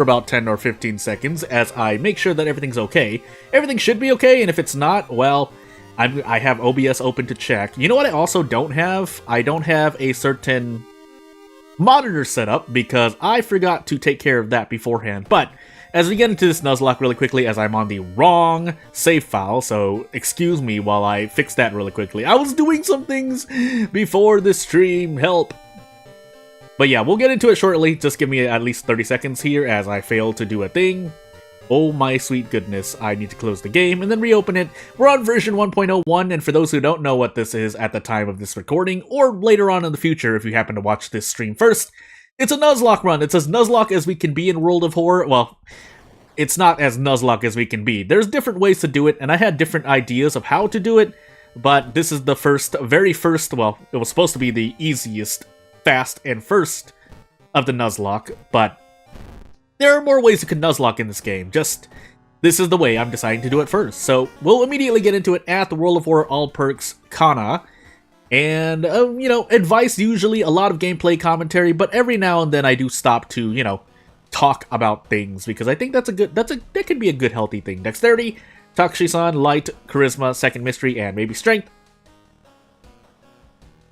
for about 10 or 15 seconds as I make sure that everything's okay. Everything should be okay, and if it's not, well, I have OBS open to check. You know what I also don't have? I don't have a certain monitor set up because I forgot to take care of that beforehand. But as we get into this Nuzlocke really quickly, as I'm on the wrong save file, so excuse me while I fix that really quickly. I was doing some things before the stream, help. But yeah, we'll get into it shortly. Just give me at least 30 seconds here as I fail to do a thing. Oh my sweet goodness, I need to close the game and then reopen it. We're on version 1.01, and for those who don't know what this is at the time of this recording, or later on in the future if you happen to watch this stream first, it's a Nuzlocke run. It's as Nuzlocke as we can be in World of Horror. Well, it's not as Nuzlocke as we can be. There's different ways to do it, and I had different ideas of how to do it, but this is the very first, well, it was supposed to be the easiest, fast, and first of the Nuzlocke, but there are more ways you can Nuzlocke in this game. Just, this is the way I'm deciding to do it first. So, we'll immediately get into it at the World of Horror All Perks Kana. And, you know, advice, usually a lot of gameplay commentary, but every now and then I do stop to, you know, talk about things, because I think that could be a good, healthy thing. Dexterity, Takushi-san, Light, Charisma, Second Mystery, and maybe Strength.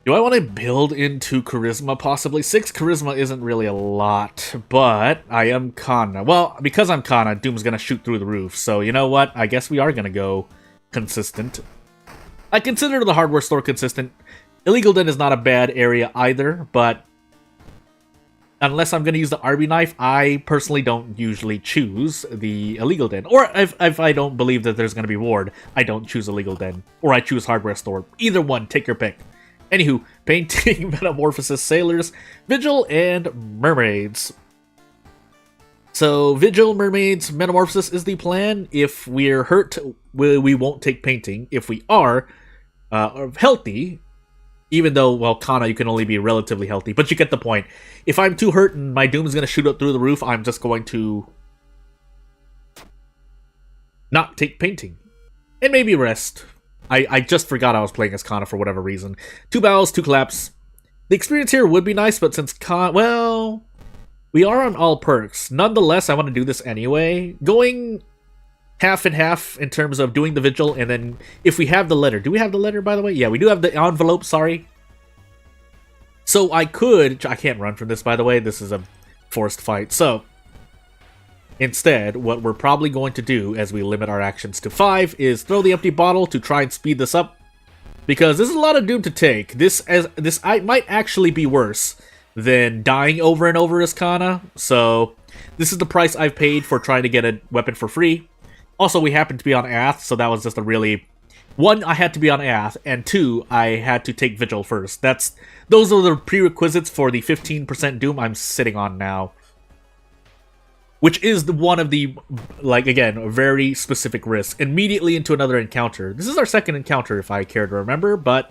Do I want to build into Charisma, possibly? 6 Charisma isn't really a lot, but I am Kana. Well, because I'm Kana, Doom's gonna shoot through the roof, so you know what? I guess we are gonna go consistent. I consider the hardware store consistent. Illegal Den is not a bad area either, but unless I'm gonna use the RB knife, I personally don't usually choose the Illegal Den. Or if I don't believe that there's gonna be ward, I don't choose Illegal Den. Or I choose hardware store. Either one, take your pick. Anywho, painting, metamorphosis, sailors, vigil, and mermaids. So, vigil, mermaids, metamorphosis is the plan. If we're hurt, we won't take painting. If we are healthy, even though, well, Kana, you can only be relatively healthy, but you get the point. If I'm too hurt and my Doom is going to shoot up through the roof, I'm just going to not take painting. And maybe rest. I just forgot I was playing as Kana for whatever reason. 2 bows, 2 claps. The experience here would be nice, but since well, we are on all perks. Nonetheless, I want to do this anyway. Going half and half in terms of doing the vigil, and then if we have the letter. Do we have the letter, by the way? Yeah, we do have the envelope, sorry. So I can't run from this, by the way. This is a forced fight. So instead, what we're probably going to do, as we limit our actions to 5, is throw the empty bottle to try and speed this up. Because this is a lot of Doom to take. This might actually be worse than dying over and over as Kana. So, this is the price I've paid for trying to get a weapon for free. Also, we happened to be on Ath, so that was just a really... 1, I had to be on Ath, and 2, I had to take Vigil first. Those are the prerequisites for the 15% Doom I'm sitting on now. Which is one of the, like, again, a very specific risk. Immediately into another encounter. This is our second encounter, if I care to remember, but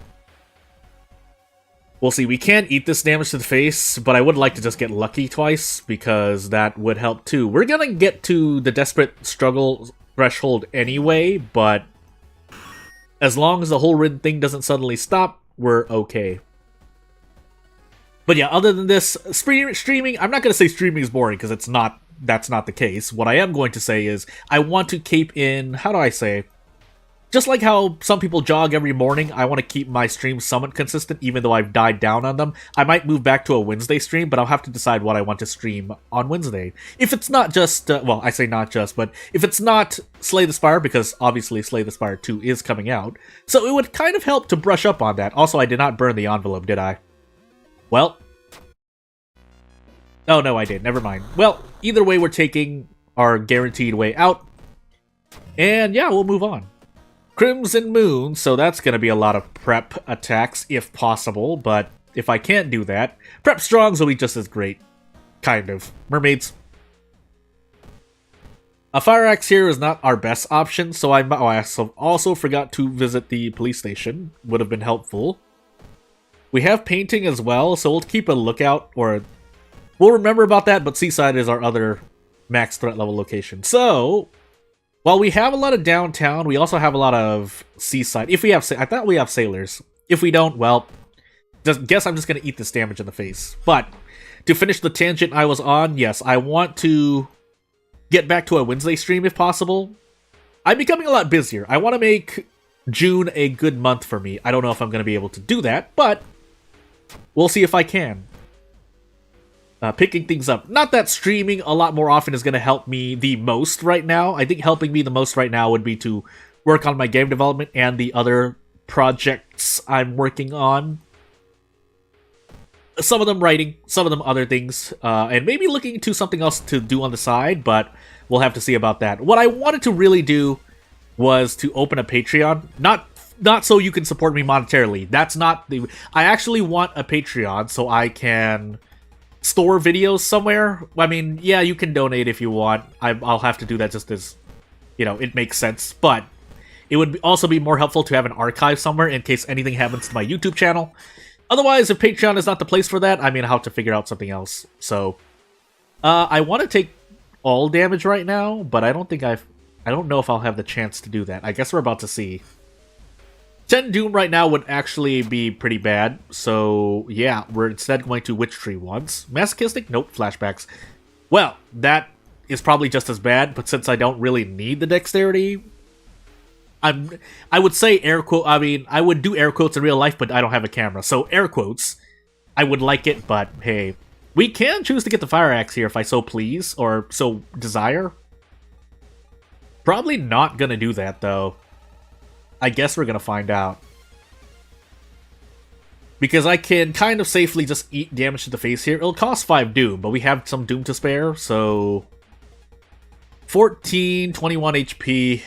we'll see. We can't eat this damage to the face, but I would like to just get lucky twice, because that would help too. We're gonna get to the desperate struggle threshold anyway, but as long as the whole rid thing doesn't suddenly stop, we're okay. But yeah, other than this, streaming, I'm not gonna say streaming is boring, because that's not the case. What I am going to say is, I want to keep in, how do I say, just like how some people jog every morning, I want to keep my streams somewhat consistent, even though I've died down on them. I might move back to a Wednesday stream, but I'll have to decide what I want to stream on Wednesday. If it's not just, well, I say not just, but if it's not Slay the Spire, because obviously Slay the Spire 2 is coming out, so it would kind of help to brush up on that. Also, I did not burn the envelope, did I? Well... Oh, no, I did. Never mind. Well, either way, we're taking our guaranteed way out. And yeah, we'll move on. Crimson Moon, so that's going to be a lot of prep attacks, if possible. But if I can't do that, prep strongs will be just as great. Kind of. Mermaids. A fire axe here is not our best option, so I also forgot to visit the police station. Would have been helpful. We have painting as well, so we'll keep a lookout, or... We'll remember about that, but Seaside is our other max threat level location. So, while we have a lot of downtown, we also have a lot of Seaside. If we have, I thought we have sailors. If we don't, well, guess I'm just going to eat this damage in the face. But, to finish the tangent I was on, yes, I want to get back to a Wednesday stream if possible. I'm becoming a lot busier. I want to make June a good month for me. I don't know if I'm going to be able to do that, but we'll see if I can. Picking things up. Not that streaming a lot more often is going to help me the most right now. I think helping me the most right now would be to work on my game development and the other projects I'm working on. Some of them writing, some of them other things, and maybe looking into something else to do on the side, but we'll have to see about that. What I wanted to really do was to open a Patreon, not so you can support me monetarily. That's not the... I actually want a Patreon so I can store videos somewhere. I mean, yeah, you can donate if you want. I'll have to do that just as, you know, it makes sense, but it would also be more helpful to have an archive somewhere in case anything happens to my YouTube channel. Otherwise, if Patreon is not the place for that, I mean, I'll have to figure out something else. So, I want to take all damage right now, but I don't know if I'll have the chance to do that. I guess we're about to see. 10 Doom right now would actually be pretty bad. So, yeah, we're instead going to Witch Tree once. Masochistic? Nope, flashbacks. Well, that is probably just as bad, but since I don't really need the dexterity... I would say air quote. I mean, I would do air quotes in real life, but I don't have a camera. So air quotes, I would like it, but hey, we can choose to get the fire axe here if I so please or so desire. Probably not gonna do that though. I guess we're gonna find out because I can kind of safely just eat damage to the face here. It'll cost 5 Doom, but we have some Doom to spare, so 14, 21 HP.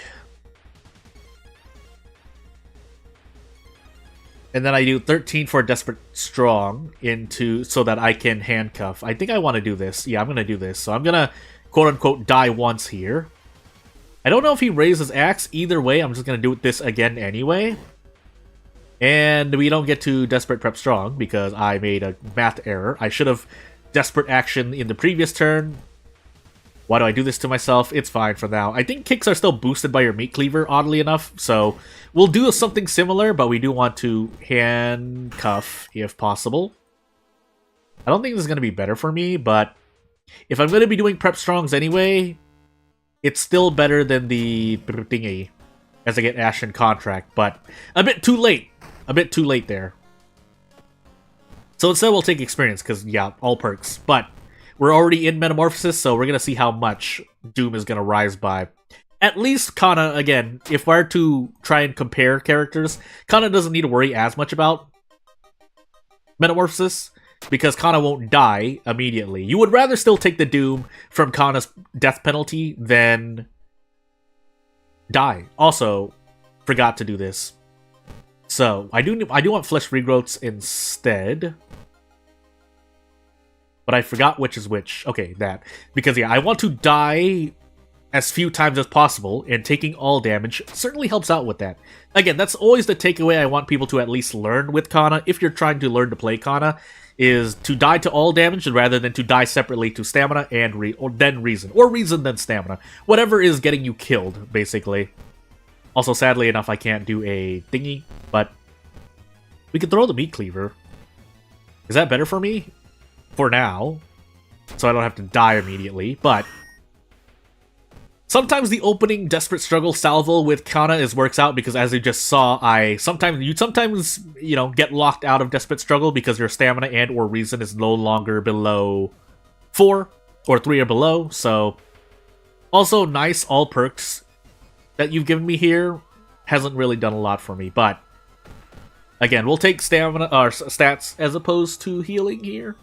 And then I do 13 for Desperate Strong so that I can handcuff. I think I want to do this. Yeah, I'm going to do this. So I'm going to, quote-unquote, die once here. I don't know if he raises axe. Either way, I'm just going to do this again anyway. And we don't get to Desperate Prep Strong because I made a math error. I should have Desperate Action in the previous turn. Why do I do this to myself? It's fine for now. I think kicks are still boosted by your meat cleaver, oddly enough. So we'll do something similar, but we do want to handcuff if possible. I don't think this is going to be better for me, but if I'm going to be doing prep strongs anyway, it's still better than the thingy as I get Ashen Contract, but a bit too late. A bit too late there. So instead we'll take experience, because, yeah, all perks. But we're already in Metamorphosis, so we're going to see how much Doom is going to rise by. At least Kana, again, if we're to try and compare characters, Kana doesn't need to worry as much about Metamorphosis, because Kana won't die immediately. You would rather still take the Doom from Kana's death penalty than die. Also, forgot to do this. So, I do want Flesh Regrowths instead. But I forgot which is which. Okay, that. Because, yeah, I want to die as few times as possible, and taking all damage certainly helps out with that. Again, that's always the takeaway I want people to at least learn with Kana, if you're trying to learn to play Kana, is to die to all damage rather than to die separately to stamina and then reason. Or reason then stamina. Whatever is getting you killed, basically. Also, sadly enough, I can't do a thingy, but we can throw the meat cleaver. Is that better for me? For now. So I don't have to die immediately, but sometimes the opening Desperate Struggle salvo with Kana works out because, as you just saw, you sometimes get locked out of Desperate Struggle because your stamina and or reason is no longer below 4 or 3 or below. So also nice all perks that you've given me here hasn't really done a lot for me, but again, we'll take stamina or stats as opposed to healing here.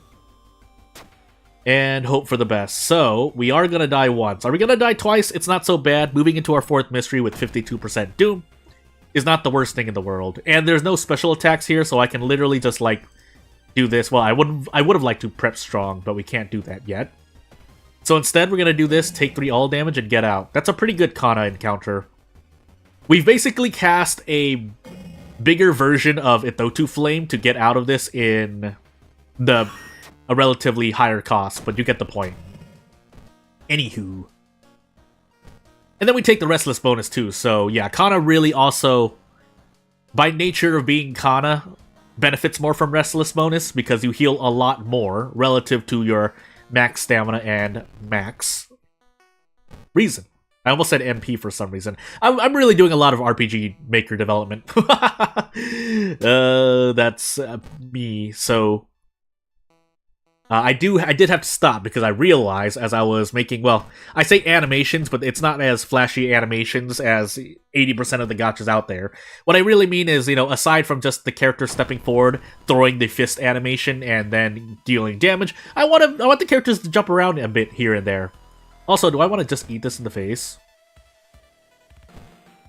And hope for the best. So, we are going to die once. Are we going to die twice? It's not so bad. Moving into our fourth mystery with 52% Doom is not the worst thing in the world. And there's no special attacks here, so I can literally just, do this. Well, I would have liked to prep strong, but we can't do that yet. So instead, we're going to do this, take 3 all damage, and get out. That's a pretty good Kana encounter. We've basically cast a bigger version of Ithotu Flame to get out of this in a relatively higher cost, but you get the point. Anywho. And then we take the Restless bonus too, so yeah, Kana really also, by nature of being Kana, benefits more from Restless bonus because you heal a lot more relative to your max stamina and max. Reason. I almost said MP for some reason. I'm really doing a lot of RPG Maker development. That's me. So I did have to stop because I realized as I was making, well, I say animations, but it's not as flashy animations as 80% of the gachas out there. What I really mean is, aside from just the character stepping forward, throwing the fist animation, and then dealing damage, I want the characters to jump around a bit here and there. Also, do I want to just eat this in the face?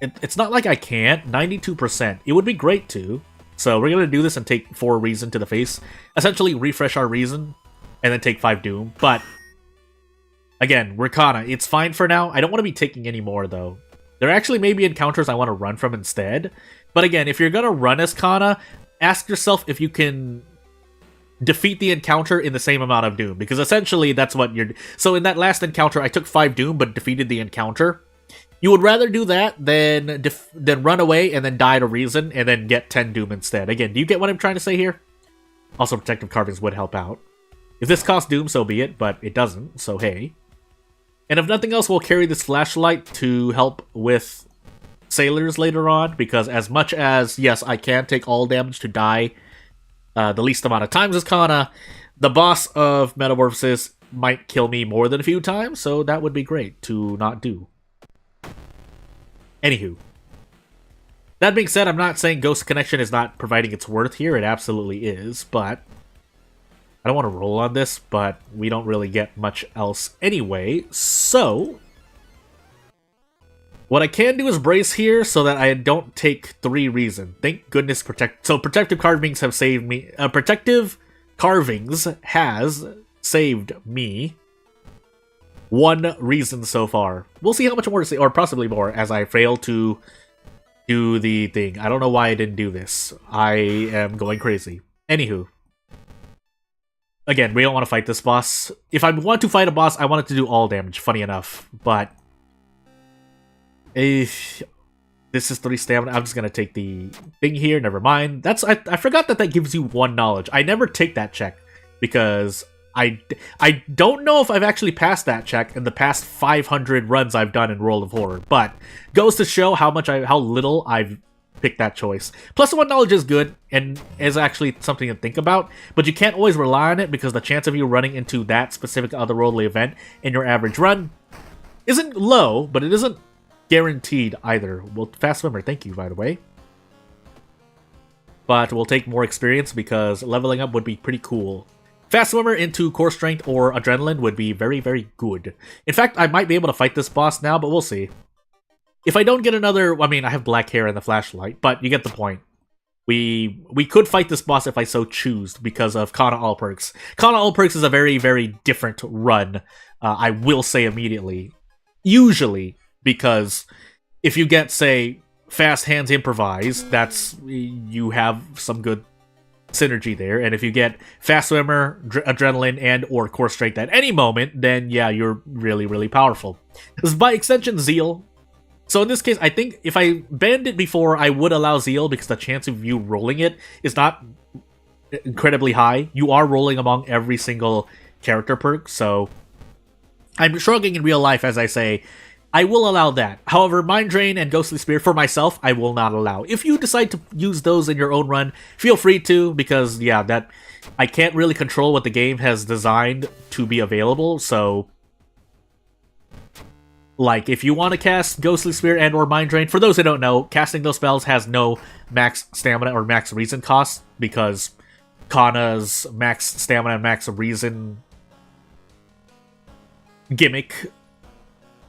It's not like I can't. 92%. It would be great to. So we're going to do this and take 4 Reason to the face. Essentially, refresh our Reason, and then take 5 Doom. But, again, we're Kana. It's fine for now. I don't want to be taking any more, though. There actually may be encounters I want to run from instead. But again, if you're going to run as Kana, ask yourself if you can defeat the encounter in the same amount of Doom. Because essentially, that's what you're... So in that last encounter, I took 5 Doom, but defeated the encounter. You would rather do that than run away and then die to Reason and then get 10 Doom instead. Again, do you get what I'm trying to say here? Also, Protective Carvings would help out. If this costs Doom, so be it, but it doesn't, so hey. And if nothing else, we'll carry this flashlight to help with sailors later on, because as much as, yes, I can take all damage to die the least amount of times as Kana, the boss of Metamorphosis might kill me more than a few times, so that would be great to not do. Anywho. That being said, I'm not saying Ghost Connection is not providing its worth here. It absolutely is, but I don't want to roll on this, but we don't really get much else anyway. So what I can do is brace here so that I don't take 3 Reason. Thank goodness Protective Carvings have saved me. Protective Carvings has saved me 1 Reason so far. We'll see how much more to see, or possibly more, as I fail to do the thing. I don't know why I didn't do this. I am going crazy. Anywho. Again, we don't want to fight this boss. If I want to fight a boss, I want it to do all damage, funny enough. But this is 3 stamina. I'm just going to take the thing here. Never mind. I forgot that gives you 1 knowledge. I never take that check because I don't know if I've actually passed that check in the past 500 runs I've done in World of Horror, but goes to show how little I've picked that choice. Plus 1 knowledge is good and is actually something to think about, but you can't always rely on it because the chance of you running into that specific otherworldly event in your average run isn't low, but it isn't guaranteed either. Well, Fast Swimmer, thank you, by the way. But we'll take more experience because leveling up would be pretty cool. Fast Swimmer into Core Strength or Adrenaline would be very, very good. In fact, I might be able to fight this boss now, but we'll see. If I don't get another... I mean, I have black hair and the flashlight, but you get the point. We could fight this boss if I so choose because of Kana All Perks. Kana All Perks is a very, very different run, I will say immediately. Usually, because if you get, say, Fast Hands Improvise, you have some good synergy there, and if you get Fast Swimmer, Adrenaline, and or Core Strength at any moment, then yeah, you're really, really powerful. This is by extension Zeal. So in this case, I think if I banned it before, I would allow Zeal because the chance of you rolling it is not incredibly high. You are rolling among every single character perk, so I'm shrugging in real life as I say, I will allow that. However, Mind Drain and Ghostly Spear, for myself, I will not allow. If you decide to use those in your own run, feel free to, because, yeah, I can't really control what the game has designed to be available, so... Like, if you want to cast Ghostly Spear and or Mind Drain, for those who don't know, casting those spells has no max stamina or max reason cost, because Kana's max stamina and max reason gimmick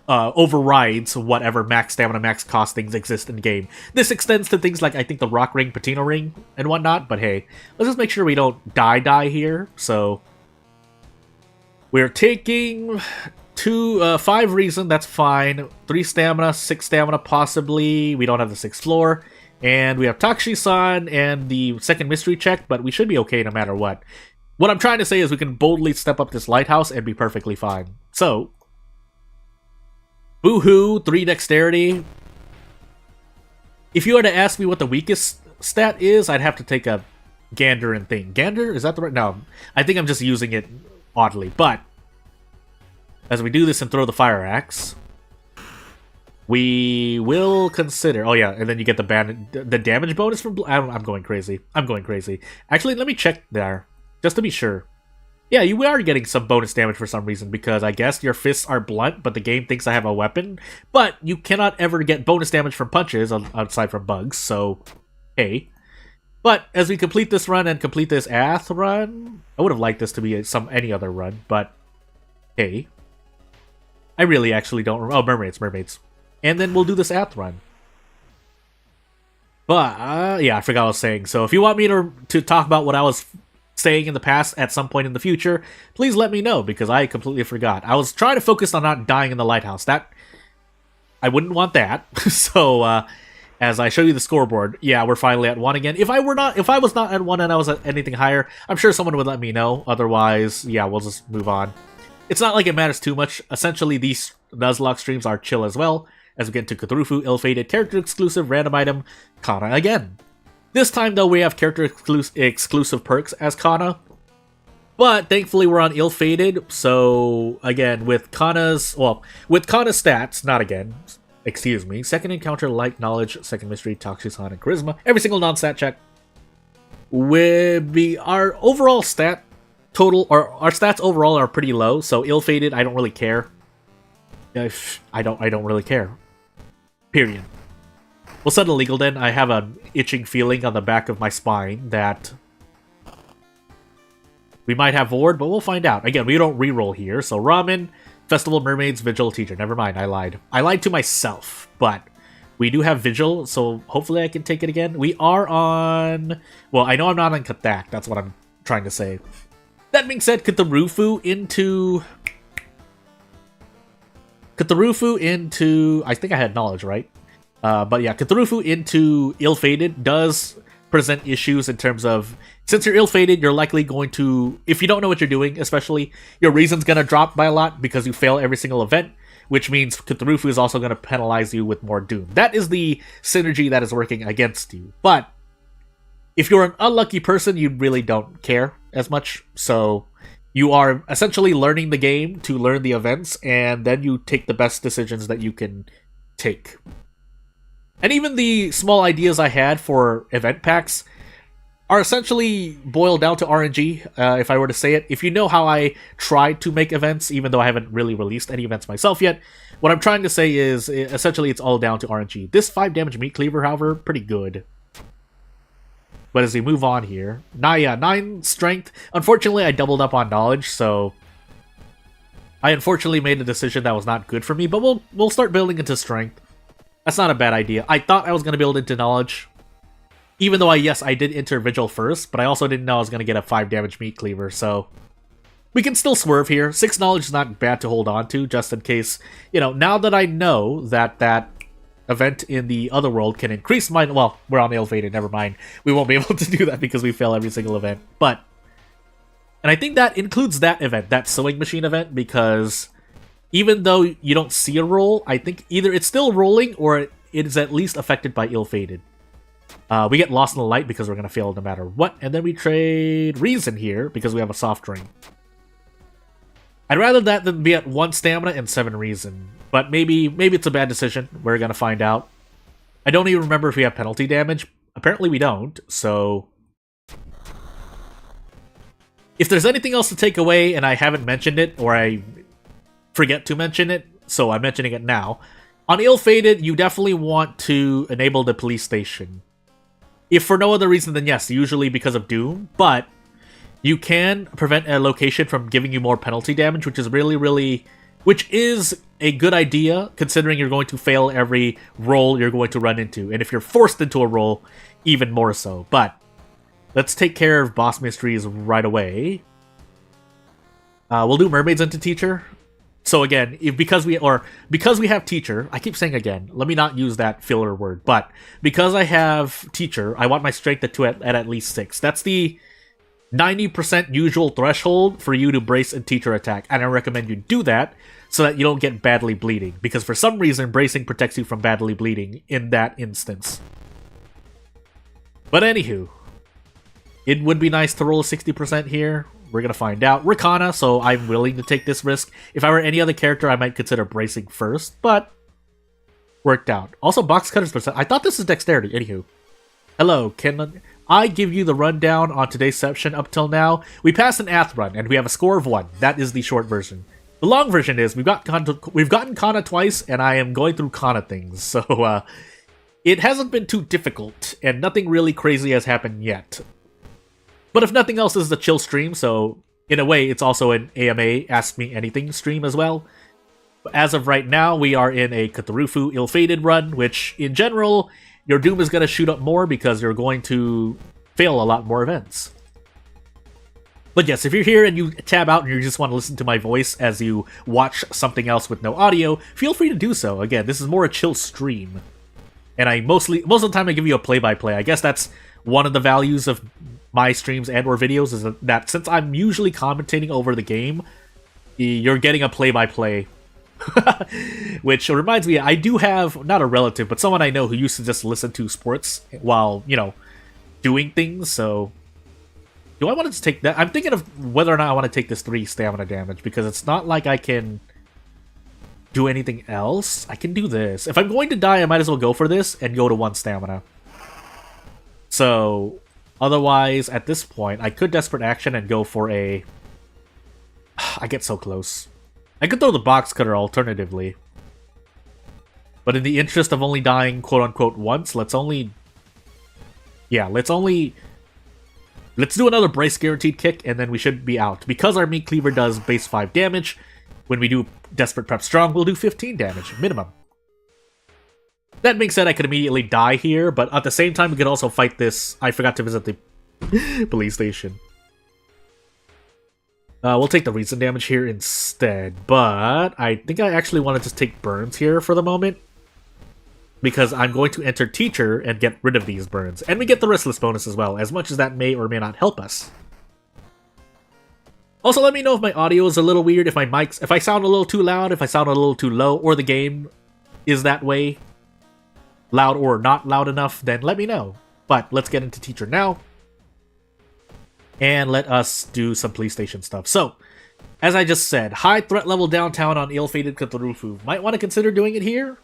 overrides whatever max stamina, max cost things exist in the game. This extends to things like, I think, the Rock Ring, Patina Ring, and whatnot, but hey, let's just make sure we don't die here. So, we're taking 5 reason, that's fine. 3 stamina, 6 stamina possibly. We don't have the 6th floor. And we have Takushi-san and the 2nd mystery check, but we should be okay no matter what. What I'm trying to say is we can boldly step up this lighthouse and be perfectly fine. So, Boo-hoo, 3 dexterity. If you were to ask me what the weakest stat is, I'd have to take a gander and think. Gander? Is that the right? No. I think I'm just using it oddly. But, as we do this and throw the fire axe, We will consider... Oh yeah, and then you get the damage bonus from... I'm going crazy. I'm going crazy. Actually, let me check there, just to be sure. Yeah, you are getting some bonus damage for some reason, because I guess your fists are blunt, but the game thinks I have a weapon. But you cannot ever get bonus damage from punches, outside from bugs, so... Hey. But as we complete this run and complete this Ath run... I would have liked this to be any other run, but... Hey. I really actually don't... Oh, mermaids. And then we'll do this Ath run. But, yeah, I forgot what I was saying. So if you want me to talk about what I was saying in the past at some point in the future, please let me know, because I completely forgot. I was trying to focus on not dying in the lighthouse. I wouldn't want that. So, as I show you the scoreboard, yeah, we're finally at 1 again. If I was not at 1 and I was at anything higher, I'm sure someone would let me know. Otherwise, yeah, we'll just move on. It's not like it matters too much. Essentially, these Nuzlocke streams are chill as well, as we get into Cthulhu, Ill-Fated, character-exclusive, random item, Kana again. This time, though, we have character-exclusive perks as Kana. But, thankfully, we're on Ill-Fated, so, again, with Kana's stats, not again, excuse me, second encounter, light, knowledge, second mystery, Toxicon, and charisma, every single non-stat check, our overall stat total, or our stats overall are pretty low, so Ill-Fated, I don't really care. I don't really care. Period. We'll set illegal then. I have an itching feeling on the back of my spine that we might have Ward, but we'll find out. Again, we don't reroll here, so Ramen, Festival, Mermaids, Vigil, Teacher. Never mind, I lied. I lied to myself, but we do have Vigil, so hopefully I can take it again. We are on... Well, I know I'm not on Kathak, that's what I'm trying to say. That being said, Cthulhu into... I think I had knowledge, right? But yeah, Cthulhu into Ill-Fated does present issues in terms of, since you're Ill-Fated, you're likely going to, if you don't know what you're doing, especially, your reason's going to drop by a lot because you fail every single event, which means Cthulhu is also going to penalize you with more doom. That is the synergy that is working against you. But if you're an unlucky person, you really don't care as much, so you are essentially learning the game to learn the events, and then you take the best decisions that you can take. And even the small ideas I had for event packs are essentially boiled down to RNG, if I were to say it. If you know how I try to make events, even though I haven't really released any events myself yet, what I'm trying to say is, essentially, it's all down to RNG. This 5 damage meat cleaver, however, pretty good. But as we move on here, 9 strength. Unfortunately, I doubled up on knowledge, so I unfortunately made a decision that was not good for me, but we'll start building into strength. That's not a bad idea. I thought I was going to build into knowledge, even though I did enter Vigil first, but I also didn't know I was going to get a 5 damage meat cleaver, so we can still swerve here. 6 knowledge is not bad to hold on to, just in case, now that I know that event in the other world can increase my... Well, we're on Ill-Fated, never mind. We won't be able to do that because we fail every single event. But, and I think that includes that event, that sewing machine event, because even though you don't see a roll, I think either it's still rolling or it is at least affected by Ill-Fated. We get lost in the light because we're going to fail no matter what, and then we trade Reason here because we have a soft drink. I'd rather that than be at 1 stamina and 7 reason. But maybe it's a bad decision. We're gonna find out. I don't even remember if we have penalty damage. Apparently we don't, so... If there's anything else to take away and I haven't mentioned it, or I forget to mention it, so I'm mentioning it now. On Ill-Fated, you definitely want to enable the police station. If for no other reason than yes, usually because of Doom, but you can prevent a location from giving you more penalty damage, which is which is a good idea, considering you're going to fail every roll you're going to run into. And if you're forced into a roll, even more so. But let's take care of boss mysteries right away. We'll do Mermaids into Teacher. So again, because we have Teacher, I keep saying again, let me not use that filler word, but because I have Teacher, I want my strength at least 6. That's the 90% usual threshold for you to brace and Teacher attack, and I recommend you do that so that you don't get badly bleeding, because for some reason bracing protects you from badly bleeding in that instance. But anywho, it would be nice to roll a 60% here. We're gonna find out. We're Kana, so I'm willing to take this risk. If I were any other character, I might consider bracing first, but Worked out. Also, box cutters percent. I thought this is dexterity. Anywho. Hello, can I give you the rundown on today's session up till now? We passed an ath run, and we have a score of 1. That is the short version. The long version is we've gotten Kana twice, and I am going through Kana things. So, it hasn't been too difficult, and nothing really crazy has happened yet. But if nothing else, this is a chill stream, so in a way, it's also an AMA Ask Me Anything stream as well. As of right now, we are in a Cthulhu Ill-Fated run, which, in general, your Doom is going to shoot up more because you're going to fail a lot more events. But yes, if you're here and you tab out and you just want to listen to my voice as you watch something else with no audio, feel free to do so. Again, this is more a chill stream. And most of the time I give you a play-by-play. I guess that's one of the values of my streams and or videos, is that since I'm usually commentating over the game, you're getting a play-by-play. Which reminds me, I do have, not a relative, but someone I know who used to just listen to sports while, you know, doing things, so... Do I want to take that? I'm thinking of whether or not I want to take this 3 stamina damage, because it's not like I can do anything else. I can do this. If I'm going to die, I might as well go for this and go to 1 stamina. So, otherwise, at this point, I could Desperate Action and go for a... I get so close. I could throw the box cutter alternatively. But in the interest of only dying quote-unquote once, let's do another Brace Guaranteed kick, and then we should be out. Because our Meat Cleaver does base 5 damage, when we do Desperate Prep Strong, we'll do 15 damage, minimum. That being said, I could immediately die here, but at the same time, we could also fight this. I forgot to visit the police station. We'll take the reason damage here instead, but I think I actually want to just take burns here for the moment, because I'm going to enter Teacher and get rid of these burns. And we get the Restless bonus as well, as much as that may or may not help us. Also, let me know if my audio is a little weird, if I sound a little too loud, if I sound a little too low, or the game is that way. Loud or not loud enough, then let me know. But let's get into Teacher now. And let us do some police station stuff. So, as I just said, high threat level downtown on Ill-Fated Cthulhu. Might want to consider doing it here.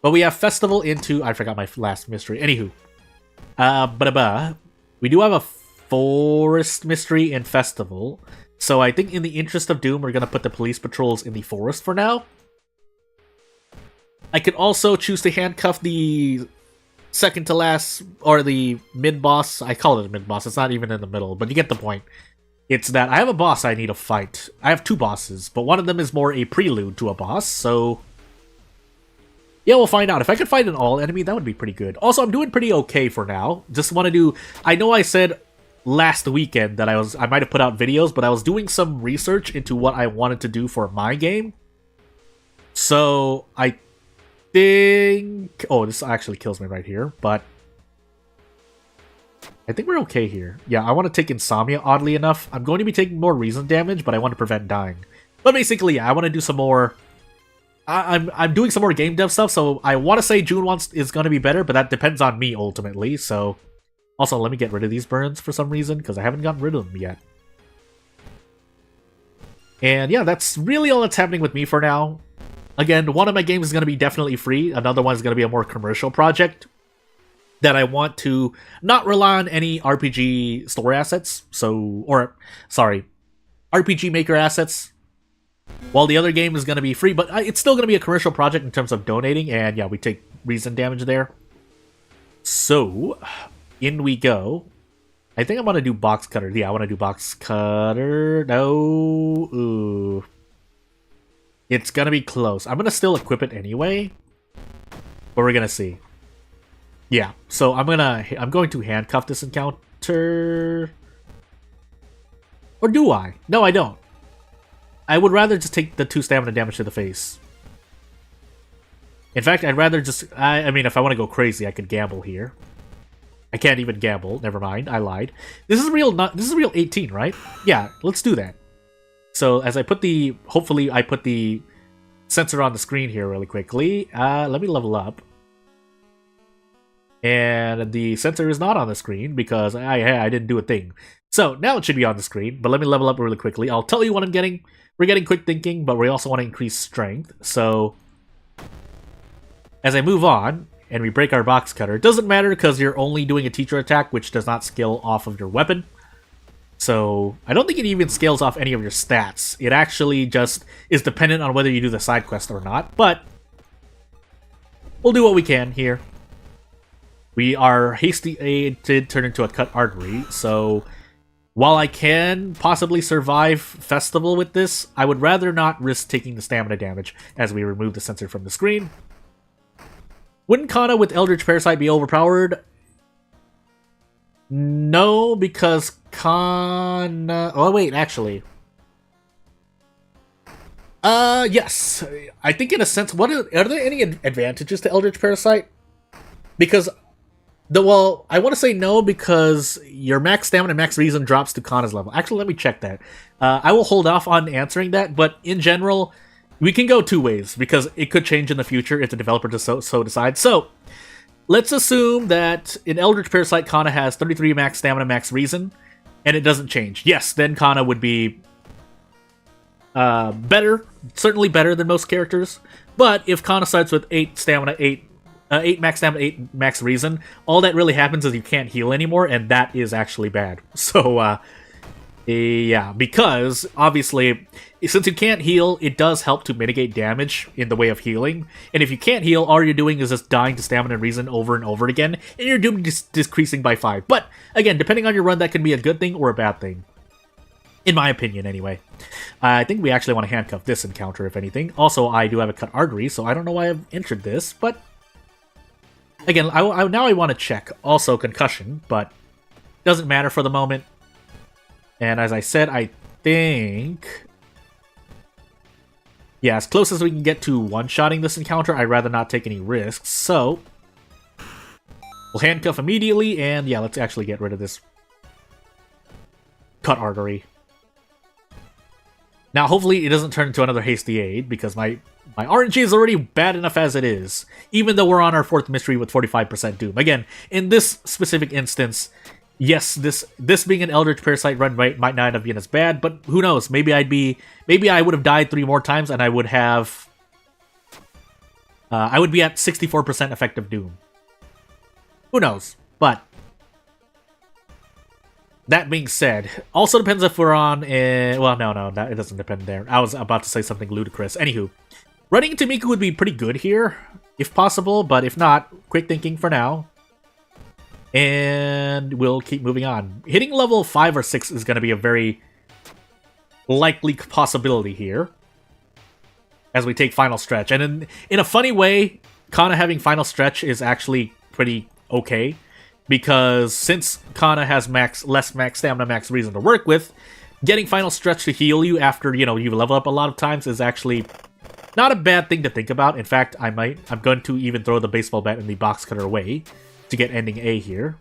But we have Festival into... I forgot my last mystery. Anywho. We do have a Forest mystery and Festival. So I think in the interest of Doom, we're going to put the police patrols in the forest for now. I could also choose to handcuff the second to last, or the mid-boss. I call it a mid-boss. It's not even in the middle, but you get the point. It's that I have a boss I need to fight. I have 2 bosses, but one of them is more a prelude to a boss, so... Yeah, we'll find out. If I could fight an all-enemy, that would be pretty good. Also, I'm doing pretty okay for now. Just want to do... I know I said last weekend that I might have put out videos, but I was doing some research into what I wanted to do for my game. So, I think... Oh, this actually kills me right here, but... I think we're okay here. Yeah, I want to take Insomnia, oddly enough. I'm going to be taking more reason damage, but I want to prevent dying. But basically, yeah, I want to do some more... I'm doing some more game dev stuff, so I want to say June 1 is going to be better, but that depends on me, ultimately, so... Also, let me get rid of these burns for some reason, because I haven't gotten rid of them yet. And yeah, that's really all that's happening with me for now. Again, one of my games is going to be definitely free, another one is going to be a more commercial project that I want to not rely on any RPG store assets, RPG Maker assets, while the other game is going to be free, but it's still going to be a commercial project in terms of donating, and yeah, we take reason damage there. So, in we go. I think I want to do Box Cutter. Yeah, I want to do Box Cutter. No. Ooh. It's going to be close. I'm going to still equip it anyway, but we're going to see. Yeah, so I'm going to handcuff this encounter. Or do I? No, I don't. I would rather just take the 2 stamina damage to the face. In fact, I'd rather just... I mean, if I want to go crazy, I could gamble here. I can't even gamble. Never mind, I lied. This is real 18, right? Yeah, let's do that. So, as I put the... Hopefully, I put the sensor on the screen here really quickly. Let me level up. And the sensor is not on the screen because I didn't do a thing. So, now it should be on the screen, but let me level up really quickly. I'll tell you what I'm getting. We're getting quick thinking, but we also want to increase strength, so... As I move on, and we break our box cutter, it doesn't matter because you're only doing a teacher attack, which does not scale off of your weapon. So, I don't think it even scales off any of your stats. It actually just is dependent on whether you do the side quest or not, but we'll do what we can here. We are hasty aid did turn into a cut artery, so while I can possibly survive Festival with this, I would rather not risk taking the stamina damage as we remove the sensor from the screen. Wouldn't Kana with Eldritch Parasite be overpowered? No, because Kana... Oh, wait, actually. Yes. I think in a sense... Are there any advantages to Eldritch Parasite? Because... Well, I want to say no because your max stamina and max reason drops to Kana's level. Actually, let me check that. I will hold off on answering that, but in general, we can go two ways because it could change in the future if the developer so decides. So, let's assume that in Eldritch Parasite, Kana has 33 max stamina, max reason, and it doesn't change. Yes, then Kana would be better, certainly better than most characters. But if Kana starts with 8 stamina, 8 max stamina, 8 max reason, all that really happens is you can't heal anymore, and that is actually bad. So, yeah, because, obviously, since you can't heal, it does help to mitigate damage in the way of healing. And if you can't heal, all you're doing is just dying to stamina and reason over and over again, and your doom decreasing by 5. But, again, depending on your run, that can be a good thing or a bad thing. In my opinion, anyway. I think we actually want to handcuff this encounter, if anything. Also, I do have a cut artery, so I don't know why I've entered this, but... Again, now I want to check. Also, concussion, but doesn't matter for the moment. And as I said, I think... Yeah, as close as we can get to one-shotting this encounter, I'd rather not take any risks. So, we'll handcuff immediately, and yeah, let's actually get rid of this cut artery. Now, hopefully it doesn't turn into another hasty aid, because my RNG is already bad enough as it is, even though we're on our 4th mystery with 45% Doom. Again, in this specific instance, yes, this being an Eldritch Parasite run might not have been as bad, but who knows? Maybe I would have died 3 more times and I would have... I would be at 64% effective Doom. Who knows? But... That being said, also depends if we're on a... Well, no, it doesn't depend there. I was about to say something ludicrous. Anywho, running into Miku would be pretty good here, if possible, but if not, quick thinking for now. And we'll keep moving on. Hitting level 5 or 6 is going to be a very likely possibility here, as we take Final Stretch. And in a funny way, Kana having Final Stretch is actually pretty okay. Because since Kana has less max stamina, max reason to work with, getting Final Stretch to heal you after, you level up a lot of times is actually not a bad thing to think about. In fact, I'm going to even throw the baseball bat and the box cutter away to get ending A here.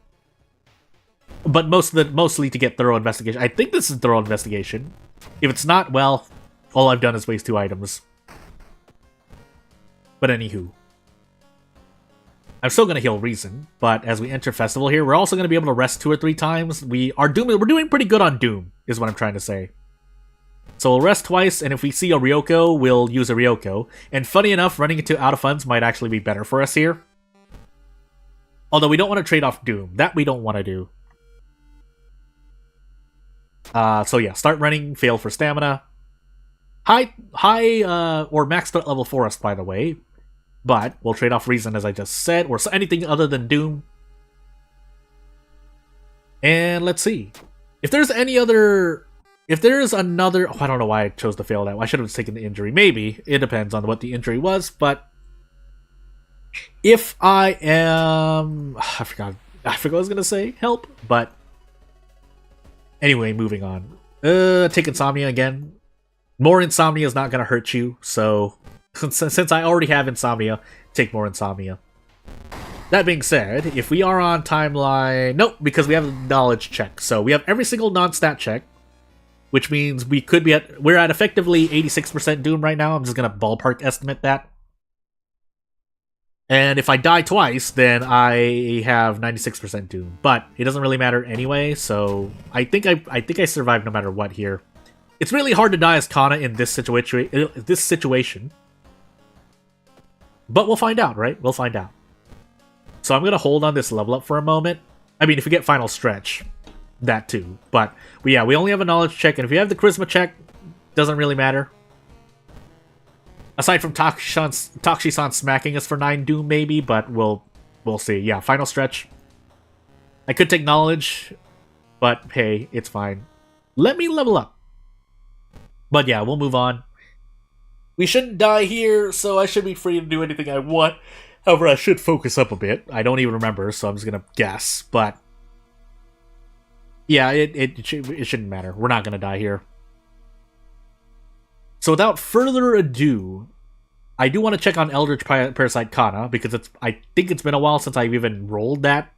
But mostly to get Thorough Investigation. I think this is Thorough Investigation. If it's not, well, all I've done is waste 2 items. But anywho. I'm still going to heal Reason, but as we enter Festival here, we're also going to be able to rest 2 or 3 times. We're doing pretty good on Doom, is what I'm trying to say. So we'll rest twice, and if we see a Ryoko, we'll use a Ryoko. And funny enough, running into out of funds might actually be better for us here. Although we don't want to trade off Doom. That we don't want to do. So yeah, start running, fail for stamina. High or maxed out level Forest, by the way. But we'll trade off Reason, as I just said, or anything other than Doom. And let's see. If there's another... Oh, I don't know why I chose to fail that. I should have taken the injury. Maybe. It depends on what the injury was, but... If I am... I forgot what I was going to say. Help. But... Anyway, moving on. Take Insomnia again. More Insomnia is not going to hurt you, so... Since I already have Insomnia, take more Insomnia. That being said, if we are on timeline... Nope, because we have a knowledge check. So we have every single non-stat check, which means we could be at... We're at effectively 86% Doom right now. I'm just going to ballpark estimate that. And if I die twice, then I have 96% Doom. But it doesn't really matter anyway, so I think I survived no matter what here. It's really hard to die as Kana in this situation. But we'll find out, right? We'll find out. So I'm going to hold on this level up for a moment. I mean, if we get final stretch, that too. But yeah, we only have a knowledge check, and if you have the charisma check, doesn't really matter. Aside from Takshisan smacking us for 9 doom, maybe, but we'll see. Yeah, final stretch. I could take knowledge, but hey, it's fine. Let me level up. But yeah, we'll move on. We shouldn't die here, so I should be free to do anything I want. However, I should focus up a bit. I don't even remember, so I'm just gonna guess. But yeah, it shouldn't matter. We're not gonna die here. So without further ado, I do want to check on Eldritch Parasite Kana, because I think it's been a while since I've even rolled that.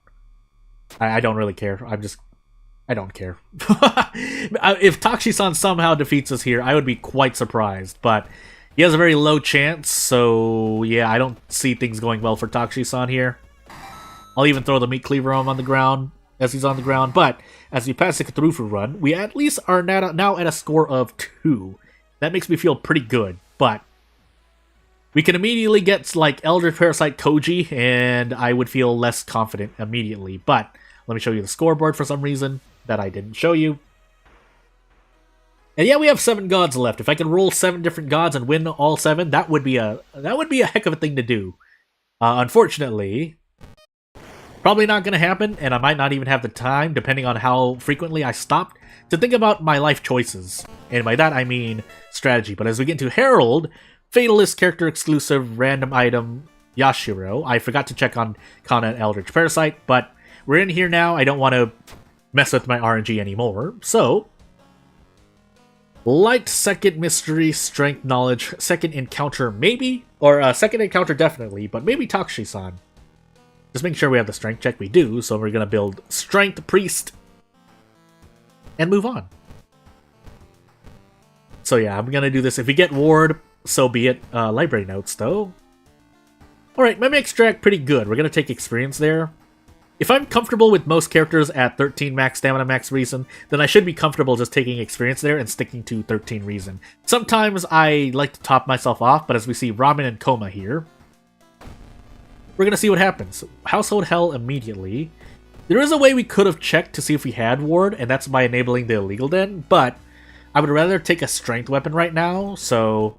I don't really care. I don't care. If Takshisan somehow defeats us here, I would be quite surprised, but he has a very low chance, so yeah, I don't see things going well for Takshisan here. I'll even throw the meat cleaver on the ground as he's on the ground, but as we pass the Cthulhu run, we at least are now at a score of 2. That makes me feel pretty good, but we can immediately get, like, Eldritch Parasite Koji, and I would feel less confident immediately. But let me show you the scoreboard for some reason that I didn't show you. And yeah, we have 7 gods left. If I could roll 7 different gods and win all 7, that would be a heck of a thing to do. Unfortunately, probably not going to happen, and I might not even have the time, depending on how frequently I stopped, to think about my life choices. And by that, I mean strategy. But as we get into Herald, Fatalist character exclusive random item Yashiro. I forgot to check on Kana and Eldritch Parasite, but we're in here now. I don't want to mess with my RNG anymore. So, light, second mystery, strength, knowledge, second encounter maybe, or second encounter definitely, but maybe Takshisan. Just make sure we have the strength check. We do, so we're going to build strength priest and move on. So yeah, I'm going to do this. If we get ward, so be it. Library notes, though. Alright, my extract pretty good. We're going to take experience there. If I'm comfortable with most characters at 13 max stamina, max reason, then I should be comfortable just taking experience there and sticking to 13 reason. Sometimes I like to top myself off, but as we see Ramen and Coma here, we're going to see what happens. Household Hell immediately. There is a way we could have checked to see if we had ward, and that's by enabling the illegal den, but I would rather take a strength weapon right now, so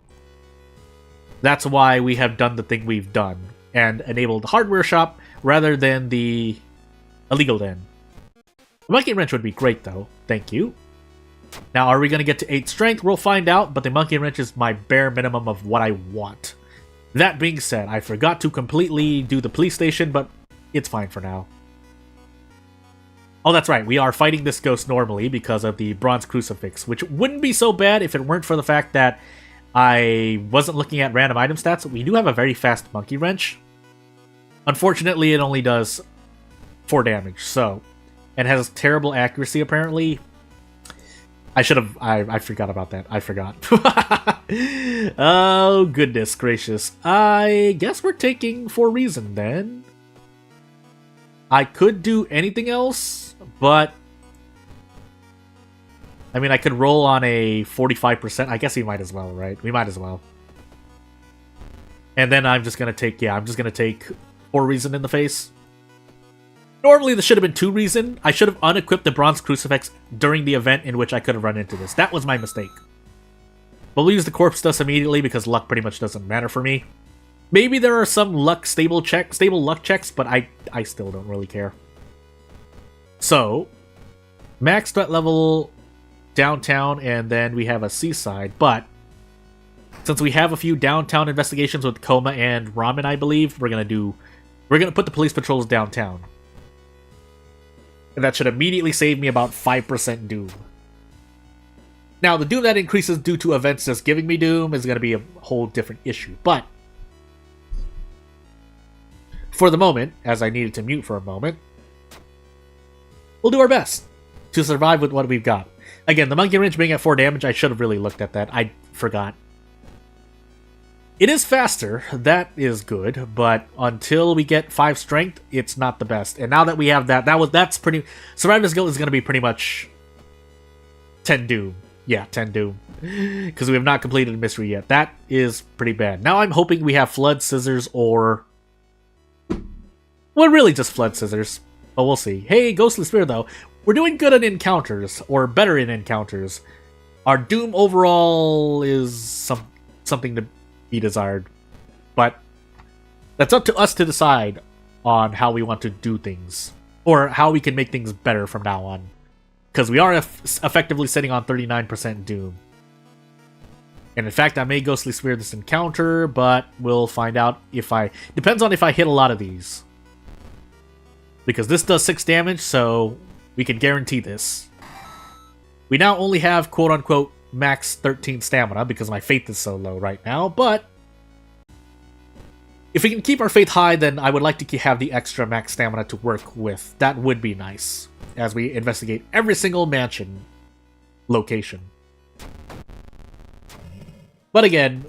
that's why we have done the thing we've done and enabled the hardware shop rather than the illegal den. The monkey wrench would be great though. Thank you. Now, are we going to get to 8 strength? We'll find out, but the monkey wrench is my bare minimum of what I want. That being said, I forgot to completely do the police station, but it's fine for now. Oh, that's right. We are fighting this ghost normally because of the bronze crucifix, which wouldn't be so bad if it weren't for the fact that I wasn't looking at random item stats. We do have a very fast monkey wrench. Unfortunately, it only does 4 damage, so... and has terrible accuracy, apparently. I should have... I forgot about that. I forgot. Oh, goodness gracious. I guess we're taking 4 reason, then. I could do anything else, but... I mean, I could roll on a 45%. I guess we might as well, right? We might as well. And then I'm just going to take... yeah, I'm just going to take 4 reason in the face. Normally, this should have been 2 reason. I should have unequipped the bronze crucifix during the event in which I could have run into this. That was my mistake. But we'll use the corpse dust immediately because luck pretty much doesn't matter for me. Maybe there are some luck stable luck checks, but I still don't really care. So, max threat level downtown, and then we have a seaside, but since we have a few downtown investigations with Coma and Ramen, I believe, we're gonna put the police patrols downtown. And that should immediately save me about 5% doom. Now, the doom that increases due to events just giving me doom is gonna be a whole different issue, but for the moment, as I needed to mute for a moment, we'll do our best to survive with what we've got. Again, the monkey wrench being at 4 damage, I should have really looked at that. I forgot. It is faster, that is good, but until we get 5 strength, it's not the best. And now that we have that, that's pretty... Survivor's Guild is going to be pretty much 10 doom. Yeah, 10 Doom. Because we have not completed a mystery yet. That is pretty bad. Now I'm hoping we have Flood Scissors or... Well, really just Flood Scissors. But we'll see. Hey, Ghostly Spear, though. We're doing good in encounters, or better in encounters. Our Doom overall is something to be desired. But that's up to us to decide on how we want to do things. Or how we can make things better from now on. Because we are effectively sitting on 39% Doom. And in fact, I may Ghostly Spear this encounter, but we'll find out if I... Depends on if I hit a lot of these. Because this does 6 damage, so we can guarantee this. We now only have, quote-unquote, max 13 stamina, because my faith is so low right now, but... If we can keep our faith high, then I would like to have the extra max stamina to work with. That would be nice, as we investigate every single mansion location. But again,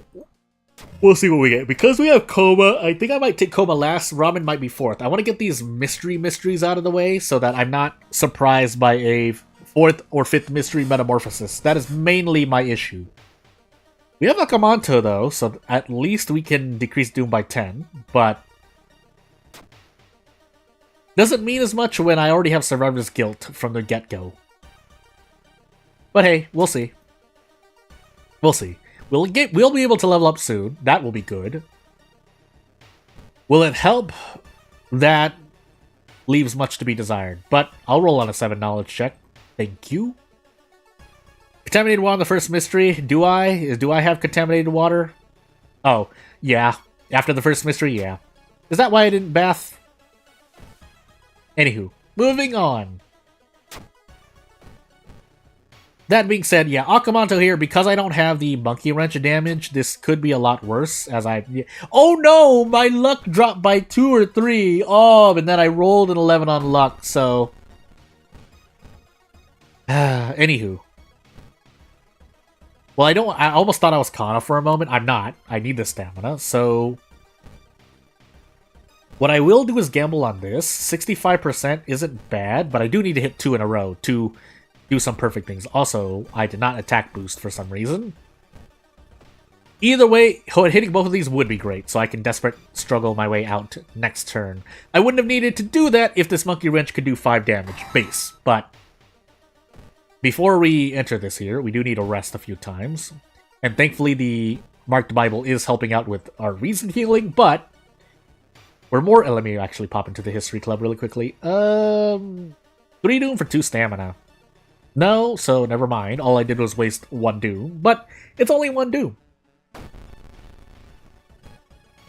we'll see what we get. Because we have Coma, I think I might take Coma last. Ramen might be 4th. I want to get these mysteries out of the way so that I'm not surprised by a 4th or 5th mystery metamorphosis. That is mainly my issue. We have Akamanto, though, so at least we can decrease Doom by 10, but... Doesn't mean as much when I already have Survivor's Guilt from the get-go. But hey, we'll see. We'll see. We'll be able to level up soon. That will be good. Will it help? That leaves much to be desired. But I'll roll on a 7 knowledge check. Thank you. Contaminated water on the first mystery. Do I? Do I have contaminated water? Oh, yeah. After the first mystery, yeah. Is that why I didn't bath? Anywho, moving on. That being said, yeah, Akamanto here, because I don't have the Monkey Wrench damage, this could be a lot worse, as I... Oh no! My luck dropped by 2 or 3! Oh, and then I rolled an 11 on luck, so... Anywho. Well, I almost thought I was Kana for a moment. I'm not. I need the stamina, so... What I will do is gamble on this. 65% isn't bad, but I do need to hit 2 in a row to do some perfect things. Also, I did not attack boost for some reason. Either way, hitting both of these would be great, so I can desperate struggle my way out next turn. I wouldn't have needed to do that if this Monkey Wrench could do 5 damage base, but... Before we enter this here, we do need to rest a few times. And thankfully the Marked Bible is helping out with our reason healing, but... We're more... Let me actually pop into the History Club really quickly. 3 Doom for 2 stamina. No, so never mind. All I did was waste 1 Doom, but it's only 1 Doom.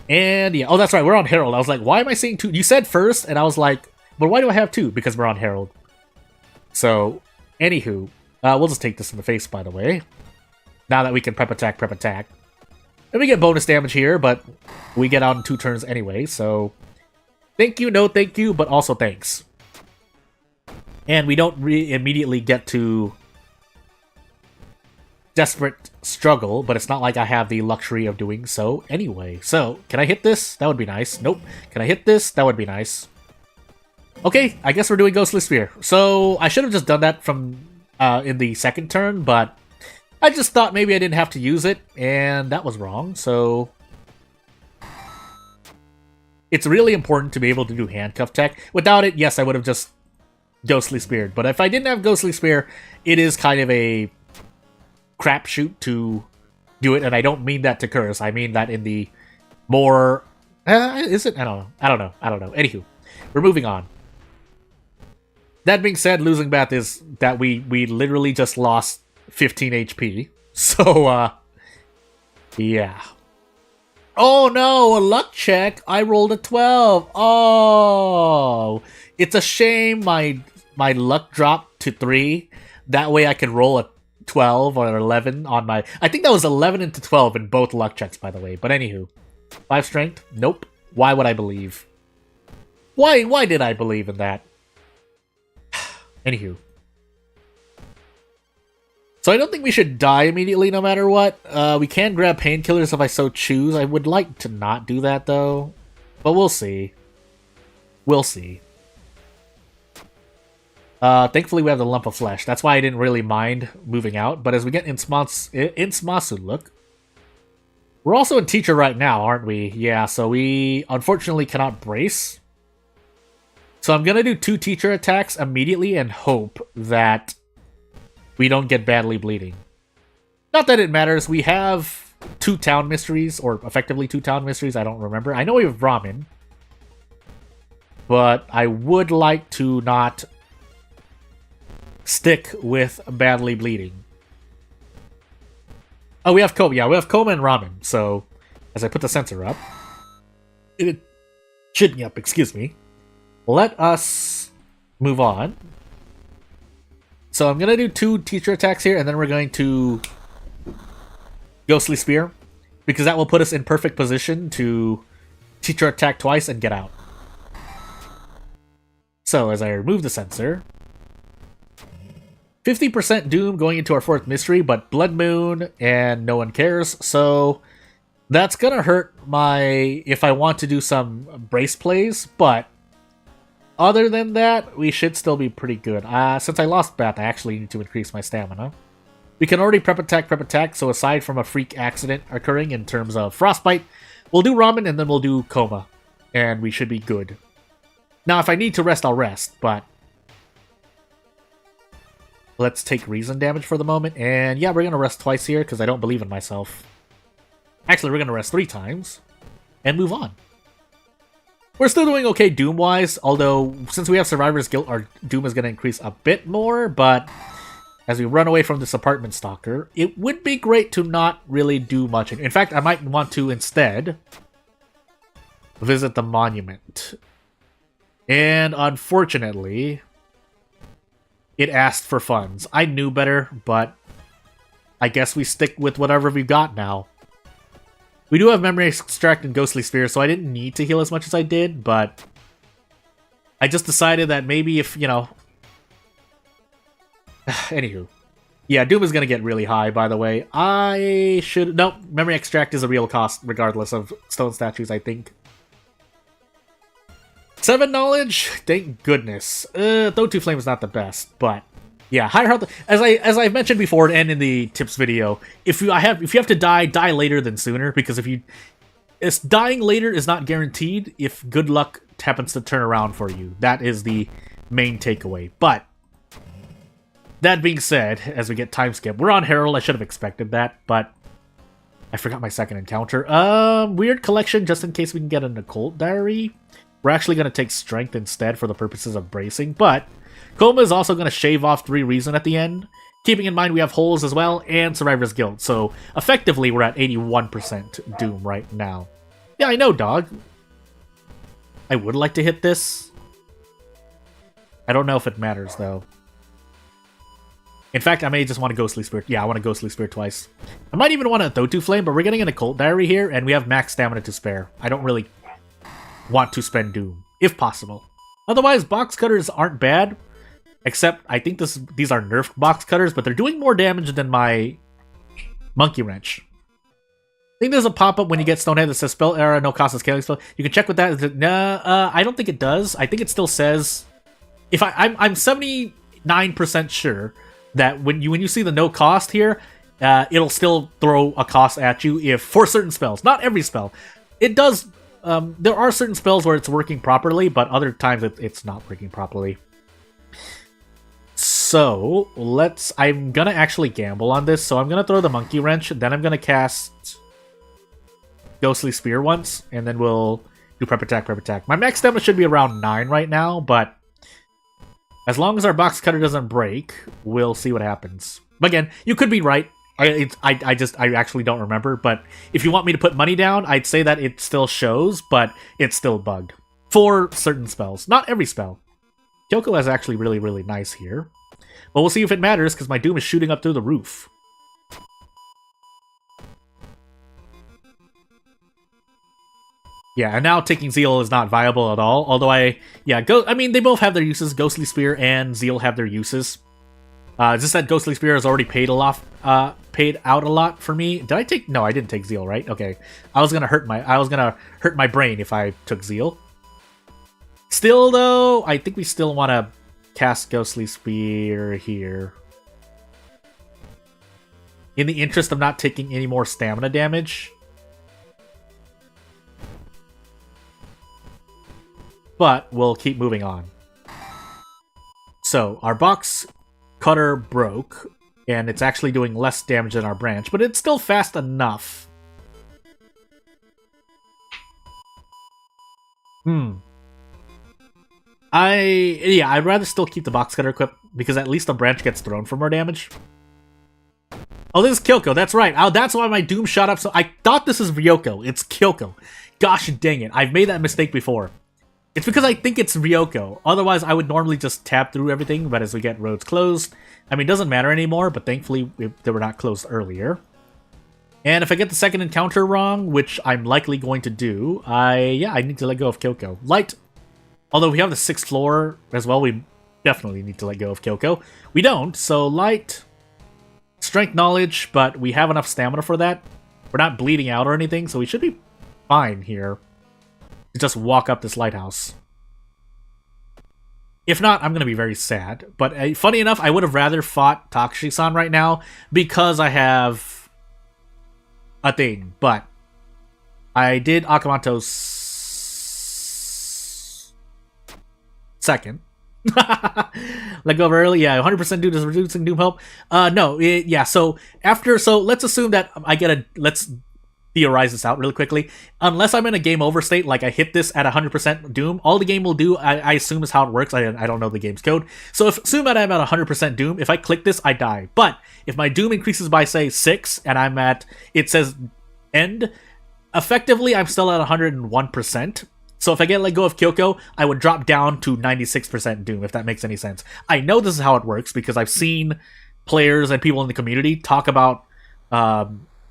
And yeah, oh that's right, we're on Herald. I was like, why am I seeing 2? You said first, and I was like, but why do I have 2? Because we're on Herald. So... Anywho, we'll just take this in the face, by the way. Now that we can prep attack. And we get bonus damage here, but we get out in 2 turns anyway, so... Thank you, no thank you, but also thanks. And we don't immediately get to... Desperate struggle, but it's not like I have the luxury of doing so anyway. So, can I hit this? That would be nice. Nope. Can I hit this? That would be nice. Okay, I guess we're doing Ghostly Spear. So, I should have just done that from in the second turn, but I just thought maybe I didn't have to use it, and that was wrong, so... It's really important to be able to do Handcuff Tech. Without it, yes, I would have just Ghostly Speared. But if I didn't have Ghostly Spear, it is kind of a crapshoot to do it, and I don't mean that to curse. I mean that in the more... is it? I don't know. Anywho, we're moving on. That being said, losing Bath is that we literally just lost 15 HP. So, yeah. Oh no, a luck check. I rolled a 12. Oh, it's a shame my luck dropped to 3. That way I could roll a 12 or 11 on my... I think that was 11 into 12 in both luck checks, by the way. But anywho, 5 strength? Nope. Why would I believe? Why did I believe in that? Anywho. So I don't think we should die immediately no matter what. We can grab painkillers if I so choose. I would like to not do that though. But we'll see. We'll see. Thankfully we have the lump of flesh. That's why I didn't really mind moving out. But as we get in Nuzlocke, we're also in teacher right now, aren't we? Yeah, so we unfortunately cannot brace. So I'm gonna do 2 teacher attacks immediately and hope that we don't get badly bleeding. Not that it matters. We have 2 town mysteries, or effectively 2 town mysteries. I don't remember. I know we have ramen, but I would like to not stick with badly bleeding. Oh, we have coma. Yeah, we have coma and ramen. So, as I put the sensor up, excuse me. Let us move on. So I'm gonna do 2 teacher attacks here, and then we're going to Ghostly Spear, because that will put us in perfect position to teacher attack twice and get out. So as I remove the sensor, 50% Doom going into our 4th mystery, but Blood Moon and no one cares, so that's gonna hurt if I want to do some brace plays, but other than that, we should still be pretty good. Since I lost Bath, I actually need to increase my stamina. We can already prep attack, so aside from a freak accident occurring in terms of Frostbite, we'll do Ramen and then we'll do Coma, and we should be good. Now, if I need to rest, I'll rest, but let's take reason damage for the moment, and yeah, we're gonna rest twice here, because I don't believe in myself. Actually, we're gonna rest 3 times, and move on. We're still doing okay Doom-wise, although since we have Survivor's Guilt, our Doom is going to increase a bit more, but as we run away from this apartment stalker, it would be great to not really do much. In fact, I might want to instead visit the monument. And unfortunately, it asked for funds. I knew better, but I guess we stick with whatever we've got now. We do have Memory Extract and Ghostly Sphere, so I didn't need to heal as much as I did, but I just decided that maybe if, you know... Anywho. Yeah, Doom is going to get really high, by the way. I should... No, Memory Extract is a real cost, regardless of stone statues, I think. 7 knowledge? Thank goodness. Though 2 Flame is not the best, but... Yeah, higher health. As I've mentioned before and in the tips video, if you have to die later than sooner, because dying later is not guaranteed if good luck happens to turn around for you. That is the main takeaway. But that being said, as we get time skip, we're on Herald. I should have expected that, but I forgot my second encounter. Weird collection, just in case we can get an occult diary. We're actually going to take strength instead for the purposes of bracing, but Coma is also going to shave off 3 reason at the end, keeping in mind we have holes as well, and Survivor's Guilt, so effectively we're at 81% Doom right now. Yeah, I know, dog. I would like to hit this. I don't know if it matters, though. In fact, I may just want a Ghostly Spirit. Yeah, I want a Ghostly Spirit twice. I might even want a Thotu Flame, but we're getting an Occult Diary here, and we have max stamina to spare. I don't really want to spend Doom, if possible. Otherwise, box cutters aren't bad. Except, I think these are nerfed box cutters, but they're doing more damage than my Monkey Wrench. I think there's a pop-up when you get Stonehead that says Spell Error, no cost of scaling spell. You can check with that. Nah, I don't think it does. I think it still says... I'm 79% sure that when you see the no cost here, it'll still throw a cost at you for certain spells. Not every spell. It does... there are certain spells where it's working properly, but other times it's not working properly. So, I'm gonna actually gamble on this, so I'm gonna throw the Monkey Wrench, then I'm gonna cast Ghostly Spear once, and then we'll do Prep Attack. My max stamina should be around 9 right now, but as long as our box cutter doesn't break, we'll see what happens. But again, you could be right. I actually don't remember, but if you want me to put money down, I'd say that it still shows, but it's still bugged. For certain spells. Not every spell. Kyoko is actually really, really nice here. But we'll see if it matters, because my Doom is shooting up through the roof. Yeah, and now taking Zeal is not viable at all, although I mean, they both have their uses. Ghostly Spear and Zeal have their uses. Just that Ghostly Spear has already paid out a lot for me. Did I take... No, I didn't take Zeal, right? Okay. I was gonna hurt my brain if I took Zeal. Still, though, I think we still want to cast Ghostly Spear here. In the interest of not taking any more stamina damage. But we'll keep moving on. So, our box cutter broke, and it's actually doing less damage than our branch, but it's still fast enough. I'd rather still keep the box cutter equipped, because at least the branch gets thrown for more damage. Oh, this is Kyoko, that's right. Oh, that's why my Doom shot up so... I thought this is Ryoko. It's Kyoko. Gosh dang it. I've made that mistake before. It's because I think it's Ryoko. Otherwise, I would normally just tab through everything, but as we get roads closed... I mean, it doesn't matter anymore, but thankfully they were not closed earlier. And if I get the second encounter wrong, which I'm likely going to do, I need to let go of Kyoko. Light. Although we have the 6th floor as well, we definitely need to let go of Kyoko. We don't, so light, strength, knowledge, but we have enough stamina for that. We're not bleeding out or anything, so we should be fine here. Just walk up this lighthouse. If not, I'm going to be very sad. But funny enough, I would have rather fought Takashi-san right now because I have a thing. But I did Akamoto's second. Let go of early. Yeah, 100% due to reducing Doom help. So let's assume that I get a... Let's theorize this out really quickly. Unless I'm in a game over state, like I hit this at 100% Doom, all the game will do, I assume is how it works. I don't know the game's code. So assume that I'm at 100% Doom, if I click this, I die. But if my Doom increases by, say, 6, and I'm at, it says end, effectively I'm still at 101%. So if I get let go of Kyoko, I would drop down to 96% Doom, if that makes any sense. I know this is how it works, because I've seen players and people in the community talk about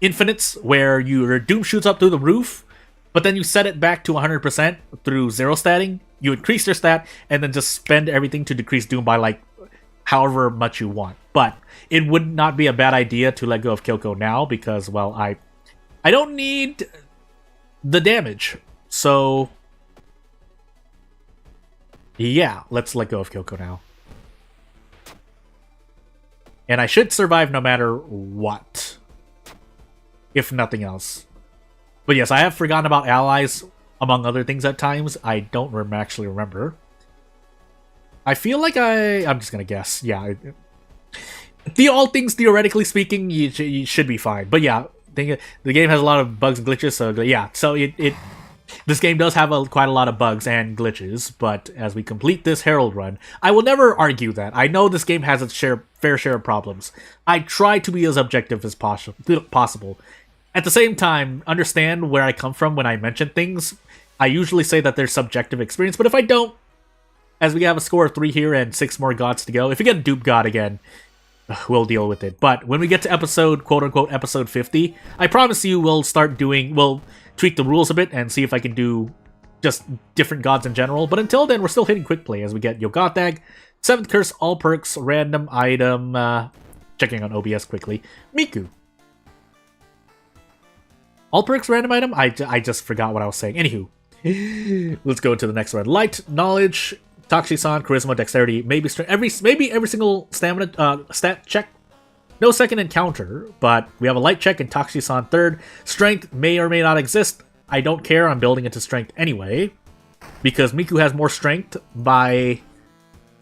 infinites, where your Doom shoots up through the roof, but then you set it back to 100% through zero statting, you increase your stat, and then just spend everything to decrease Doom by, like, however much you want. But it would not be a bad idea to let go of Kyoko now, because, well, I don't need the damage. So, yeah, let's let go of Kyoko now. And I should survive no matter what, if nothing else. But yes, I have forgotten about allies, among other things at times. I don't actually remember. I feel like I'm just gonna guess. Yeah. All things theoretically speaking, you should be fine. But yeah, the game has a lot of bugs and glitches, so yeah. So this game does have quite a lot of bugs and glitches, but as we complete this Herald run, I will never argue that. I know this game has its fair share of problems. I try to be as objective as possible. At the same time, understand where I come from when I mention things. I usually say that there's subjective experience, but if I don't, as we have a score of 3 here and 6 more gods to go, if we get a dupe god again, we'll deal with it. But when we get to episode, quote-unquote, episode 50, I promise you we'll tweak the rules a bit and see if I can do just different gods in general. But until then, we're still hitting quick play as we get Yogathag, 7th Curse, all perks, random item, checking on OBS quickly, Miku. All perks, random item? I just forgot what I was saying. Anywho, let's go into the next one. Light, knowledge, Takashi-san, charisma, dexterity, maybe strength, maybe every single stamina stat check. No second encounter, but we have a light check and Takashi-san 3rd. Strength may or may not exist. I don't care, I'm building it to strength anyway, because Miku has more strength by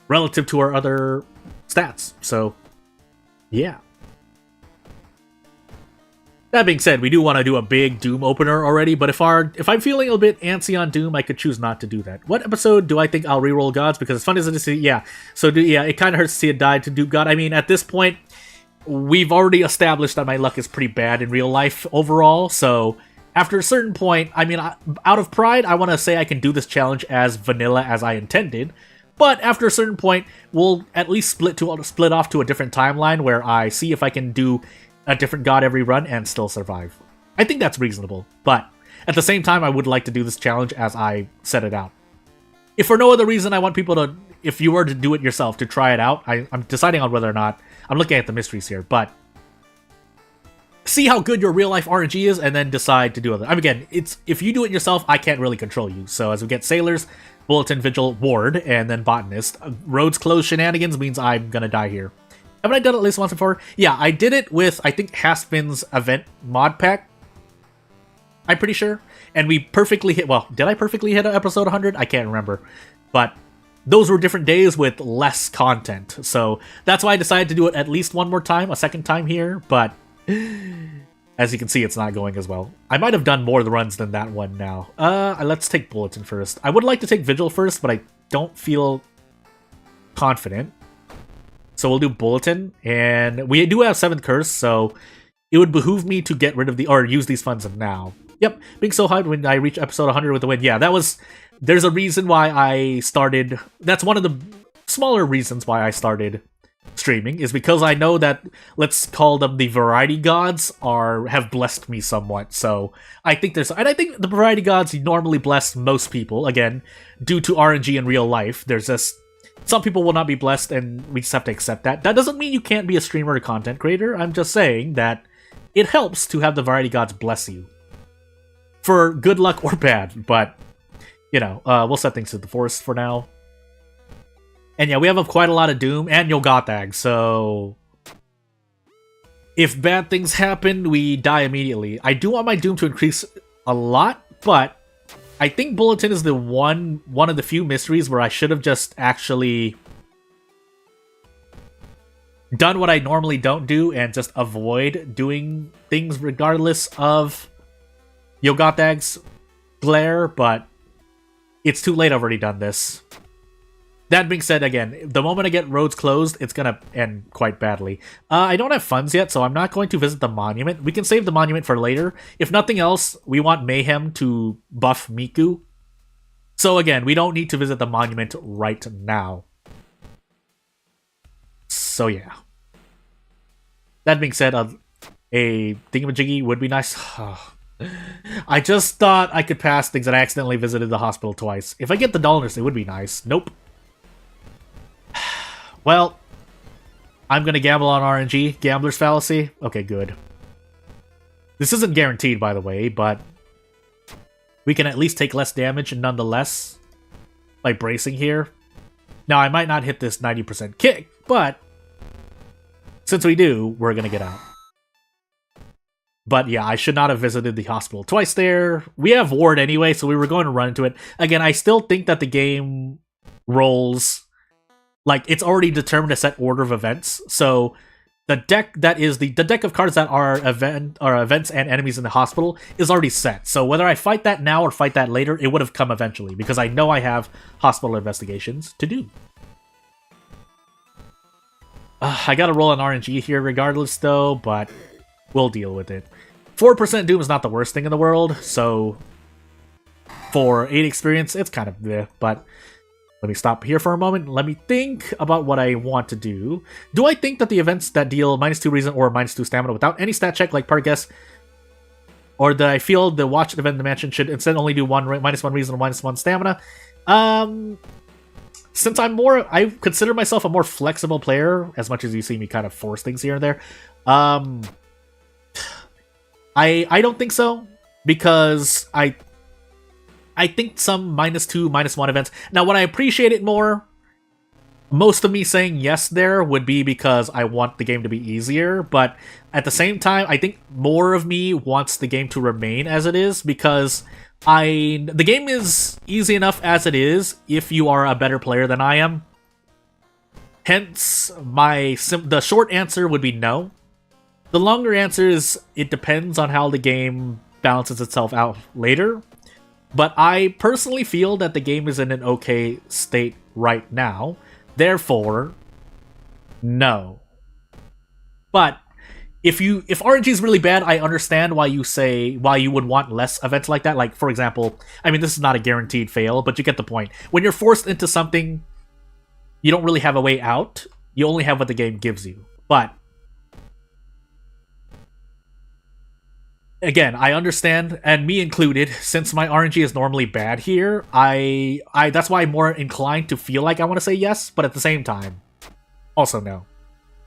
relative to our other stats. So, yeah. That being said, we do want to do a big Doom opener already, but if I'm feeling a bit antsy on Doom, I could choose not to do that. What episode do I think I'll reroll gods? Because as fun as it is to see, yeah. So, it kind of hurts to see it die to Doom God. I mean, at this point, we've already established that my luck is pretty bad in real life overall, so after a certain point, I mean, out of pride, I want to say I can do this challenge as vanilla as I intended, but after a certain point, we'll at least split off to a different timeline where I see if I can do a different god every run and still survive. I think that's reasonable, but at the same time, I would like to do this challenge as I set it out. If for no other reason, I want people to, if you were to do it yourself, to try it out. I'm deciding on whether or not, I'm looking at the mysteries here, but see how good your real life RNG is, and then decide to do it. I mean, again, it's if you do it yourself, I can't really control you. So as we get Sailors, Bulletin, Vigil, Ward, and then Botanist, Roads Closed shenanigans means I'm gonna die here. Haven't I done it at least once before? Yeah, I did it with, I think, Haspin's event mod pack. I'm pretty sure. And we perfectly hit, well, did I perfectly hit episode 100? I can't remember. But those were different days with less content. So that's why I decided to do it at least one more time, a second time here. But as you can see, it's not going as well. I might have done more of the runs than that one now. Let's take Bulletin first. I would like to take Vigil first, but I don't feel confident. So we'll do Bulletin, and we do have 7th Curse, so it would behoove me to get rid of or use these funds now. Yep, being so hyped when I reach episode 100 with the win. Yeah, there's a reason why I started, that's one of the smaller reasons why I started streaming, is because I know that, let's call them the variety gods, have blessed me somewhat. So I think and I think the variety gods normally bless most people, again, due to RNG in real life. There's just, some people will not be blessed, and we just have to accept that. That doesn't mean you can't be a streamer or content creator. I'm just saying that it helps to have the variety gods bless you. For good luck or bad, but, you know, we'll set things to the forest for now. And yeah, we have quite a lot of Doom and Yoggothag, so if bad things happen, we die immediately. I do want my Doom to increase a lot, but I think Bulletin is the one of the few mysteries where I should have just actually done what I normally don't do and just avoid doing things regardless of Yoggothag's glare, but it's too late. I've already done this. That being said, again, the moment I get roads closed, it's gonna end quite badly. I don't have funds yet, so I'm not going to visit the monument. We can save the monument for later. If nothing else, we want Mayhem to buff Miku. So again, we don't need to visit the monument right now. So yeah. That being said, a thingamajiggy would be nice. I just thought I could pass things that I accidentally visited the hospital twice. If I get the dollars, it would be nice. Nope. Well, I'm gonna gamble on RNG. Gambler's fallacy. Okay, good. This isn't guaranteed, by the way, but we can at least take less damage nonetheless by bracing here. Now, I might not hit this 90% kick, but since we do, we're gonna get out. But yeah, I should not have visited the hospital twice there. We have Ward anyway, so we were going to run into it. Again, I still think that the game rolls like it's already determined a set order of events. So the deck that is the deck of cards that are events and enemies in the hospital is already set. So whether I fight that now or fight that later, it would have come eventually because I know I have hospital investigations to do. I gotta roll an RNG here regardless though, but we'll deal with it. 4% Doom is not the worst thing in the world, so for 8 experience, it's kind of bleh, but let me stop here for a moment. Let me think about what I want to do. Do I think that the events that deal -2 reason or -2 stamina without any stat check, like part guess, or that I feel the watched event in the mansion should instead only do -1 reason or -1 stamina? Since I consider myself a more flexible player, as much as you see me kind of force things here and there. I don't think so, because I think some -2, -1 events. Now, would I appreciate it more? Most of me saying yes there would be because I want the game to be easier, but at the same time, I think more of me wants the game to remain as it is, because the game is easy enough as it is if you are a better player than I am. Hence, the short answer would be no. The longer answer is it depends on how the game balances itself out later. But I personally feel that the game is in an okay state right now. Therefore, no. But if RNG is really bad, I understand why you would want less events like that. Like, for example, I mean, this is not a guaranteed fail, but you get the point. When you're forced into something, you don't really have a way out. You only have what the game gives you. But again, I understand, and me included, since my RNG is normally bad here, that's why I'm more inclined to feel like I want to say yes, but at the same time, also no.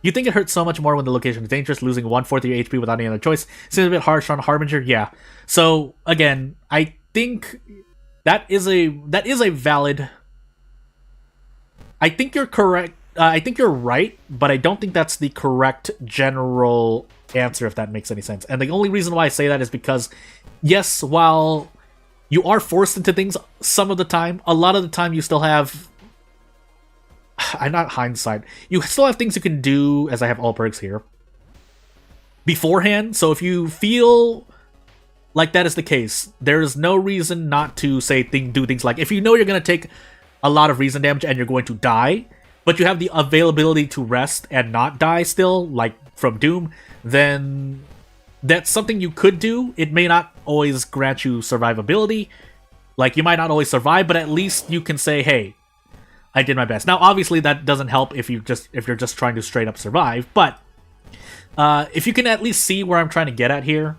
You think it hurts so much more when the location is dangerous, losing 1/4 of your HP without any other choice. Seems a bit harsh on Harbinger, yeah. So again, I think that is a valid. I think you're correct. I think you're right, but I don't think that's the correct general answer, if that makes any sense. And the only reason why I say that is because, yes, while you are forced into things some of the time, a lot of the time you still have... I'm not hindsight. You still have things you can do, as I have all perks here, beforehand. So if you feel like that is the case, there is no reason not to do things like, if you know you're going to take a lot of reason damage and you're going to die, but you have the availability to rest and not die still, like from Doom, then that's something you could do. It may not always grant you survivability. Like, you might not always survive, but at least you can say, hey, I did my best. Now, obviously, that doesn't help if you're just trying to straight up survive, but if you can at least see where I'm trying to get at here,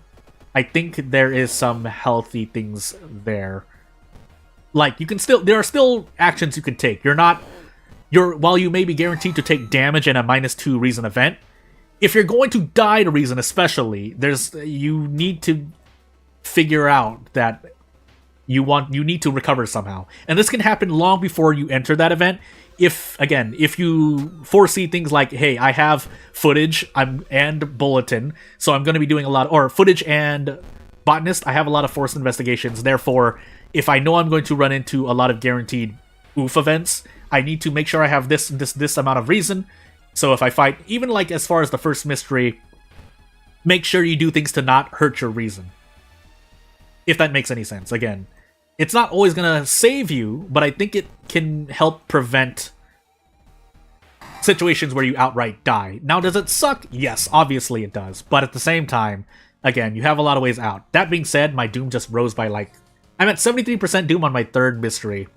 I think there is some healthy things there. Like, there are still actions you can take. While you may be guaranteed to take damage in a -2 reason event, if you're going to die to reason especially, you need to figure out that you need to recover somehow. And this can happen long before you enter that event. If you foresee things like, hey, I have footage and bulletin, so I'm going to be doing a lot, or footage and botanist, I have a lot of forced investigations, therefore, if I know I'm going to run into a lot of guaranteed oof events, I need to make sure I have this amount of reason. So if I fight, even like as far as the first mystery, make sure you do things to not hurt your reason. If that makes any sense. Again, it's not always going to save you, but I think it can help prevent situations where you outright die. Now, does it suck? Yes, obviously it does. But at the same time, again, you have a lot of ways out. That being said, my Doom just rose by I'm at 73% Doom on my third mystery.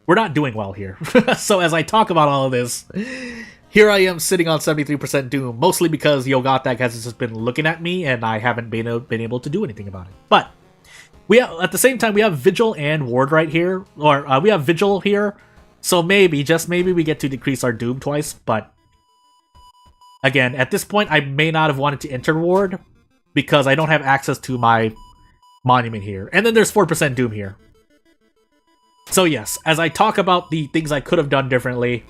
We're not doing well here. So as I talk about all of this, here I am sitting on 73% Doom, mostly because Yogatak has just been looking at me and I haven't been able to do anything about it. But at the same time, we have Vigil and Ward right here, or we have Vigil here, so maybe, just maybe, we get to decrease our Doom twice, but again, at this point, I may not have wanted to enter Ward, because I don't have access to my monument here. And then there's 4% Doom here. So yes, as I talk about the things I could have done differently,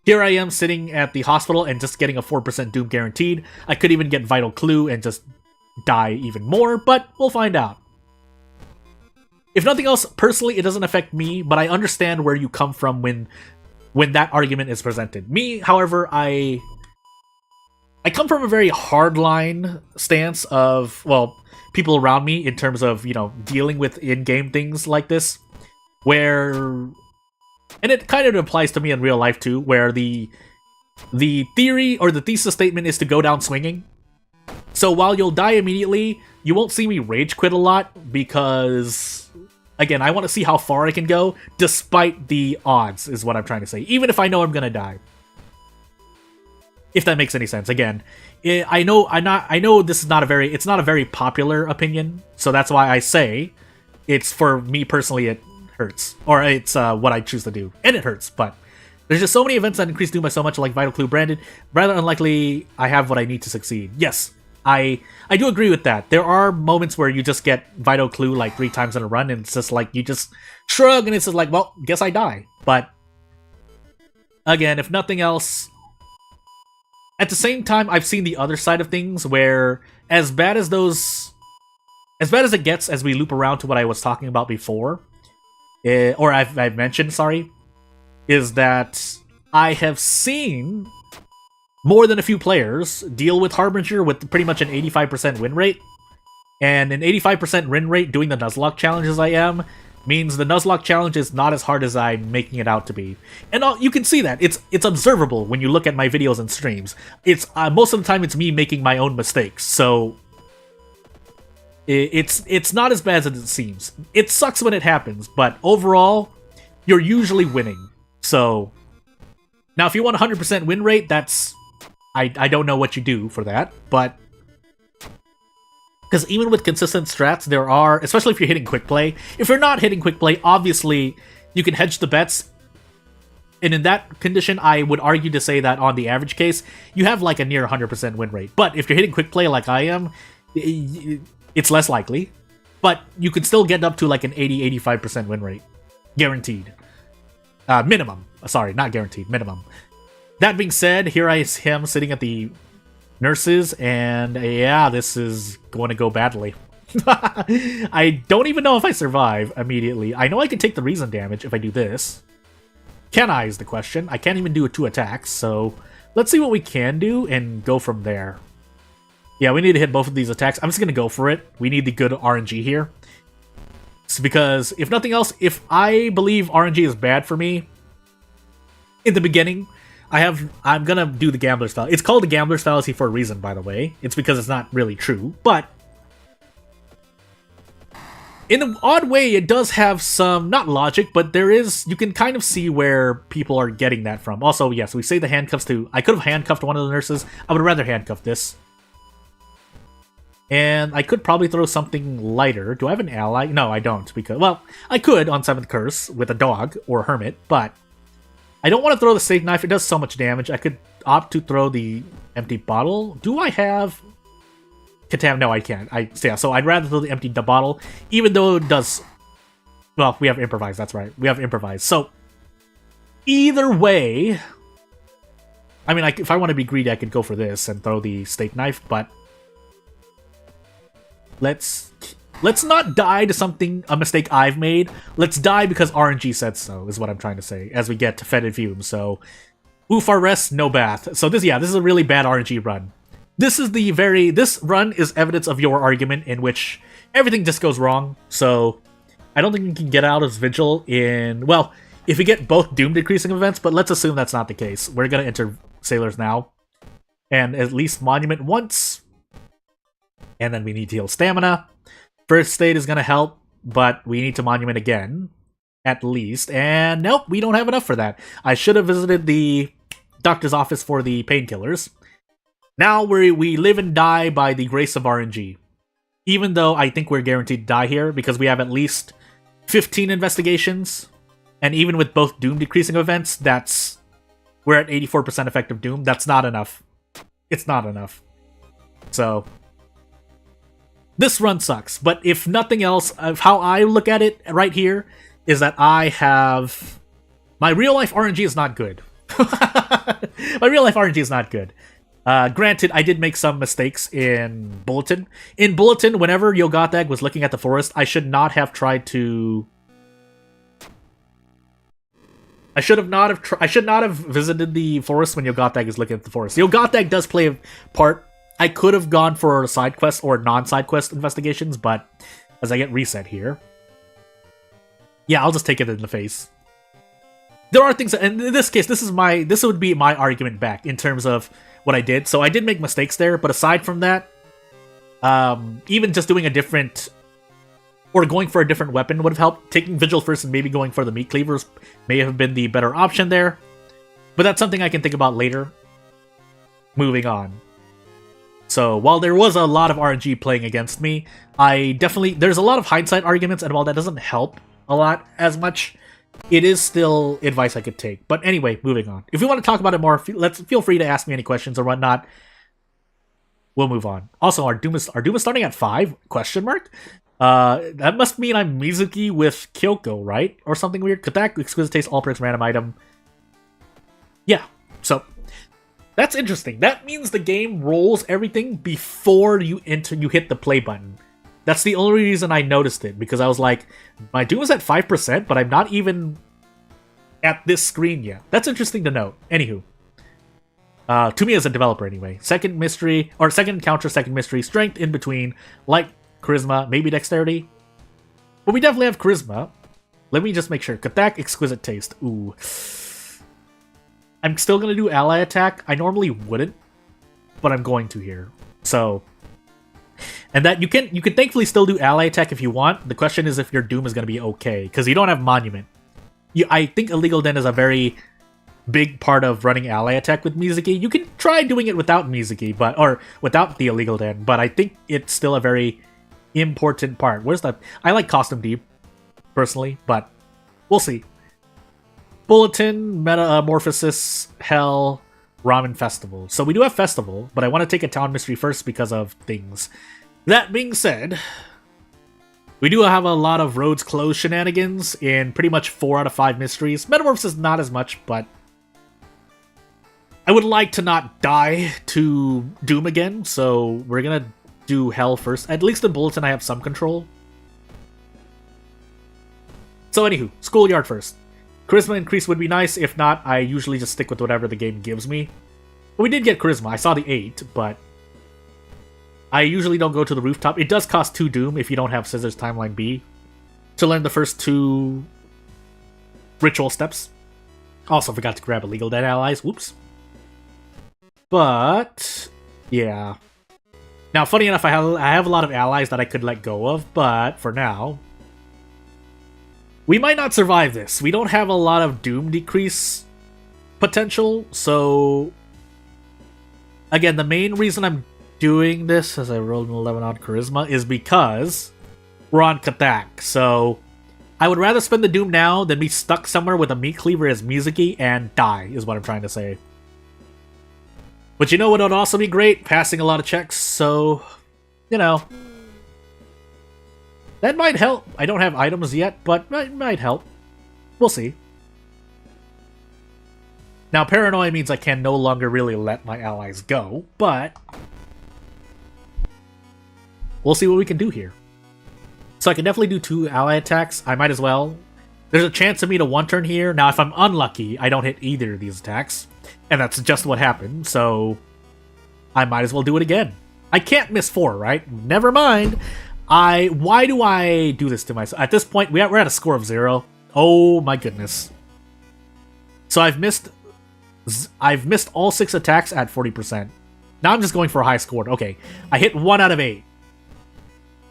here I am sitting at the hospital and just getting a 4% Doom guaranteed. I could even get Vital Clue and just die even more, but we'll find out. If nothing else, personally, it doesn't affect me, but I understand where you come from when that argument is presented. Me, however, I come from a very hardline stance of, well, people around me in terms of, dealing with in-game things like this, where, and it kind of applies to me in real life too, where the theory or the thesis statement is to go down swinging. So while you'll die immediately, you won't see me rage quit a lot because, again, I want to see how far I can go despite the odds, is what I'm trying to say. Even if I know I'm gonna die. If that makes any sense. Again, I know this is not a very popular opinion, so that's why I say it's, for me personally, it hurts. Or it's what I choose to do. And it hurts, but there's just so many events that increase Doom by so much, like Vital Clue Branded. Rather unlikely I have what I need to succeed. Yes, I do agree with that. There are moments where you just get Vital Clue like 3 times in a run, and it's just like, you just shrug, and it's just like, well, guess I die. But, again, if nothing else, at the same time, I've seen the other side of things, where as bad as it gets as we loop around to what I was talking about before, or I've mentioned, sorry, is that I have seen more than a few players deal with Harbinger with pretty much an 85% win rate. And an 85% win rate doing the Nuzlocke challenge as I am means the Nuzlocke challenge is not as hard as I'm making it out to be. And you can see that. It's observable when you look at my videos and streams. It's most of the time it's me making my own mistakes, so it's not as bad as it seems. It sucks when it happens, but overall, you're usually winning. So, now if you want 100% win rate, that's... I don't know what you do for that, but... Because even with consistent strats, there are... Especially if you're hitting quick play. If you're not hitting quick play, obviously, you can hedge the bets. And in that condition, I would argue to say that on the average case, you have like a near 100% win rate. But if you're hitting quick play like I am, it's less likely. But you could still get up to like an 80-85% win rate. Guaranteed. Minimum. Sorry, not guaranteed. Minimum. That being said, here I am sitting at the nurses, and yeah, this is going to go badly. I don't even know if I survive immediately. I know I can take the reason damage if I do this. Can I is the question. I can't even do 2 attacks, so let's see what we can do and go from there. Yeah, we need to hit both of these attacks. I'm just going to go for it. We need the good RNG here. It's because, if nothing else, if I believe RNG is bad for me in the beginning, I'm going to do the Gambler's Fallacy. It's called the Gambler's Fallacy for a reason, by the way. It's because it's not really true, but in an odd way, it does have some, not logic, but there is, you can kind of see where people are getting that from. Also, yes, we say the handcuffs to, I could have handcuffed one of the nurses. I would rather handcuff this. And I could probably throw something lighter. Do I have an ally? No, I don't, because, well, I could on 7th Curse with a dog or a hermit, but I don't want to throw the steak knife. It does so much damage. I could opt to throw the empty bottle. Do I have No, I can't. Yeah, so I'd rather throw the empty bottle, even though it does. Well, we have improvise. That's right. We have improvise. So either way, I mean, if I want to be greedy, I could go for this and throw the steak knife. But let's not die to a mistake I've made. Let's die because RNG said so. Is what I'm trying to say. As we get to fetid fumes. So oof, our rest, no bath. So this is a really bad RNG run. This run is evidence of your argument in which everything just goes wrong, so I don't think you can get out of Vigil well, if you get both Doom decreasing events, but let's assume that's not the case. We're gonna enter Sailors now, and at least Monument once, and then we need to heal Stamina. First Aid is gonna help, but we need to Monument again, at least, and nope, we don't have enough for that. I should have visited the doctor's office for the painkillers. Now we live and die by the grace of RNG. Even though I think we're guaranteed to die here, because we have at least 15 investigations, and even with both Doom decreasing events, we're at 84% effective Doom. That's not enough. It's not enough. So this run sucks, but if nothing else, how I look at it right here is that my real life RNG is not good. My real life RNG is not good. Granted, I did make some mistakes in Bulletin. In Bulletin, whenever Yogathag was looking at the forest, I should not have tried to. I should not have visited the forest when Yogathag is looking at the forest. Yogathag does play a part. I could have gone for side quests or non-side quest investigations, but as I get reset here, yeah, I'll just take it in the face. There are things, and in this case, this would be my argument back in terms of what I did. So I did make mistakes there, but aside from that, even just doing a different, or going for a different weapon would have helped. Taking Vigil first and maybe going for the meat cleavers may have been the better option there. But that's something I can think about later. Moving on. So while there was a lot of RNG playing against me, there's a lot of hindsight arguments, and while that doesn't help a lot as much, it is still advice I could take. But anyway, moving on. If we want to talk about it more, feel free to ask me any questions or whatnot. We'll move on. Also, our Doom is starting at 5? Question mark? That must mean I'm Mizuki with Kyoko, right? Or something weird. Katak, Exquisite Taste, All Perks, Random Item. Yeah, so that's interesting. That means the game rolls everything before you hit the play button. That's the only reason I noticed it, because I was like, my Doom is at 5%, but I'm not even at this screen yet. That's interesting to note. Anywho. To me as a developer anyway. Second encounter, second mystery, strength in between, like charisma, maybe dexterity. But we definitely have charisma. Let me just make sure. Katak, Exquisite Taste. Ooh. I'm still going to do ally attack. I normally wouldn't, but I'm going to here. So, and that you can thankfully still do ally attack if you want. The question is if your Doom is going to be okay, because you don't have Monument. I think Illegal Den is a very big part of running ally attack with Mizuki. You can try doing it without Mizuki, or without the Illegal Den, but I think it's still a very important part. Where's that? I like Costume Deep, personally, but we'll see. Bulletin, Metamorphosis, Hell, Ramen Festival. So we do have Festival, but I want to take a Town Mystery first because of things. That being said, we do have a lot of roads closed shenanigans in pretty much 4 out of 5 mysteries. Metamorphosis not as much, but I would like to not die to Doom again, so we're gonna do Hell first. At least in Bulletin I have some control. So anywho, Schoolyard first. Charisma increase would be nice. If not, I usually just stick with whatever the game gives me. But we did get Charisma. I saw the 8, but I usually don't go to the rooftop. It does cost 2 Doom if you don't have Scissors Timeline B to learn the first 2 ritual steps. Also forgot to grab illegal dead allies. Whoops. But yeah. Now, funny enough, I have a lot of allies that I could let go of, but for now, we might not survive this. We don't have a lot of Doom decrease potential, so again, the main reason I'm doing this, as I rolled an 11 on Charisma, is because we're on Kathak. So I would rather spend the Doom now than be stuck somewhere with a Meat Cleaver as Mizuki and die, is what I'm trying to say. But you know what would also be great? Passing a lot of checks, so, you know, that might help. I don't have items yet, but it might help. We'll see. Now, Paranoia means I can no longer really let my allies go, but we'll see what we can do here. So I can definitely do 2 ally attacks. I might as well. There's a chance of me to 1-turn here. Now, if I'm unlucky, I don't hit either of these attacks. And that's just what happened, so I might as well do it again. I can't miss 4, right? Never mind. Why do I do this to myself? At this point, we're at a score of 0. Oh my goodness. So I've missed all 6 attacks at 40%. Now I'm just going for a high score. Okay, I hit 1 out of 8.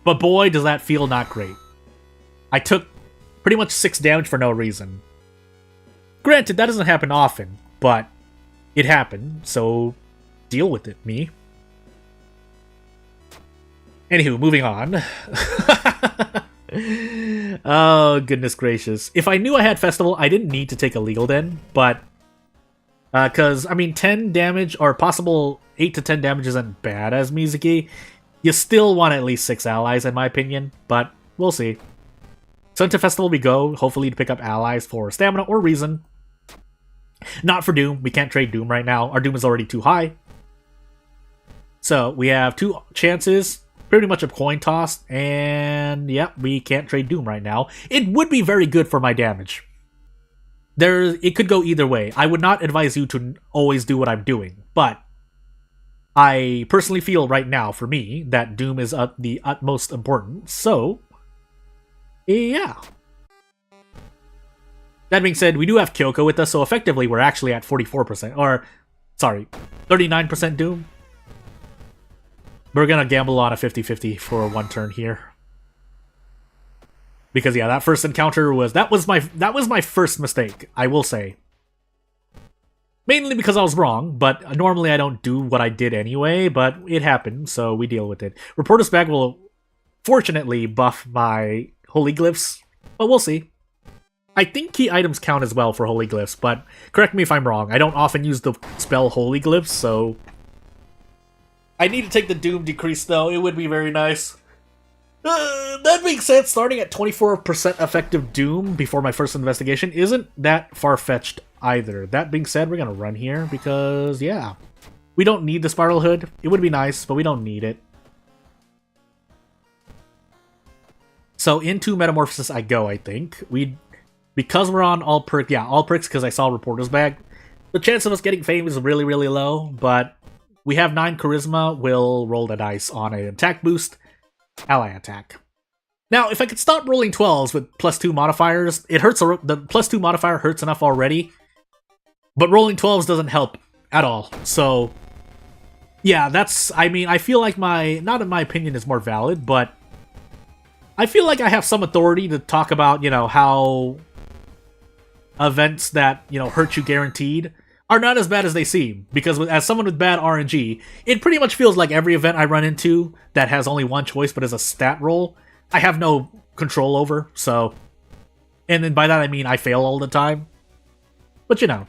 But boy, does that feel not great. I took pretty much 6 damage for no reason. Granted, that doesn't happen often, but it happened, so deal with it, me. Anywho, moving on. Oh, goodness gracious. If I knew I had Festival, I didn't need to take a Legal Den, but because, I mean, 10 damage, or possible 8 to 10 damage isn't bad as Mizuki. You still want at least 6 allies, in my opinion, but we'll see. So into Festival we go, hopefully to pick up allies for Stamina or Reason. Not for Doom. We can't trade Doom right now. Our Doom is already too high. So we have 2 chances, pretty much a coin toss, and yeah, we can't trade Doom right now. It would be very good for my damage. It could go either way. I would not advise you to always do what I'm doing, but I personally feel right now, for me, that Doom is the utmost important, so yeah. That being said, we do have Kyoko with us, so effectively we're actually at 44%, or, sorry, 39% Doom. We're gonna gamble on a 50-50 for 1 turn here. Because yeah, that first encounter that was my first mistake, I will say. Mainly because I was wrong, but normally I don't do what I did anyway, but it happened, so we deal with it. Reporter's Bag will fortunately buff my Holy Glyphs, but we'll see. I think key items count as well for Holy Glyphs, but correct me if I'm wrong. I don't often use the spell Holy Glyphs, so I need to take the Doom decrease, though. It would be very nice. That being said, starting at 24% effective Doom before my first investigation isn't that far-fetched either. That being said, we're going to run here because, yeah, we don't need the Spiral Hood. It would be nice, but we don't need it. So into Metamorphosis I go, I think. Because we're on all perks, yeah, all perks because I saw Reporter's Bag. The chance of us getting fame is really, really low, but we have 9 Charisma. We'll roll the dice on an attack boost. Ally attack. Now, if I could stop rolling 12s with +2 modifiers, it hurts. The +2 modifier hurts enough already, but rolling 12s doesn't help at all. So, yeah, I mean, I feel like not in my opinion is more valid, but I feel like I have some authority to talk about, how events that, hurt you guaranteed are not as bad as they seem, because as someone with bad RNG, it pretty much feels like every event I run into that has only one choice but is a stat roll, I have no control over, so... And then by that I mean I fail all the time. But you know.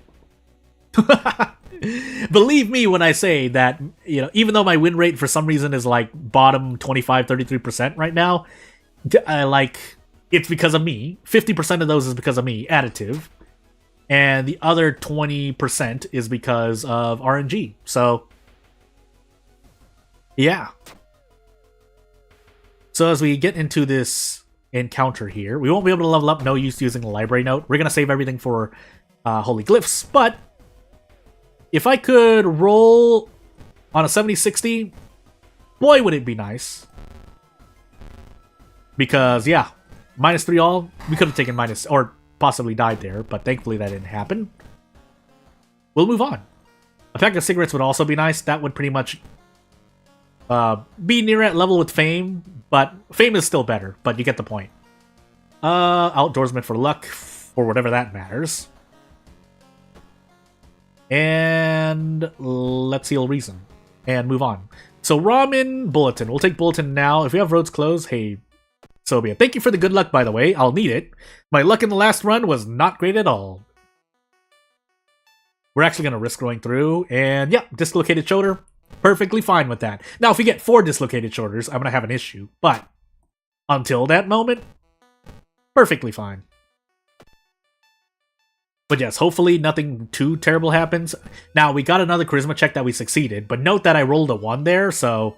Believe me when I say that, you know, even though my win rate for some reason is like bottom 25-33% right now, it's because of me. 50% of those is because of me, additive. And the other 20% is because of RNG. So, yeah. So as we get into this encounter here, we won't be able to level up, no use using the library note. We're going to save everything for Holy Glyphs, but if I could roll on a 70-60, boy would it be nice. Because, yeah, -3 all, we could have taken minus, or possibly died there, but thankfully that didn't happen. We'll move on. A pack of cigarettes would also be nice. That would pretty much be near at level with Fame, but Fame is still better, but you get the point. Outdoorsman for luck, or whatever that matters. And let's heal Reason. And move on. So Ramen, Bulletin. We'll take Bulletin now. If we have roads closed, hey, so be it. Thank you for the good luck, by the way. I'll need it. My luck in the last run was not great at all. We're actually going to risk going through. And yeah, dislocated shoulder. Perfectly fine with that. Now, if we get 4 dislocated shoulders, I'm going to have an issue. But until that moment, perfectly fine. But yes, hopefully nothing too terrible happens. Now, we got another charisma check that we succeeded. But note that I rolled a 1 there, so...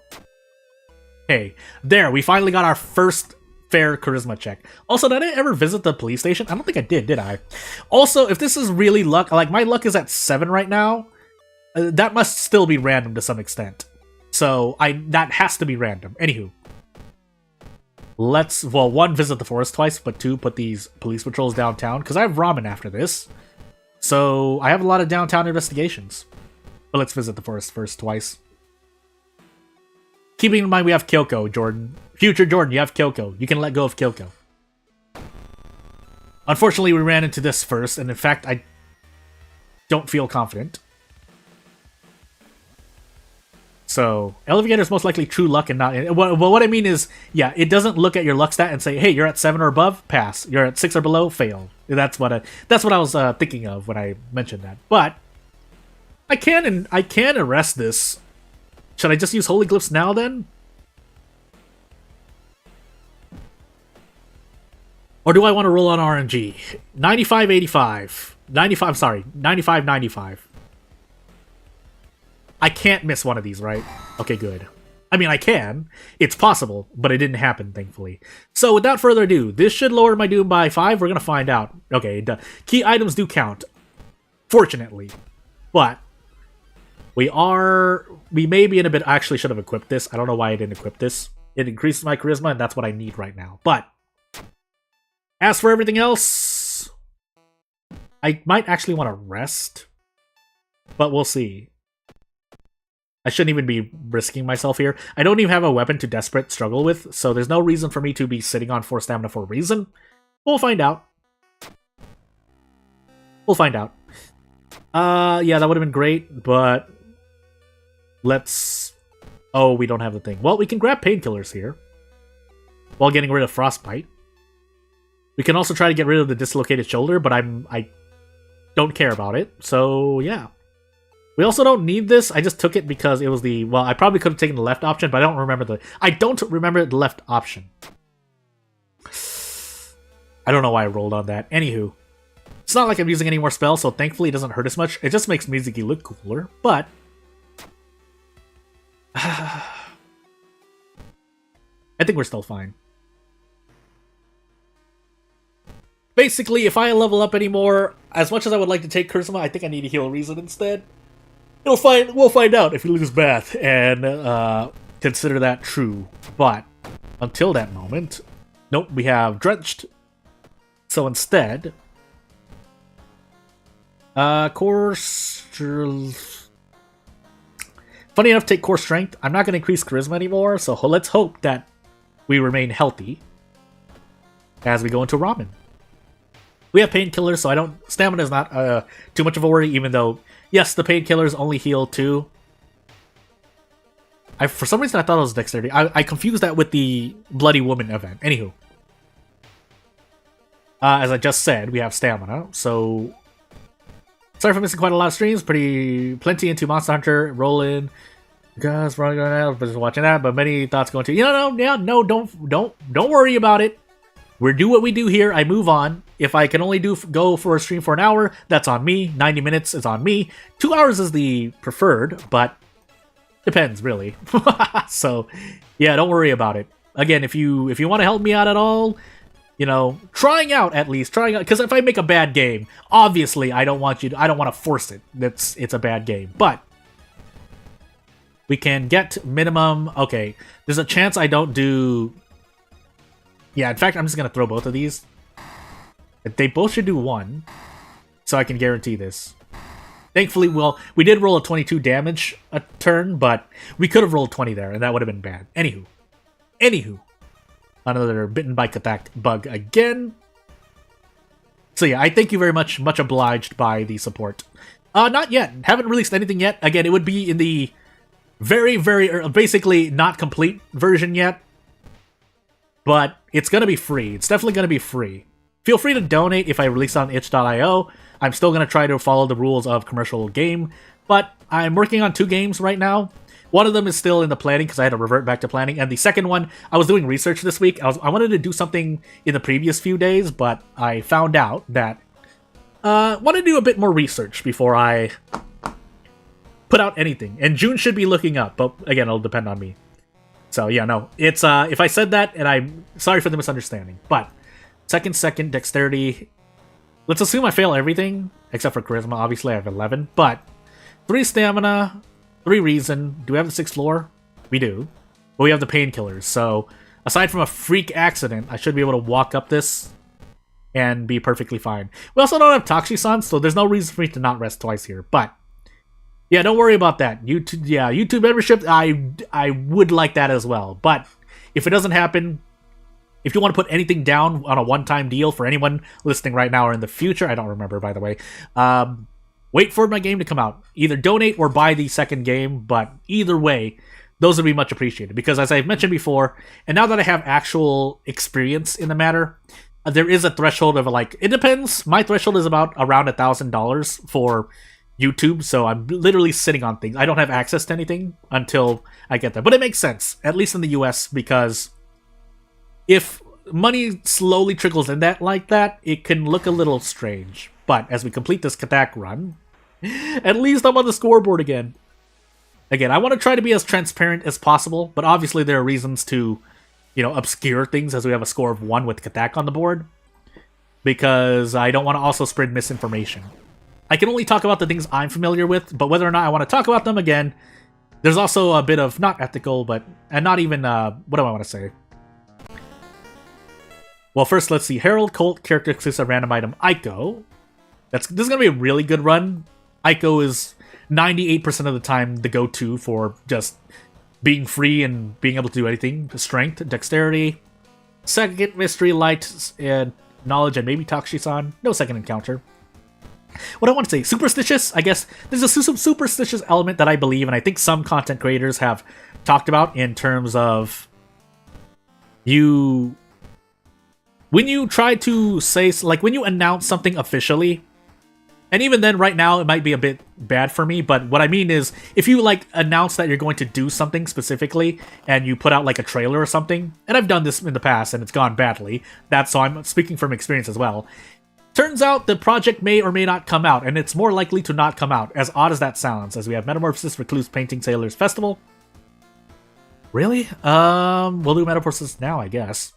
Hey, there, we finally got our first fair charisma check. Also, did I ever visit the police station? I don't think I did I? Also, if this is really luck, like my luck is at 7 right now, that must still be random to some extent. So, that has to be random. Anywho. Let's, well, 1, visit the forest twice, but 2, put these police patrols downtown, because I have ramen after this. So, I have a lot of downtown investigations. But let's visit the forest first twice. Keeping in mind we have Kyoko, Jordan. Future Jordan, you have Kyoko. You can let go of Kyoko. Unfortunately, we ran into this first, and in fact, I don't feel confident. So, Elevator is most likely true luck and not... Well, what I mean is, yeah, it doesn't look at your luck stat and say, hey, you're at 7 or above, pass. You're at 6 or below, fail. That's what I was thinking of when I mentioned that. But, I can arrest this. Should I just use Holy Glyphs now, then? Or do I want to roll on RNG? 95-85. 95-95. I can't miss one of these, right? Okay, good. I mean, I can. It's possible, but it didn't happen, thankfully. So, without further ado, this should lower my doom by 5. We're going to find out. Okay, key items do count. Fortunately. But, we may be in a bit... I actually should have equipped this. I don't know why I didn't equip this. It increases my charisma, and that's what I need right now. But, as for everything else, I might actually want to rest. But we'll see. I shouldn't even be risking myself here. I don't even have a weapon to desperate struggle with, so there's no reason for me to be sitting on 4 stamina for a reason. We'll find out. We'll find out. Yeah, that would have been great, but... Let's... Oh, we don't have the thing. Well, we can grab painkillers here. While getting rid of Frostbite. We can also try to get rid of the dislocated shoulder, but I don't care about it, so yeah. We also don't need this. I just took it because it was the... Well, I probably could have taken the left option, but I don't remember the left option. I don't know why I rolled on that. Anywho. It's not like I'm using any more spells, so thankfully it doesn't hurt as much. It just makes Mizuki look cooler, but... I think we're still fine. Basically, if I level up anymore, as much as I would like to take Charisma, I think I need to heal Reason instead. We'll find out if we lose Bath and consider that true. But until that moment, nope, we have Drenched. So instead, Core... Funny enough, take Core Strength. I'm not going to increase Charisma anymore, so let's hope that we remain healthy as we go into Ramen. We have painkillers, so I don't... Stamina is not too much of a worry, even though... Yes, the painkillers only heal 2. For some reason, I thought it was Dexterity. I confused that with the Bloody Woman event. Anywho. As I just said, we have Stamina, so... Sorry for missing quite a lot of streams. Plenty into Monster Hunter, rolling. Guys, running around, just watching that. But many thoughts going to, don't worry about it. We do what we do here. I move on. If I can only go for a stream for an hour, that's on me. 90 minutes is on me. 2 hours is the preferred, but depends really. So, yeah, don't worry about it. Again, if you want to help me out at all, trying out, because if I make a bad game, obviously I don't want to force it. It's a bad game, but we can get minimum. Okay, there's a chance I don't do. Yeah, in fact, I'm just gonna throw both of these. They both should do 1, so I can guarantee this. Thankfully, well, we did roll a 22 damage a turn, but we could have rolled 20 there, and that would have been bad. Anywho. Another bitten by Katak bug again. So yeah, I thank you very much. Much obliged by the support. Not yet. Haven't released anything yet. Again, it would be in the very, basically not complete version yet. But it's going to be free. It's definitely going to be free. Feel free to donate if I release on itch.io. I'm still going to try to follow the rules of commercial game. But I'm working on 2 games right now. One of them is still in the planning because I had to revert back to planning. And the second one, I was doing research this week. I wanted to do something in the previous few days, but I found out that I want to do a bit more research before I put out anything. And June should be looking up, but again, it'll depend on me. So yeah, no, it's if I said that, and I'm sorry for the misunderstanding, but second, dexterity. Let's assume I fail everything except for charisma. Obviously, I have 11, but 3 stamina, 3 reason. Do we have the 6th floor? We do. But we have the painkillers. So aside from a freak accident, I should be able to walk up this and be perfectly fine. We also don't have Takshisan, so there's no reason for me to not rest twice here. But yeah, don't worry about that. YouTube membership, I would like that as well. But if it doesn't happen, if you want to put anything down on a one-time deal for anyone listening right now or in the future, I don't remember, by the way, wait for my game to come out. Either donate or buy the second game, but either way, those would be much appreciated. Because as I've mentioned before, and now that I have actual experience in the matter, there is a threshold of it depends. My threshold is about around $1,000 for YouTube, so I'm literally sitting on things. I don't have access to anything until I get there. But it makes sense, at least in the US, because if money slowly trickles in like that, it can look a little strange. But as we complete this Katak run, at least I'm on the scoreboard again. Again, I want to try to be as transparent as possible, but obviously there are reasons to, obscure things as we have a score of 1 with Katak on the board, because I don't want to also spread misinformation. I can only talk about the things I'm familiar with, but whether or not I want to talk about them again, there's also a bit of not ethical, and not even, what do I want to say? Well, first, let's see. Herald, Colt, character exclusive random item, Aiko. This is going to be a really good run. Aiko is 98% of the time the go-to for just being free and being able to do anything. Strength, dexterity, second, mystery, light, and knowledge, and maybe Takshisan. No second encounter. What I want to say, superstitious, I guess there's a superstitious element that I believe, and I think some content creators have talked about in terms of when you try to say, when you announce something officially, and even then right now it might be a bit bad for me, but what I mean is if you announce that you're going to do something specifically and you put out a trailer or something, and I've done this in the past and it's gone badly, so I'm speaking from experience as well. Turns out the project may or may not come out, and it's more likely to not come out, as odd as that sounds, as we have Metamorphosis, Recluse, Painting, Sailors, Festival. Really? We'll do Metamorphosis now, I guess.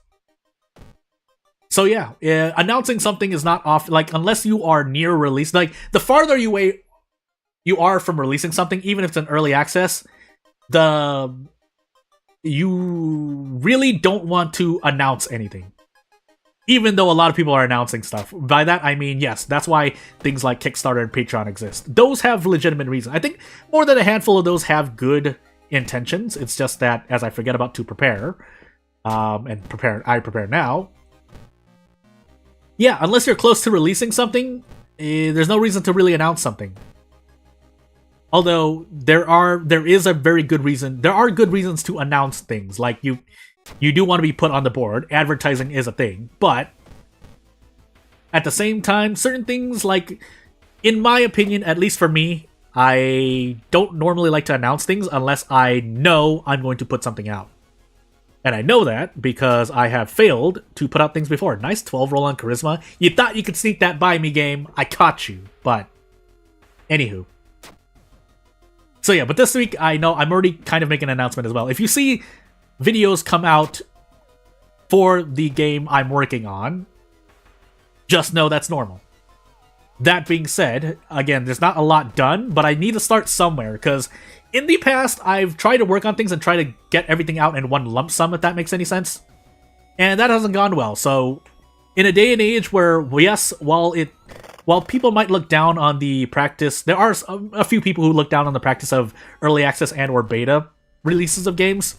So yeah, announcing something is not off, unless you are near release, the farther you are from releasing something, even if it's an early access, you really don't want to announce anything. Even though a lot of people are announcing stuff. By that, I mean, yes, that's why things like Kickstarter and Patreon exist. Those have legitimate reasons. I think more than a handful of those have good intentions. It's just that, as I forget about to prepare, I prepare now. Yeah, unless you're close to releasing something, there's no reason to really announce something. Although, there is a very good reason. There are good reasons to announce things. You do want to be put on the board. Advertising is a thing. But at the same time, certain things in my opinion, at least for me, I don't normally like to announce things unless I know I'm going to put something out. And I know that because I have failed to put out things before. Nice 12 roll on Charisma. You thought you could sneak that by me, game. I caught you. But, anywho. So yeah, but this week, I know I'm already kind of making an announcement as well. If you see videos come out for the game I'm working on, just know that's normal. That being said, again, there's not a lot done, but I need to start somewhere, because in the past, I've tried to work on things and try to get everything out in one lump sum, if that makes any sense. And that hasn't gone well, so in a day and age where, yes, while people might look down on the practice, there are a few people who look down on the practice of early access and or beta releases of games.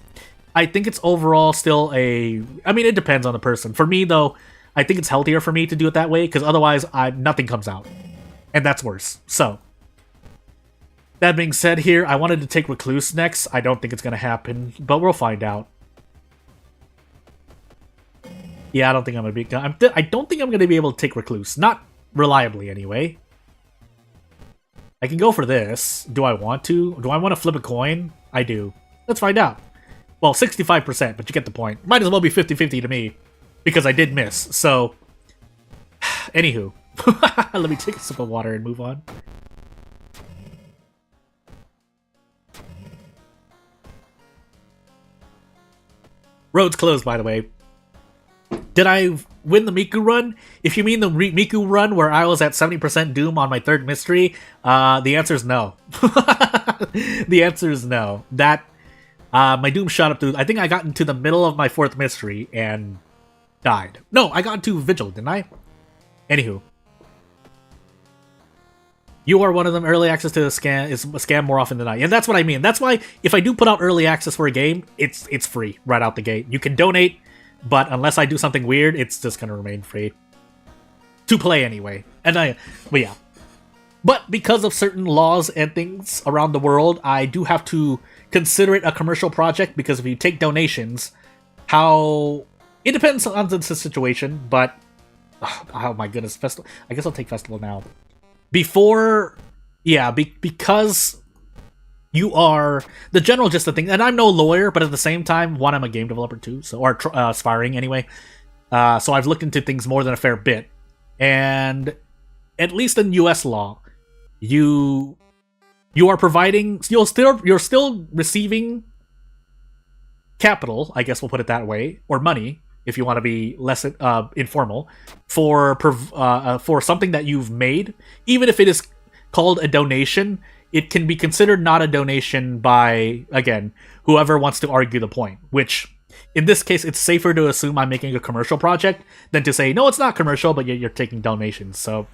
I think it's overall still I mean, it depends on the person. For me, though, I think it's healthier for me to do it that way, because otherwise nothing comes out. And that's worse. So, that being said here, I wanted to take Recluse next. I don't think it's going to happen, but we'll find out. Yeah, I don't think I'm going to be... I don't think I'm going to be able to take Recluse. Not reliably, anyway. I can go for this. Do I want to? Do I want to flip a coin? I do. Let's find out. Well, 65%, but you get the point. Might as well be 50-50 to me, because I did miss. So, anywho. Let me take a sip of water and move on. Road's closed, by the way. Did I win the Miku run? If you mean the Miku run where I was at 70% Doom on my third mystery, the answer is no. The answer is no. My Doom shot up to... I think I got into the middle of my fourth mystery and died. No, I got into Vigil, didn't I? Anywho. You are one of them. Early access to a scam more often than not. And that's what I mean. That's why if I do put out early access for a game, it's free right out the gate. You can donate, but unless I do something weird, it's just going to remain free. To play anyway. But yeah. But because of certain laws and things around the world, I do have to consider it a commercial project, because if you take donations, it depends on the situation, but... Oh my goodness, Festival... I guess I'll take Festival now. Before... Yeah, because you are... The general gist of things, and I'm no lawyer, but at the same time, one, I'm a game developer too, so or aspiring anyway. So I've looked into things more than a fair bit. And at least in US law, you are providing... You're still receiving capital, I guess we'll put it that way, or money, if you want to be less informal, for something that you've made. Even if it is called a donation, it can be considered not a donation by, again, whoever wants to argue the point. Which, in this case, it's safer to assume I'm making a commercial project than to say, no, it's not commercial, but you're taking donations. So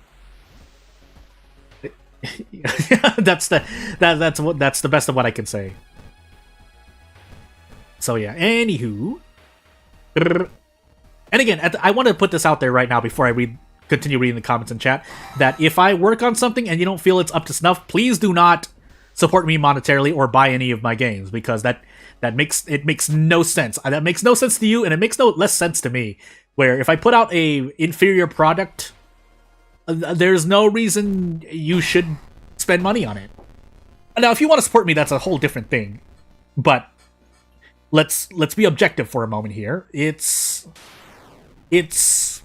that's the best of what I can say. So yeah, anywho. And again, I want to put this out there right now before I continue reading the comments and chat, that if I work on something and you don't feel it's up to snuff, please do not support me monetarily or buy any of my games, because that makes no sense. That makes no sense to you, and it makes no less sense to me. Where if I put out a inferior product, there's no reason you should spend money on it. Now, if you want to support me, that's a whole different thing. But let's be objective for a moment here.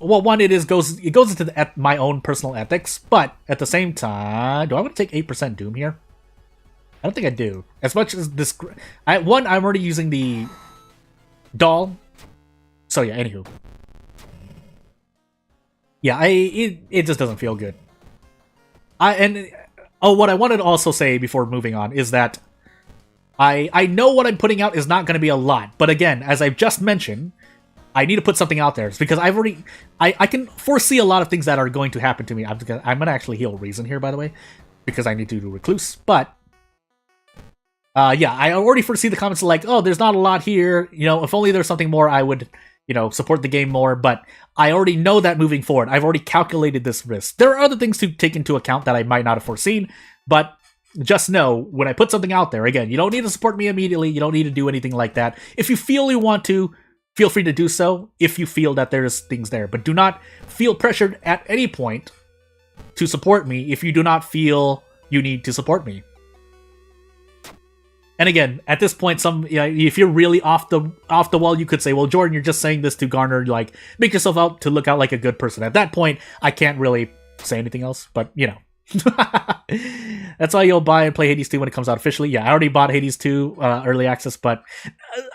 Well, one, it goes into my own personal ethics, but at the same time, do I want to take 8% Doom here? I don't think I do. As much as this, I'm already using the doll. So yeah, anywho. Yeah, it just doesn't feel good. What I wanted to also say before moving on is that I know what I'm putting out is not going to be a lot, but again, as I've just mentioned, I need to put something out there, because I can foresee a lot of things that are going to happen to me. I'm going to actually heal Reason here, by the way, because I need to do Recluse, but yeah, I already foresee the comments like, oh, there's not a lot here, if only there's something more, I would, support the game more, but I already know that moving forward. I've already calculated this risk. There are other things to take into account that I might not have foreseen, but just know, when I put something out there, again, you don't need to support me immediately, you don't need to do anything like that. If you feel you want to, feel free to do so if you feel that there's things there, but do not feel pressured at any point to support me if you do not feel you need to support me. And again, at this point, if you're really off the wall, you could say, well, Jordan, you're just saying this to garner, like, make yourself out to look out like a good person. At that point, I can't really say anything else, but, you know. That's why you'll buy and play Hades 2 when it comes out officially. Yeah, I already bought Hades 2 early access, but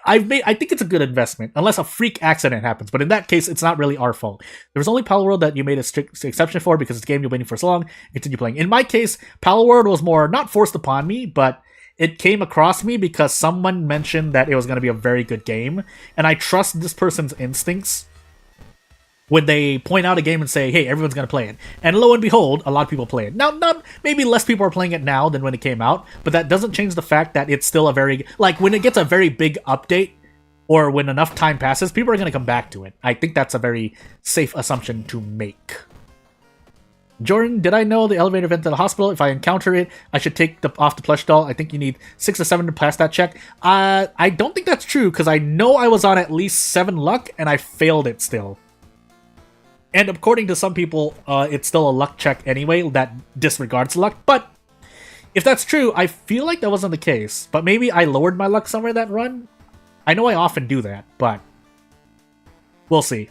I think it's a good investment, unless a freak accident happens. But in that case, it's not really our fault. There was only Palworld that you made a strict exception for because it's a game you're waiting for so long, continue playing. In my case, Palworld was more not forced upon me, but it came across me because someone mentioned that it was going to be a very good game, and I trust this person's instincts when they point out a game and say, hey, everyone's going to play it. And lo and behold, a lot of people play it. Now, maybe less people are playing it now than when it came out, but that doesn't change the fact that it's still a very... Like, when it gets a very big update, or when enough time passes, people are going to come back to it. I think that's a very safe assumption to make. Jordan, did I know the elevator vent to the hospital? If I encounter it, I should take off the plush doll. I think you need 6 or 7 to pass that check. I don't think that's true, because I know I was on at least 7 luck, and I failed it still. And according to some people, it's still a luck check anyway that disregards luck. But if that's true, I feel like that wasn't the case. But maybe I lowered my luck somewhere that run? I know I often do that, but we'll see.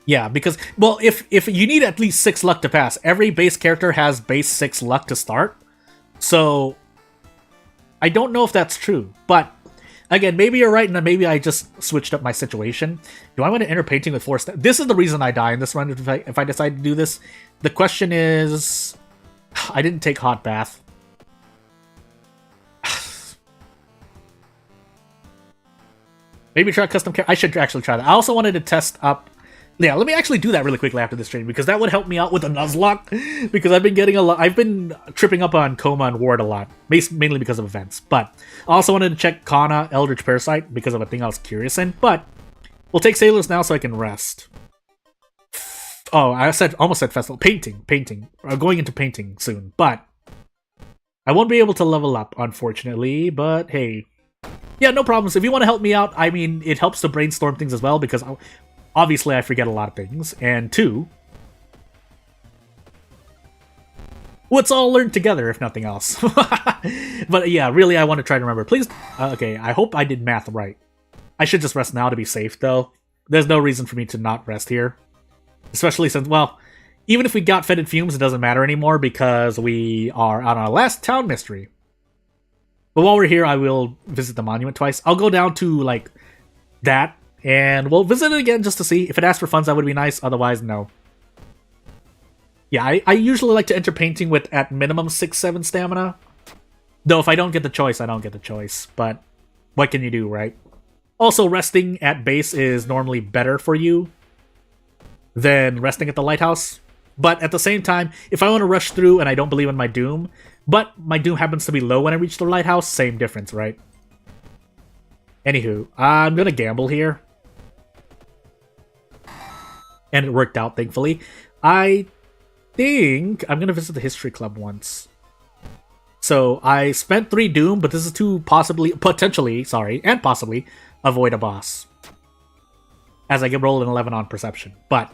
Yeah, because, well, if you need at least 6 luck to pass, every base character has base 6 luck to start. So, I don't know if that's true, but again, maybe you're right, and then maybe I just switched up my situation. Do I want to enter painting with 4 steps? This is the reason I die in this run if I decide to do this. The question is, I didn't take hot bath. Maybe try custom care. I should actually try that. I also wanted to test up. Yeah, let me actually do that really quickly after this stream, because that would help me out with a Nuzlocke, because I've been getting a lot. I've been tripping up on Coma and Ward a lot, mainly because of events. But I also wanted to check Kana, Eldritch Parasite, because of a thing I was curious in. But we'll take Sailors now so I can rest. Oh, I almost said festival. Painting. Going into painting soon, but I won't be able to level up, unfortunately. But hey, yeah, no problems. If you want to help me out, I mean, it helps to brainstorm things as well, because obviously I forget a lot of things. And 2, let's all learn together, if nothing else. But yeah, really, I want to try to remember. Please, okay, I hope I did math right. I should just rest now to be safe, though. There's no reason for me to not rest here. Especially since, well, even if we got fetid fumes, it doesn't matter anymore, because we are on our last town mystery. But while we're here, I will visit the monument twice. I'll go down to, like, that, and we'll visit it again just to see. If it asks for funds, that would be nice. Otherwise, no. Yeah, I usually like to enter painting with, at minimum, 6-7 stamina. Though if I don't get the choice, I don't get the choice. But what can you do, right? Also, resting at base is normally better for you than resting at the lighthouse. But at the same time, if I want to rush through and I don't believe in my Doom, but my Doom happens to be low when I reach the lighthouse, same difference, right? Anywho, I'm gonna gamble here. And it worked out, thankfully. I think I'm gonna visit the History Club once. So I spent 3 Doom, but this is to potentially avoid a boss, as I get rolled an 11 on Perception. But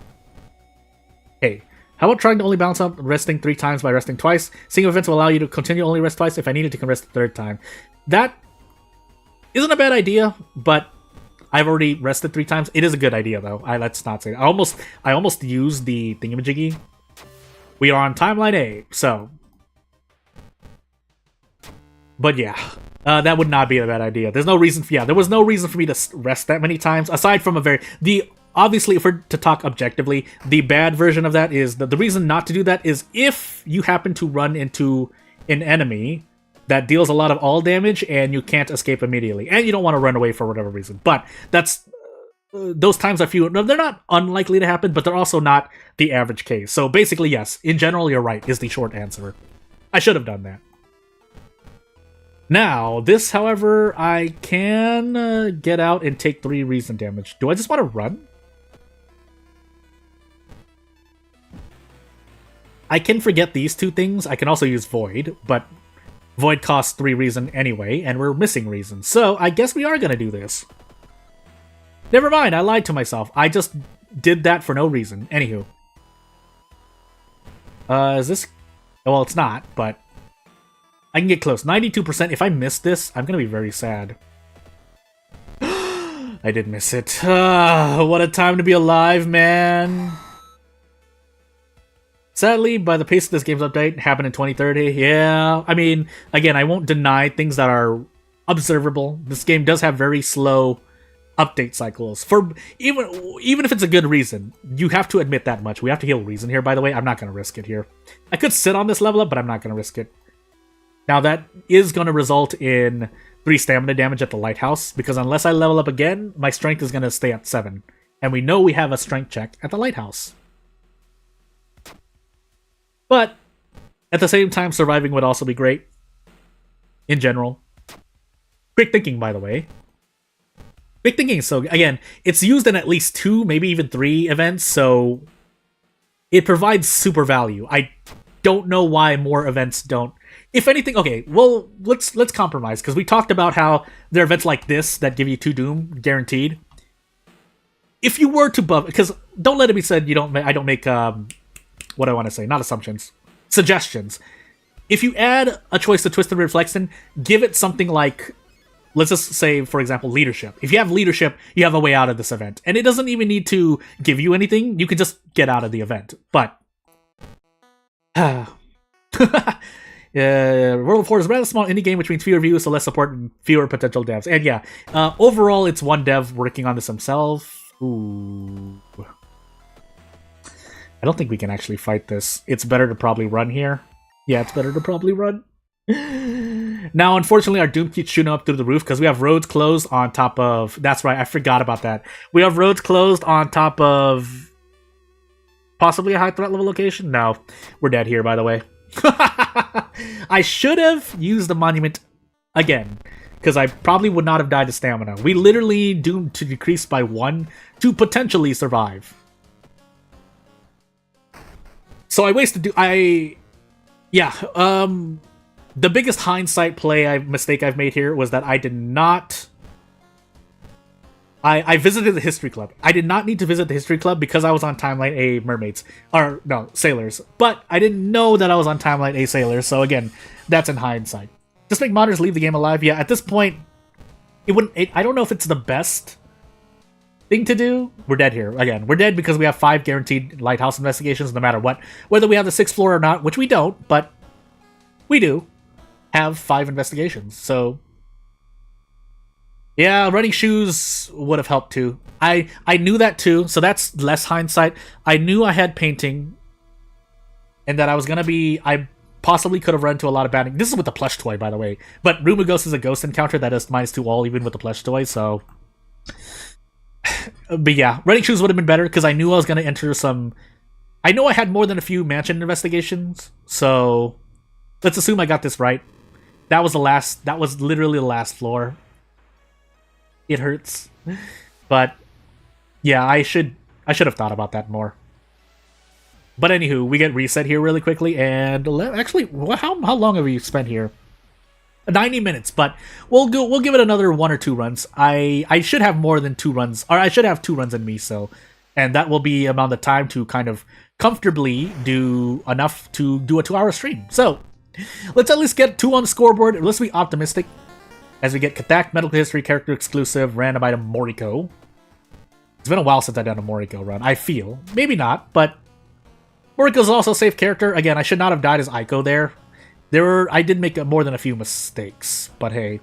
hey, how about trying to only balance out resting 3 times by resting twice? Single events will allow you to continue only rest twice. If I needed to, can rest the 3rd time. That isn't a bad idea, but I've already rested 3 times. It is a good idea, though. Let's not say that. I almost used the thingamajiggy. We are on timeline A, so. But yeah, that would not be a bad idea. There's no reason for, there was no reason for me to rest that many times, aside from obviously, if we're to talk objectively, the bad version of that is, the reason not to do that is if you happen to run into an enemy that deals a lot of all damage and you can't escape immediately, and you don't want to run away for whatever reason. But that's, those times are few. They're not unlikely to happen, but they're also not the average case. So basically, yes, in general, you're right, is the short answer. I should have done that. Now, this, however, I can get out and take 3 reason damage. Do I just want to run? I can forget these 2 things. I can also use Void, but Void costs 3 reason anyway, and we're missing reason. So I guess we are going to do this. Never mind, I lied to myself. I just did that for no reason. Anywho. Is this... Well, it's not, but... I can get close. 92%. If I miss this, I'm gonna be very sad. I did miss it. What a time to be alive, man. Sadly, by the pace of this game's update, happened in 2030. Yeah, I mean, again, I won't deny things that are observable. This game does have very slow update cycles. For even if it's a good reason, you have to admit that much. We have to heal reason here, by the way. I'm not going to risk it here. I could sit on this level up, but I'm not going to risk it. Now, that is going to result in 3 stamina damage at the lighthouse, because unless I level up again, my strength is going to stay at 7. And we know we have a strength check at the lighthouse. But, at the same time, surviving would also be great. In general. Quick thinking, by the way. Quick thinking, so again, it's used in at least 2, maybe even 3 events, so it provides super value. I don't know why more events don't. If anything, okay, well, let's compromise, because we talked about how there are events like this that give you 2 Doom, guaranteed. If you were to buff, because don't let it be said I don't make, what I want to say, not assumptions, suggestions. If you add a choice to Twisted Reflection, give it something like, let's just say, for example, leadership. If you have leadership, you have a way out of this event. And it doesn't even need to give you anything. You can just get out of the event. But, World of War is a rather small indie game which means fewer views, so less support and fewer potential devs. And yeah, overall, it's one dev working on this himself. Ooh. I don't think we can actually fight this. It's better to probably run here. Yeah, it's better to probably run. Now, unfortunately, our Doom keeps shooting up through the roof because we have roads closed on top of... That's right, I forgot about that. We have roads closed on top of... possibly a high threat level location? No, we're dead here, by the way. I should have used the monument again, because I probably would not have died to stamina. We literally doomed to decrease by 1 to potentially survive. So I wasted... the biggest hindsight mistake I've made here was that I did not... I visited the History Club. I did not need to visit the History Club because I was on Timeline A Mermaids. Or, no, Sailors. But I didn't know that I was on Timeline A Sailors, so again, that's in hindsight. Just make modders leave the game alive. Yeah, at this point, it wouldn't... I don't know if it's the best thing to do. We're dead here. Again, we're dead because we have 5 guaranteed lighthouse investigations no matter what. Whether we have the 6th floor or not, which we don't, but we do have 5 investigations, so... Yeah, running shoes would have helped too. I knew that too, so that's less hindsight. I knew I had painting, and that I was gonna be... I possibly could have run into a lot of bad... This is with the plush toy, by the way. But Room of Ghosts is a ghost encounter that is -2 all, even with the plush toy, so... But yeah, running shoes would have been better, because I knew I was gonna enter some... I know I had more than a few mansion investigations, so... Let's assume I got this right. That was the last... That was literally the last floor. It hurts. But, yeah, I should have thought about that more. But anywho, we get reset here really quickly, and actually, how long have we spent here? 90 minutes, but we'll give it another 1 or 2 runs. I should have more than 2 runs, or I should have 2 runs in me, so, and that will be amount of time to kind of comfortably do enough to do a 2-hour stream. So, let's at least get 2 on the scoreboard. Let's be optimistic. As we get Kathak, Medical History, Character Exclusive, Random Item, Moriko. It's been a while since I've done a Moriko run, I feel. Maybe not, but... Moriko's also a safe character. Again, I should not have died as Aiko there. I did make more than a few mistakes, but hey.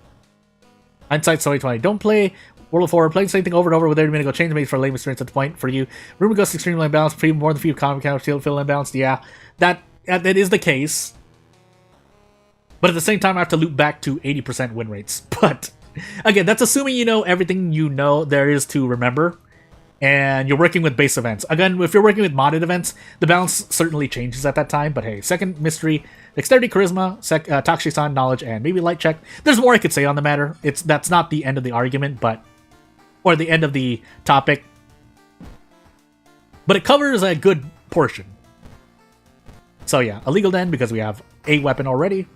Hindsight's 2020. Don't play World of War. Playing the same thing over and over with every minute go change makes for a lame experience at the point for you. Rumor Ghost extremely imbalanced, more than a few common counter feel imbalanced. Yeah, that is the case. But at the same time, I have to loop back to 80% win rates. But, again, that's assuming you know everything you know there is to remember. And you're working with base events. Again, if you're working with modded events, the balance certainly changes at that time. But hey, second mystery, dexterity, charisma, Takshisan, knowledge, and maybe light check. There's more I could say on the matter. That's not the end of the argument, but... Or the end of the topic. But it covers a good portion. So yeah, illegal den because we have a weapon already.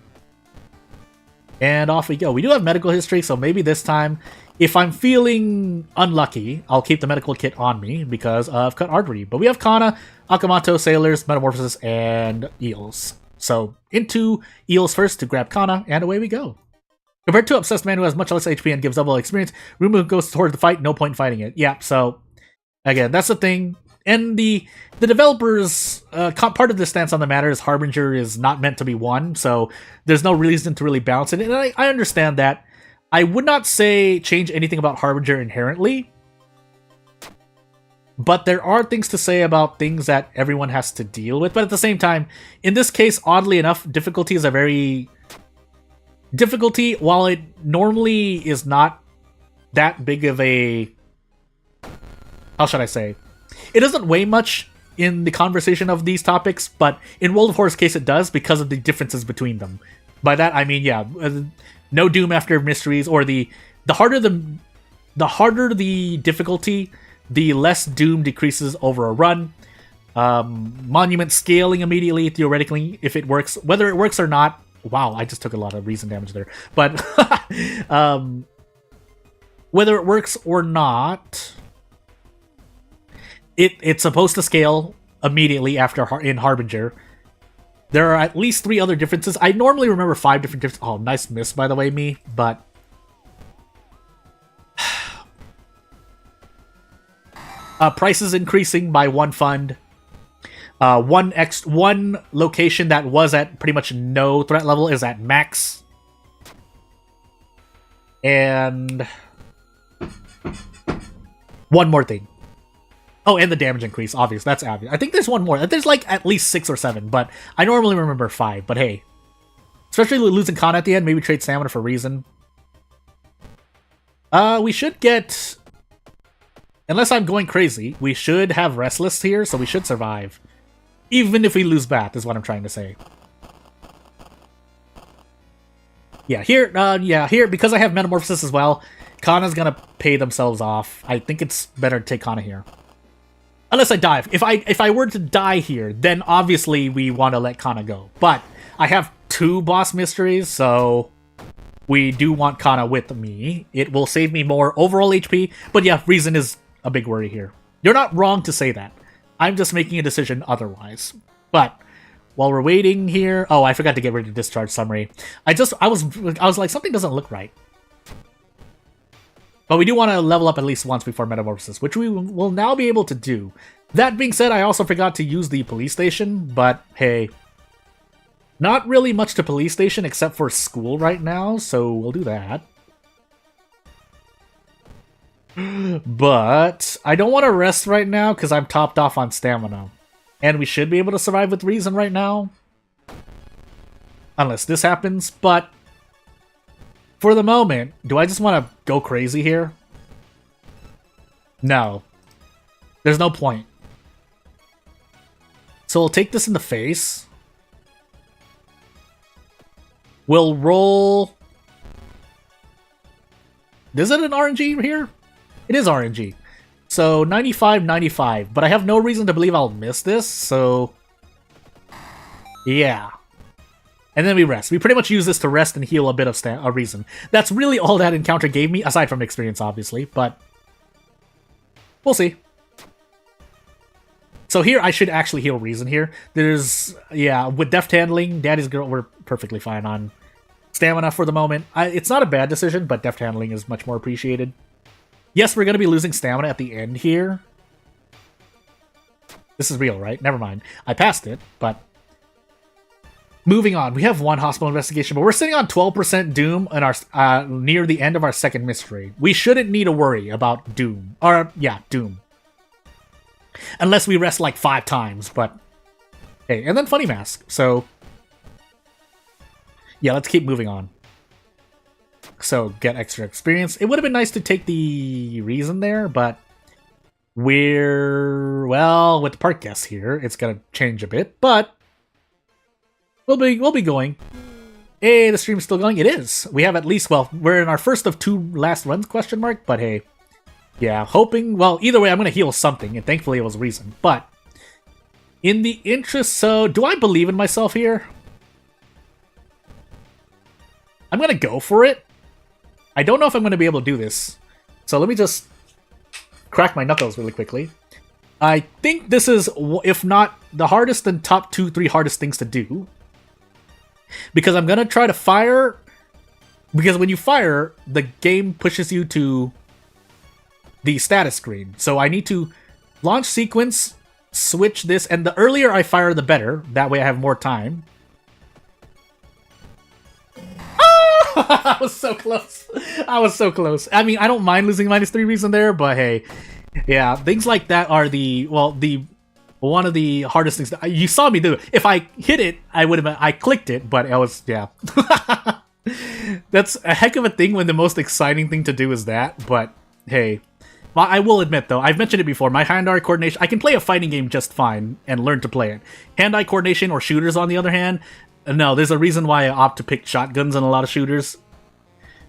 And off we go. We do have medical history, so maybe this time If I'm feeling unlucky, I'll keep the medical kit on me because of cut artery. But we have Kana, Akamoto, Sailors, Metamorphosis, and Eels. So into Eels first to grab Kana, and away we go. Compared to Obsessed Man who has much less HP and gives double experience, Rumu goes towards the fight, no point in fighting it. Yeah, so again, that's the thing. And the developers, part of the stance on the matter is Harbinger is not meant to be won, so there's no reason to really balance it. And I understand that. I would not say change anything about Harbinger inherently, but there are things to say about things that everyone has to deal with. But at the same time, in this case, oddly enough, difficulty is a very... Difficulty, while it normally is not that big of a... How should I say? It doesn't weigh much in the conversation of these topics, but in World of Horror's case it does because of the differences between them. By that I mean, yeah, no Doom after Mysteries, or the harder the difficulty, the less Doom decreases over a run. Monument scaling immediately, theoretically, if it works. Whether it works or not, wow, I just took a lot of reason damage there. But whether it works or not, it's supposed to scale immediately after in Harbinger. There are at least 3 other differences. I normally remember 5 different differences. Oh, nice miss, by the way, me. But prices increasing by 1 fund. One location that was at pretty much no threat level is at max. And one more thing. Oh, and the damage increase, obvious. That's obvious. I think there's one more. There's like at least 6 or 7, but I normally remember 5. But hey, especially losing Kana at the end, maybe trade stamina for reason. We should get, unless I'm going crazy, we should have Restless here, so we should survive. Even if we lose Bath, is what I'm trying to say. Yeah, here, because I have Metamorphosis as well, Kana's gonna pay themselves off. I think it's better to take Kana here. Unless I die. If I were to die here, then obviously we want to let Kana go. But I have 2 boss mysteries, so we do want Kana with me. It will save me more overall HP, but yeah, reason is a big worry here. You're not wrong to say that. I'm just making a decision otherwise. But while we're waiting here, oh, I forgot to get rid of discharge summary. I was like, something doesn't look right. But we do want to level up at least once before Metamorphosis, which we will now be able to do. That being said, I also forgot to use the police station, but hey, not really much to police station except for school right now, so we'll do that. But I don't want to rest right now because I'm topped off on stamina. And we should be able to survive with reason right now. Unless this happens, but for the moment, do I just want to go crazy here? No. There's no point. So we'll take this in the face. We'll roll... Is it an RNG here? It is RNG. So 95, 95. But I have no reason to believe I'll miss this, so... Yeah. And then we rest. We pretty much use this to rest and heal a bit of a reason. That's really all that encounter gave me, aside from experience, obviously, but we'll see. So here, I should actually heal reason here. There's, yeah, with deft handling, Daddy's Girl, we're perfectly fine on stamina for the moment. It's not a bad decision, but deft handling is much more appreciated. Yes, we're going to be losing stamina at the end here. This is real, right? Never mind. I passed it, but... Moving on, we have 1 hospital investigation, but we're sitting on 12% Doom in our near the end of our second mystery. We shouldn't need to worry about Doom. Or, yeah, Doom. Unless we rest like 5 times, but... Hey, and then Funny Mask, so... Yeah, let's keep moving on. So, get extra experience. It would have been nice to take the reason there, but... We're... Well, with the park guests here, it's gonna change a bit, but... We'll be going. Hey, the stream's still going? It is. We have at least, well, we're in our first of 2 last runs, question mark, but hey. Yeah, hoping, well, either way, I'm going to heal something, and thankfully it was reason. But, in the interest, so, do I believe in myself here? I'm going to go for it. I don't know if I'm going to be able to do this. So let me just crack my knuckles really quickly. I think this is, if not the hardest, then top 2-3 hardest things to do. Because I'm gonna try to fire, because when you fire, the game pushes you to the status screen. So I need to launch sequence, switch this, and the earlier I fire, the better. That way I have more time. I was so close. I was so close. I mean, I don't mind losing -3 reason there, but hey, yeah, things like that are one of the hardest things. You saw me do it. If I hit it, I clicked it, but I was, yeah. That's a heck of a thing when the most exciting thing to do is that, but hey. Well, I will admit, though, I've mentioned it before, my hand-eye coordination, I can play a fighting game just fine and learn to play it. Hand-eye coordination or shooters, on the other hand, no, there's a reason why I opt to pick shotguns in a lot of shooters.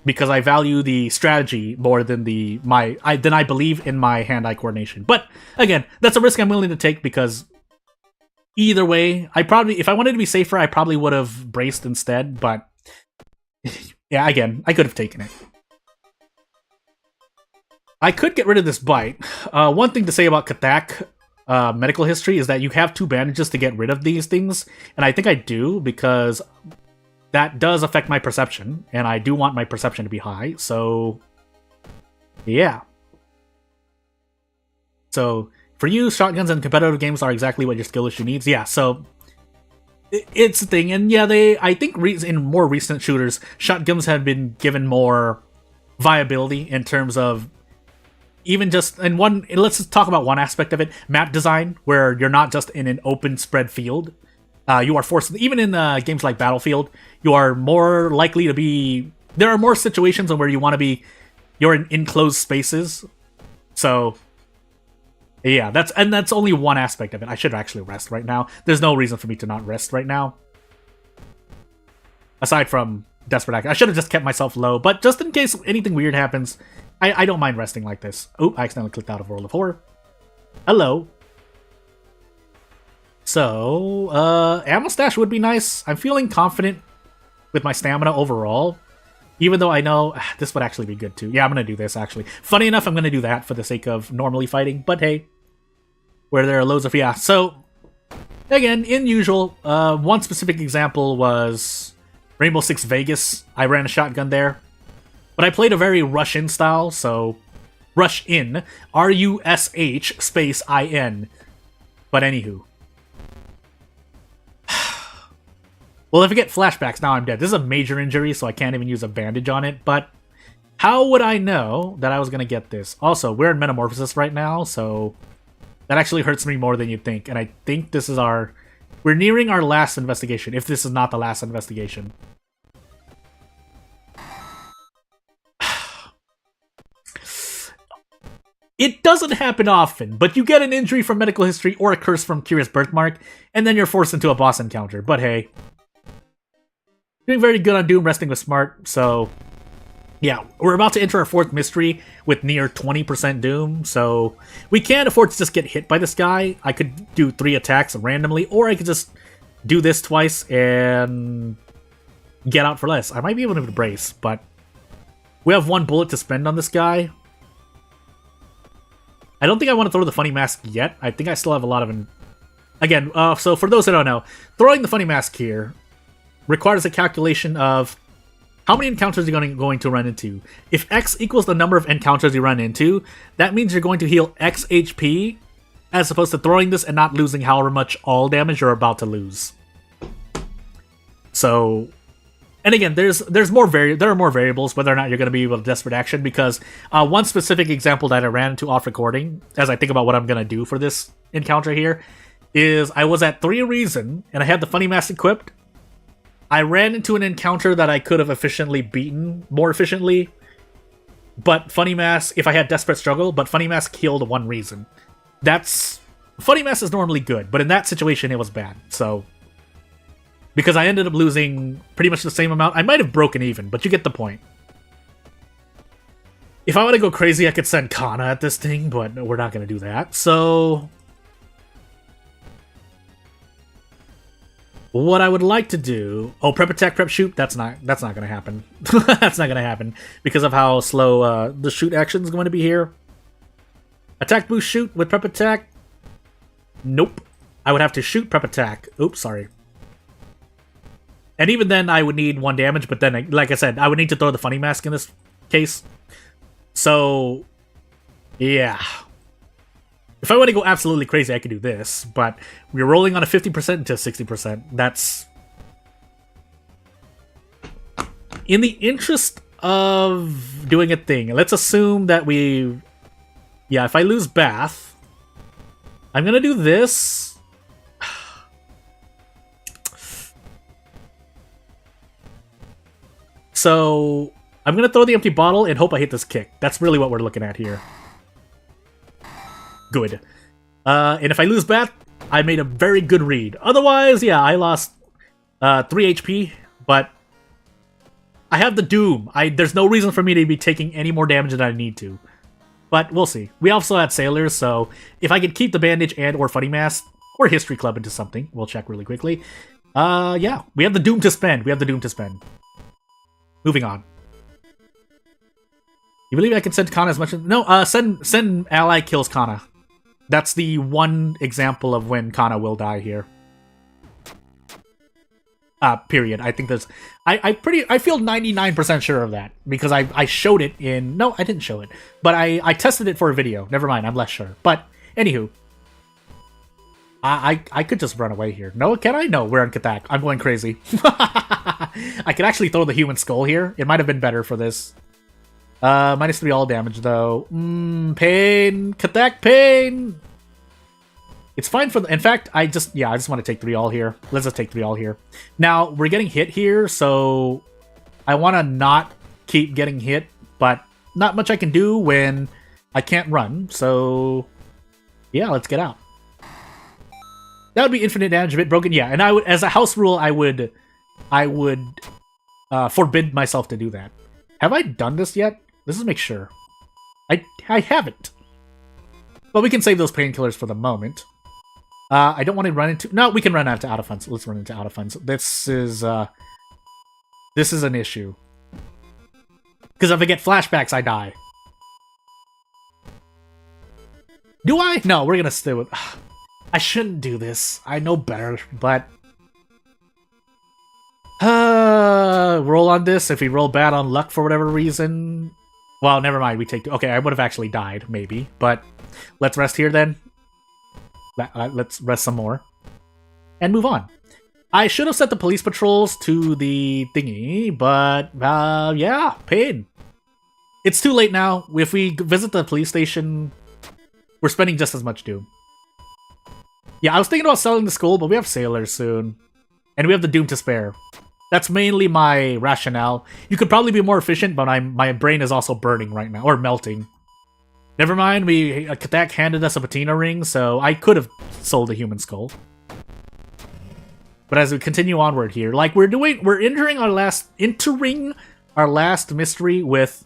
Because I value the strategy more than I believe in my hand-eye coordination. But, again, that's a risk I'm willing to take because either way, if I wanted to be safer, I probably would have braced instead, but yeah, again, I could have taken it. I could get rid of this bite. One thing to say about Katak medical history is that you have 2 bandages to get rid of these things, and I think I do because that does affect my perception, and I do want my perception to be high, so yeah. So for you, shotguns and competitive games are exactly what your skill issue needs. Yeah, so it's a thing, and yeah, I think in more recent shooters, shotguns have been given more viability in terms of even just let's just talk about one aspect of it, map design, where you're not just in an open spread field. You are forced, even in games like Battlefield, you are more likely to be, there are more situations where you want to be, you're in enclosed spaces. So, yeah, that's only one aspect of it. I should actually rest right now. There's no reason for me to not rest right now. Aside from desperate action. I should have just kept myself low, but just in case anything weird happens, I don't mind resting like this. Oh, I accidentally clicked out of World of Horror. Hello. So, ammo stash would be nice. I'm feeling confident with my stamina overall, even though I know this would actually be good too. Yeah, I'm going to do this, actually. Funny enough, I'm going to do that for the sake of normally fighting, but hey, where there are loads of, yeah. So, again, in usual, one specific example was Rainbow Six Vegas. I ran a shotgun there, but I played a very rush-in style, so rush-in, R-U-S-H space I-N. But anywho. Well, if I get flashbacks, now I'm dead. This is a major injury, so I can't even use a bandage on it, but how would I know that I was going to get this? Also, we're in Metamorphosis right now, so that actually hurts me more than you'd think, and I think this is we're nearing our last investigation, if this is not the last investigation. It doesn't happen often, but you get an injury from medical history or a curse from Curious Birthmark, and then you're forced into a boss encounter, but hey. Doing very good on Doom, resting with Smart, so yeah, we're about to enter our 4th mystery with near 20% Doom, so we can't afford to just get hit by this guy. I could do 3 attacks randomly, or I could just do this twice and get out for less. I might be able to brace, but we have 1 bullet to spend on this guy. I don't think I want to throw the funny mask yet. I think I still have a lot of... Again, so for those that don't know, throwing the funny mask here requires a calculation of how many encounters you're going to run into. If X equals the number of encounters you run into, that means you're going to heal X HP, as opposed to throwing this and not losing however much all damage you're about to lose. So, and again, there are more variables whether or not you're going to be able to desperate action, because one specific example that I ran into off recording, as I think about what I'm going to do for this encounter here, is I was at 3 Reason, and I had the funny mask equipped. I ran into an encounter that I could have efficiently beaten more efficiently, but Funny Mask, if I had Desperate Struggle, but Funny Mask killed 1 Reason. Funny Mask is normally good, but in that situation it was bad, so... Because I ended up losing pretty much the same amount. I might have broken even, but you get the point. If I want to go crazy, I could send Kana at this thing, but we're not going to do that, so... What I would like to do... Oh, prep attack, prep shoot? That's not gonna happen. That's not gonna happen because of how slow the shoot action is going to be here. Attack, boost, shoot with prep attack? Nope. I would have to shoot, prep attack. Oops, sorry. And even then, I would need 1 damage, but then, like I said, I would need to throw the funny mask in this case. So, yeah. If I want to go absolutely crazy, I could do this, but we're rolling on a 50% into 60%. That's... In the interest of doing a thing, let's assume that we... Yeah, if I lose Bath, I'm gonna do this. So, I'm gonna throw the empty bottle and hope I hit this kick. That's really what we're looking at here. Good. And if I lose Bath, I made a very good read. Otherwise, yeah, I lost 3 HP, but I have the Doom. There's no reason for me to be taking any more damage than I need to. But we'll see. We also had Sailors, so if I could keep the Bandage and or Funny Mask or History Club into something, we'll check really quickly. Yeah, we have the Doom to spend. We have the Doom to spend. Moving on. You believe I can send Kana as much as... No, send ally kills Kana. That's the one example of when Kana will die here. Period. I think there's... I feel 99% sure of that. Because I showed it in... No, I didn't show it. But I tested it for a video. Never mind, I'm less sure. But, anywho. I could just run away here. No, can I? No, we're on Katak. I'm going crazy. I could actually throw the human skull here. It might have been better for this. -3 all damage, though. Pain. Katak pain. It's fine for the... In fact, I just want to take 3 all here. Let's just take 3 all here. Now, we're getting hit here, so... I want to not keep getting hit, but not much I can do when I can't run, so... Yeah, let's get out. That would be infinite damage, a bit broken. Yeah, and I would, as a house rule, I would forbid myself to do that. Have I done this yet? Let's just make sure. I haven't. But we can save those painkillers for the moment. I don't want to run into... No, we can run into out of funds. Let's run into out of funds. This is an issue. Because if I get flashbacks, I die. Do I? No, we're gonna stay with... I shouldn't do this. I know better, but... roll on this. If we roll bad on luck for whatever reason... Well, never mind. We take... Okay, I would have actually died, maybe. But let's rest here, then. Let's rest some more. And move on. I should have set the police patrols to the thingy, but... yeah, pain. It's too late now. If we visit the police station, we're spending just as much Doom. Yeah, I was thinking about selling the skull, but we have Sailors soon. And we have the Doom to spare. That's mainly my rationale. You could probably be more efficient, but my brain is also burning right now, or melting. Never mind, Katak handed us a patina ring, so I could have sold a human skull. But as we continue onward here, like we're entering our last mystery with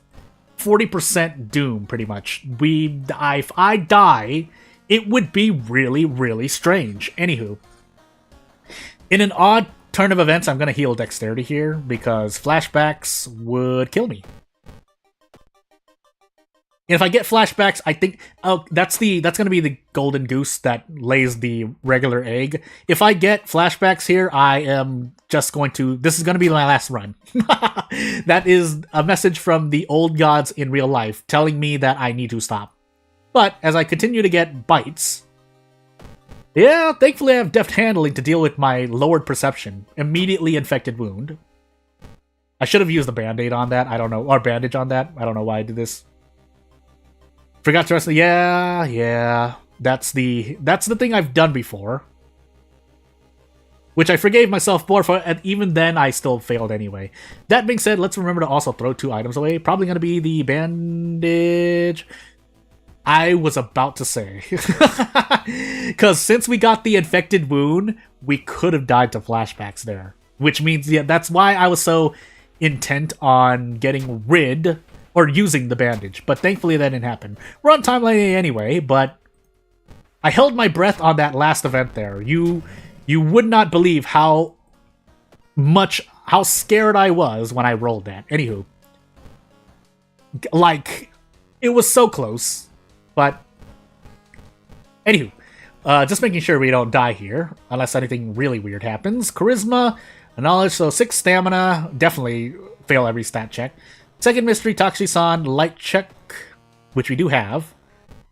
40% Doom, pretty much. If I die, it would be really, really strange. Anywho. In an odd turn of events, I'm going to heal Dexterity here, because flashbacks would kill me. And if I get flashbacks, I think... Oh, that's going to be the golden goose that lays the regular egg. If I get flashbacks here, I am just going to... This is going to be my last run. That is a message from the old gods in real life, telling me that I need to stop. But as I continue to get bites... Yeah, thankfully I have deft handling to deal with my lowered perception. Immediately infected wound. I should have used a band-aid on that, I don't know. Or bandage on that, I don't know why I did this. Forgot to rest. Yeah. That's the thing I've done before. Which I forgave myself more for, and even then I still failed anyway. That being said, let's remember to also throw 2 items away. Probably going to be the bandage... I was about to say. Because since we got the infected wound, we could have died to flashbacks there. Which means, yeah, that's why I was so intent on getting rid... Or using the bandage, but thankfully that didn't happen. We're on timeline anyway, but I held my breath on that last event there. You would not believe how how scared I was when I rolled that. Anywho. Like, it was so close. But, anywho. Just making sure we don't die here, unless anything really weird happens. Charisma, knowledge, so 6 stamina. Definitely fail every stat check. Second mystery, Takshisan, light check, which we do have.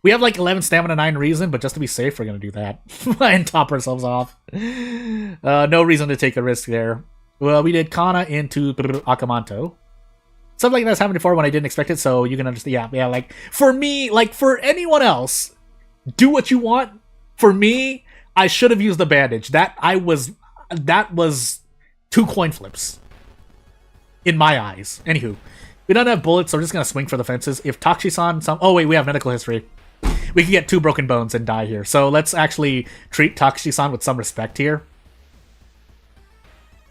We have like 11 stamina, 9 reason, but just to be safe, we're going to do that. And top ourselves off. No reason to take a risk there. Well, we did Kana into Akamanto. Something like that's happened before when I didn't expect it, so you can understand. Yeah, like, for me, like, for anyone else, do what you want. For me, I should have used the bandage. That was 2 coin flips. In my eyes. Anywho. We don't have bullets, so we're just going to swing for the fences. If Takshisan... Oh, wait, we have medical history. We can get 2 broken bones and die here. So let's actually treat Takshisan with some respect here.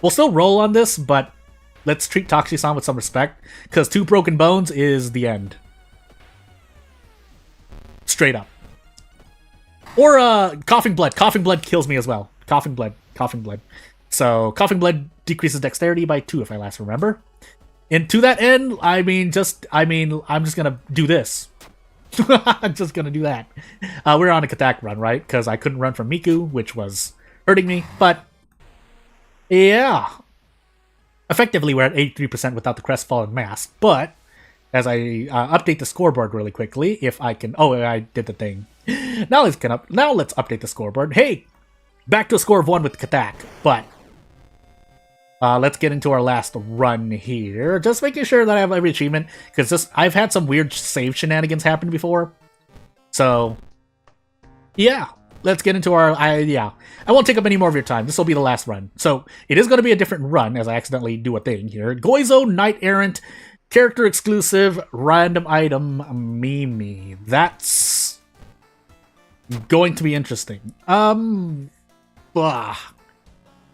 We'll still roll on this, but let's treat Takshisan with some respect. Because 2 broken bones is the end. Straight up. Or, Coughing Blood. Coughing Blood kills me as well. Coughing Blood. Coughing Blood. So, Coughing Blood decreases dexterity by 2, if I last remember. And to that end, I'm just gonna do this. I'm just gonna do that. We're on a Katak run, right? Because I couldn't run from Miku, which was hurting me. But, yeah. Effectively, we're at 83% without the Crestfallen Mask. But, as I update the scoreboard really quickly, if I can... Oh, I did the thing. Now let's update the scoreboard. Hey! Back to a score of 1 with Katak. But... let's get into our last run here. Just making sure that I have every achievement, because I've had some weird save shenanigans happen before. So, yeah. Let's get into our... I won't take up any more of your time. This will be the last run. So, it is going to be a different run, as I accidentally do a thing here. Goizo, Knight Errant, character exclusive, random item, Mimi. That's going to be interesting.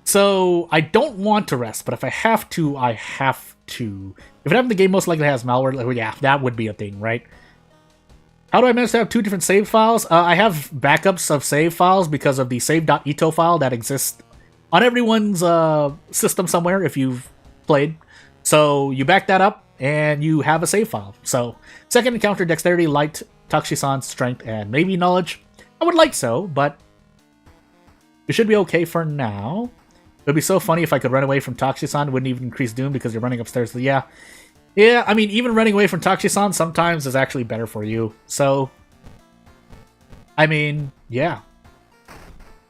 So, I don't want to rest, but if I have to, I have to. If it happened, the game most likely has malware. Like, yeah, that would be a thing, right? How do I manage to have 2 different save files? I have backups of save files because of the save.ito file that exists on everyone's system somewhere if you've played. So, you back that up, and you have a save file. So, second encounter, dexterity, light, Takshisan, strength, and maybe knowledge. I would like so, but it should be okay for now. It would be so funny if I could run away from Takshisan. It wouldn't even increase Doom because you're running upstairs. So yeah, I mean, even running away from Takshisan sometimes is actually better for you. So, I mean, yeah.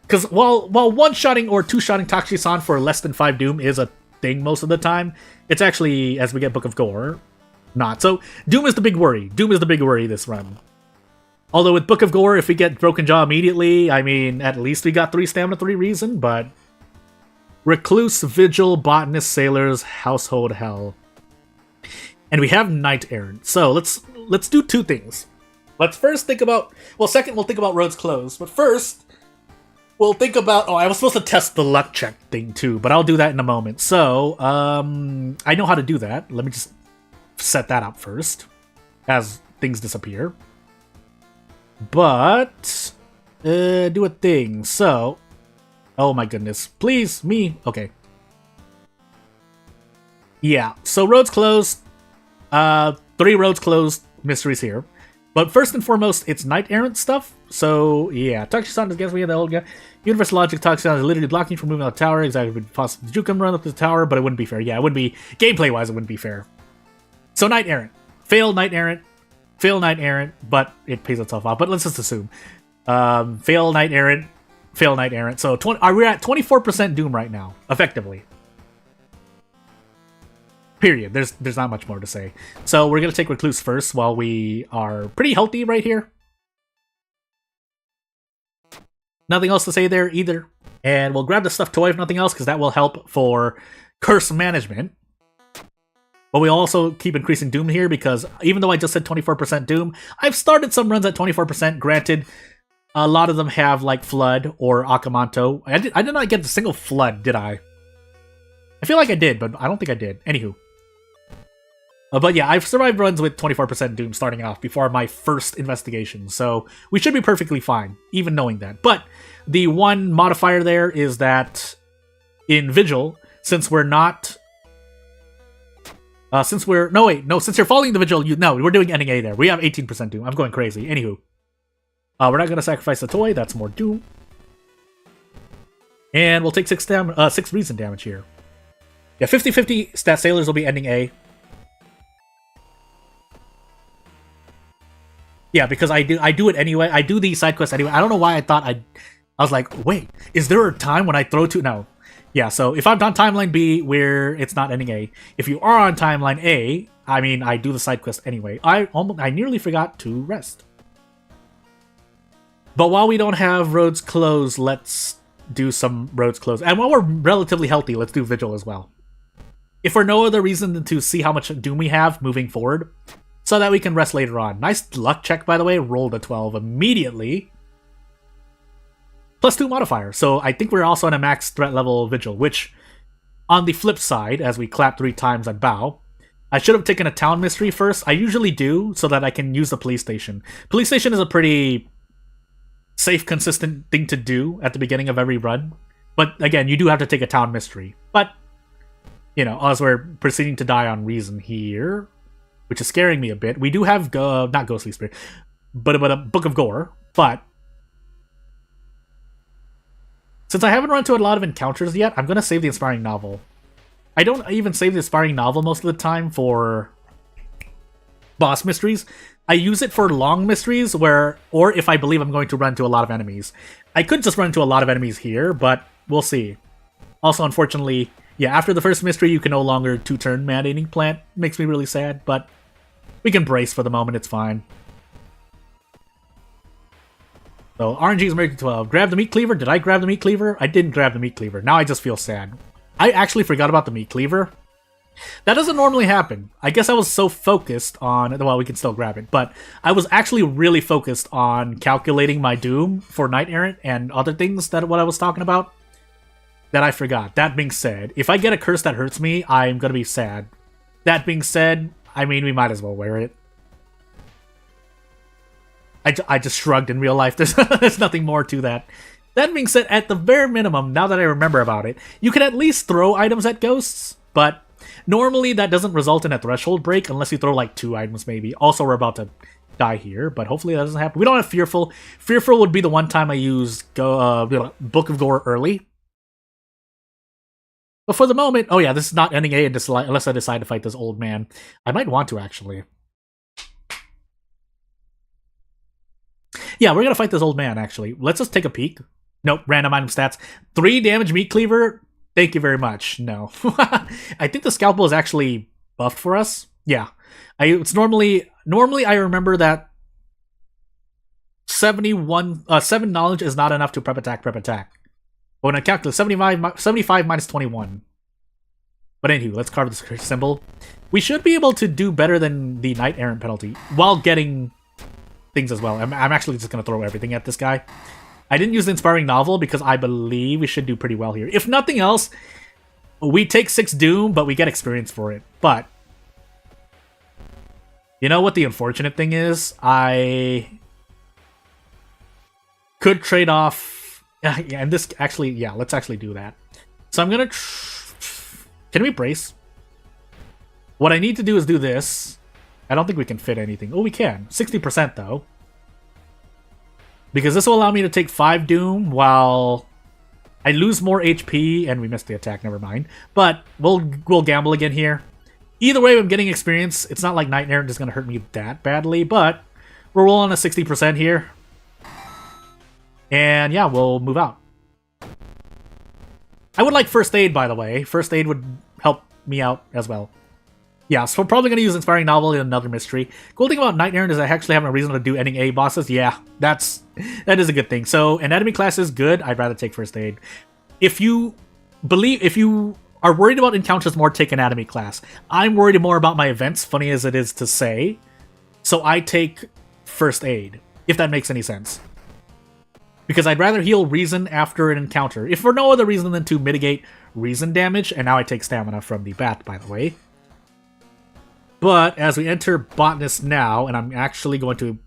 Because while one-shotting or two-shotting Takshisan for less than 5 Doom is a thing most of the time, it's actually, as we get Book of Gore, not. So, Doom is the big worry. Doom is the big worry this run. Although with Book of Gore, if we get Broken Jaw immediately, I mean, at least we got 3 stamina, 3 reason, but... Recluse, Vigil, Botanist, Sailors, Household Hell. And we have Knight Errant. So, let's do 2 things. Let's first think about... Well, second, we'll think about Roads Closed. But first, we'll think about... Oh, I was supposed to test the luck check thing, too. But I'll do that in a moment. So, I know how to do that. Let me just set that up first. As things disappear. But... do a thing. So... Oh my goodness. Please, me. Okay. Yeah, so Roads Closed. 3 Roads Closed mysteries here. But first and foremost, it's Knight Errant stuff. So, yeah. Takshisan is against me, the old guy. Universal Logic, Takshisan is literally blocking from moving on the tower. Exactly would possibly Jukum run up the tower, but it wouldn't be fair. Yeah, it wouldn't be... Gameplay-wise, it wouldn't be fair. So, Knight Errant. Fail Knight Errant. Fail Knight Errant, but it pays itself off. But let's just assume. Fail Knight Errant. Fail Knight Errant. So we're at 24% Doom right now, effectively. Period. There's not much more to say. So we're gonna take Recluse first while we are pretty healthy right here. Nothing else to say there either. And we'll grab the stuffed toy if nothing else, because that will help for curse management. But we also keep increasing Doom here, because even though I just said 24% Doom, I've started some runs at 24%. Granted, a lot of them have, like, Flood or Akamanto. I did not get a single Flood, did I? I feel like I did, but I don't think I did. Anywho. But yeah, I've survived runs with 24% Doom starting off before my first investigation, so we should be perfectly fine, even knowing that. But the one modifier there is that in Vigil, since we're not... since you're following the vigil, we're doing ending A there. We have 18% doom. I'm going crazy. Anywho. We're not going to sacrifice the toy. That's more doom. And we'll take 6 reason damage here. Yeah, 50-50 stat sailors will be ending A. Yeah, because I do it anyway. I do the side quest anyway. I don't know why I was like, wait, is there a time when I throw two? No. Yeah, so if I'm on timeline B where it's not ending A, if you are on timeline A, I mean, I do the side quest anyway. I nearly forgot to rest. But while we don't have roads closed, let's do some roads closed. And while we're relatively healthy, let's do vigil as well. If for no other reason than to see how much doom we have moving forward, so that we can rest later on. Nice luck check, by the way. Rolled a 12 immediately. +2 modifier. So I think we're also on a max threat level vigil, which, on the flip side, as we clap 3 times and bow, I should have taken a town mystery first. I usually do, so that I can use the police station. Police station is a pretty safe, consistent thing to do at the beginning of every run. But again, you do have to take a town mystery. But, you know, as we're proceeding to die on reason here, which is scaring me a bit. We do have, not Ghostly Spirit, but a Book of Gore. But since I haven't run into a lot of encounters yet, I'm going to save the Inspiring Novel. I don't even save the Inspiring Novel most of the time for boss mysteries. I use it for long mysteries or if I believe I'm going to run into a lot of enemies. I could just run into a lot of enemies here, but we'll see. Also, unfortunately, yeah, after the first mystery, you can no longer 2-turn mandating plant. Makes me really sad, but we can brace for the moment, it's fine. So, RNG's American 12. Grab the Meat Cleaver. Did I grab the Meat Cleaver? I didn't grab the Meat Cleaver. Now I just feel sad. I actually forgot about the Meat Cleaver. That doesn't normally happen. I guess I was so focused on... Well, we can still grab it. But I was actually really focused on calculating my doom for Knight Errant and other things that what I was talking about that I forgot. That being said, if I get a curse that hurts me, I'm going to be sad. That being said, I mean, we might as well wear it. I just shrugged in real life. There's nothing more to that. That being said, at the bare minimum, now that I remember about it, you can at least throw items at ghosts, but normally that doesn't result in a threshold break unless you throw like 2 items maybe. Also, we're about to die here, but hopefully that doesn't happen. We don't have Fearful. Fearful would be the one time I use Book of Gore early. But for the moment, oh yeah, this is not ending A unless I decide to fight this old man. I might want to, actually. Yeah, we're gonna fight this old man, actually. Let's just take a peek. Nope, random item stats. 3 damage Meat Cleaver? Thank you very much. No. I think the Scalpel is actually buffed for us. Yeah. It's normally I remember that 7 knowledge is not enough to prep attack. But when I calculate 75 minus 21. But anywho, let's carve this symbol. We should be able to do better than the Knight Errant penalty while getting things as well. I'm actually just going to throw everything at this guy. I didn't use the Inspiring Novel because I believe we should do pretty well here. If nothing else, we take 6 Doom, but we get experience for it. But you know what the unfortunate thing is? I could trade off... Yeah, and this actually... Yeah, let's actually do that. So I'm going to... Can we brace? What I need to do is do this. I don't think we can fit anything. Oh, we can. 60% though. Because this will allow me to take 5 Doom while I lose more HP and we missed the attack, never mind. But we'll gamble again here. Either way, I'm getting experience. It's not like Knight Errant is going to hurt me that badly, but we're rolling a 60% here. And yeah, we'll move out. I would like First Aid, by the way. First Aid would help me out as well. Yeah, so we're probably going to use Inspiring Novel in another mystery. Cool thing about Knight Errant is I actually have a reason to do ending A bosses. Yeah, that is a good thing. So, Anatomy class is good. I'd rather take First Aid. If you are worried about encounters more, take Anatomy class. I'm worried more about my events, funny as it is to say. So I take First Aid, if that makes any sense. Because I'd rather heal Reason after an encounter, if for no other reason than to mitigate Reason damage. And now I take Stamina from the bat, by the way. But as we enter Botanist now, and I'm actually going to...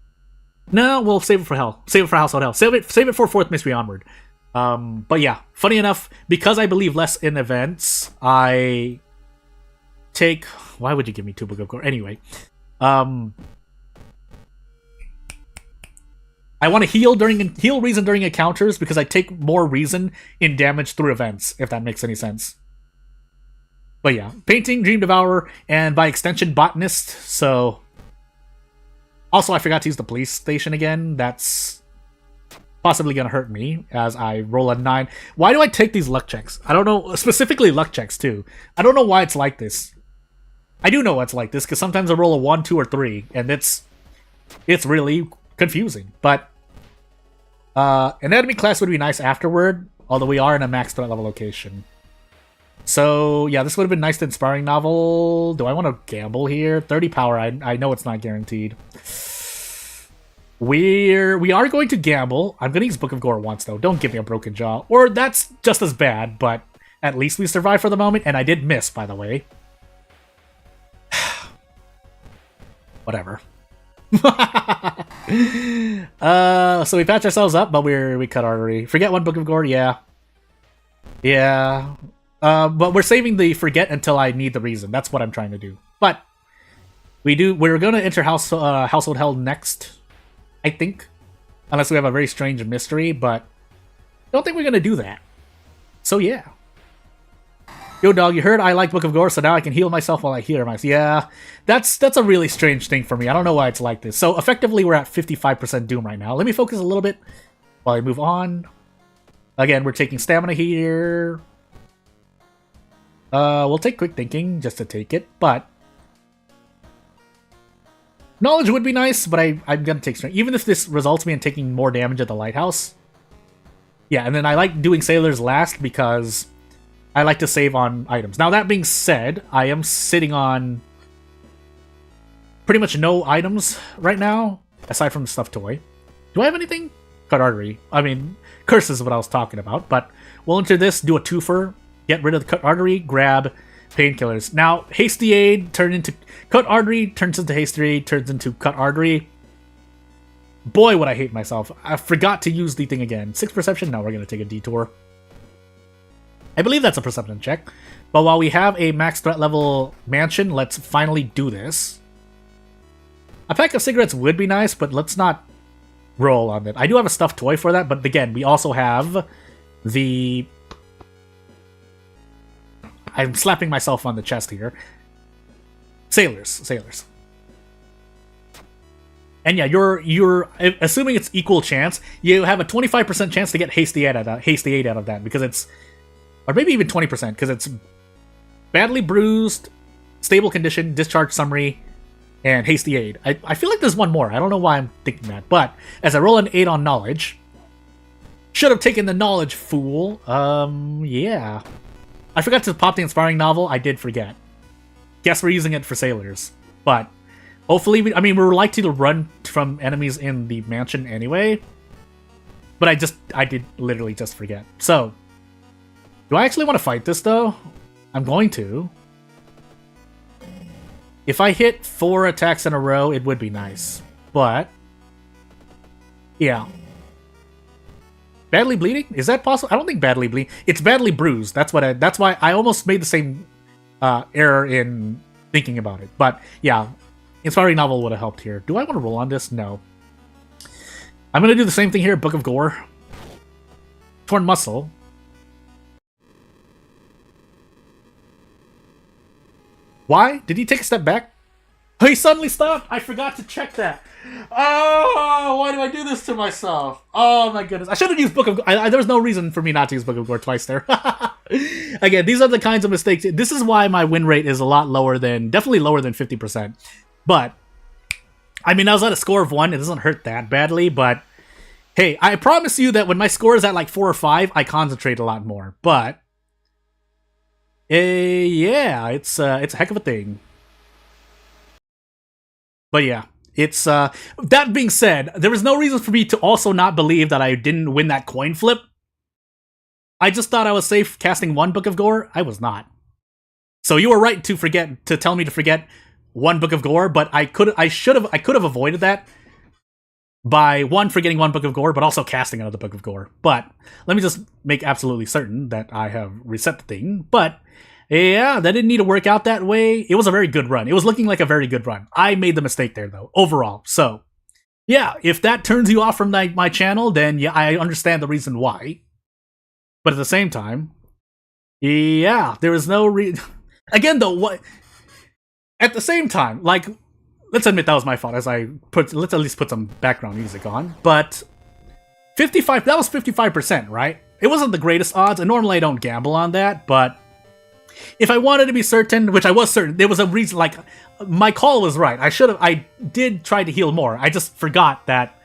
No, we'll save it for Hell. Save it for Household Hell. Save it for 4th Mystery onward. But yeah, funny enough, because I believe less in events, I take... Why would you give me 2 Book of Gore? Anyway. I want to heal reason during encounters because I take more reason in damage through events, if that makes any sense. But yeah, Painting, Dream Devourer, and by extension, Botanist, so... Also, I forgot to use the police station again. That's possibly going to hurt me as I roll a 9. Why do I take these luck checks? I don't know. Specifically luck checks, too. I don't know why it's like this. I do know why it's like this, because sometimes I roll a 1, 2, or 3, and it's really confusing. But Anatomy class would be nice afterward, although we are in a max threat level location. So, yeah, this would have been nice to Inspiring Novel. Do I want to gamble here? 30 power, I know it's not guaranteed. We are going to gamble. I'm going to use Book of Gore once, though. Don't give me a broken jaw. Or that's just as bad, but at least we survived for the moment, and I did miss, by the way. Whatever. So we patch ourselves up, but we cut artery. Forget 1 Book of Gore, yeah. Yeah. But we're saving the forget until I need the reason. That's what I'm trying to do. But we're going to enter Household Hell next, I think. Unless we have a very strange mystery, but I don't think we're going to do that. So yeah. Yo, dog, you heard I like Book of Gore, so now I can heal myself while I heal myself. Yeah, that's a really strange thing for me. I don't know why it's like this. So effectively, we're at 55% Doom right now. Let me focus a little bit while I move on. Again, we're taking stamina here. We'll take Quick Thinking just to take it, but Knowledge would be nice, but I'm gonna take Strength. Even if this results me in taking more damage at the Lighthouse. Yeah, and then I like doing Sailors last because I like to save on items. Now, that being said, I am sitting on pretty much no items right now, aside from the stuffed toy. Do I have anything? Cut Artery. I mean, Curse is what I was talking about, but we'll enter this, do a twofer, get rid of the Cut Artery, grab Painkillers. Now, Hasty Aid turned into Cut Artery, turns into Hasty Aid, turns into Cut Artery. Boy, would I hate myself. I forgot to use the thing again. 6 Perception? No, we're going to take a detour. I believe that's a Perception check. But while we have a max threat level mansion, let's finally do this. A pack of cigarettes would be nice, but let's not roll on it. I do have a stuffed toy for that, but again, we also have the... I'm slapping myself on the chest here. Sailors. And yeah, you're assuming it's equal chance. You have a 25% chance to get Hasty Aid out of that because it's, or maybe even 20% because it's badly bruised, stable condition, discharge summary, and Hasty Aid. I feel like there's one more. I don't know why I'm thinking that, but as I roll an 8 on knowledge, should have taken the knowledge, fool. Yeah. I forgot to pop the Inspiring Novel. I did forget. Guess we're using it for Sailors. But hopefully, we're likely to run from enemies in the mansion anyway. But I did literally just forget. So, do I actually want to fight this, though? I'm going to. If I hit 4 attacks in a row, it would be nice. But, yeah. Badly bleeding? Is that possible? I don't think badly bleeding. It's badly bruised. That's why I almost made the same error in thinking about it. But yeah, Inspiring Novel would have helped here. Do I want to roll on this? No. I'm going to do the same thing here. Book of Gore. Torn Muscle. Why? Did he take a step back? Oh, he suddenly stopped! I forgot to check that. Oh, why do I do this to myself? Oh my goodness. I should have used Book of Gore. There was no reason for me not to use Book of Gore twice there. Again, these are the kinds of mistakes. This is why my win rate is a lot lower than, definitely lower than 50%. But, I mean, I was at a score of 1. It doesn't hurt that badly, but hey, I promise you that when my score is at like 4 or 5, I concentrate a lot more. But, yeah, it's a heck of a thing. But yeah. It's, that being said, there was no reason for me to also not believe that I didn't win that coin flip. I just thought I was safe casting 1 Book of Gore. I was not. So you were right to tell me to forget 1 Book of Gore, but I could have avoided that by forgetting 1 Book of Gore, but also casting another Book of Gore. But let me just make absolutely certain that I have reset the thing. But Yeah, that didn't need to work out that way. It was a very good run. It was looking like a very good run. I made the mistake there, though, overall. So, yeah, if that turns you off from my channel, then yeah, I understand the reason why. But at the same time, yeah, there was no Again, though, what? At the same time, like, let's admit that was my fault. Let's at least put some background music on. But 55, that was 55%, right? It wasn't the greatest odds, and normally I don't gamble on that, but if I wanted to be certain, which I was certain, there was a reason, like, my call was right. I did try to heal more. I just forgot that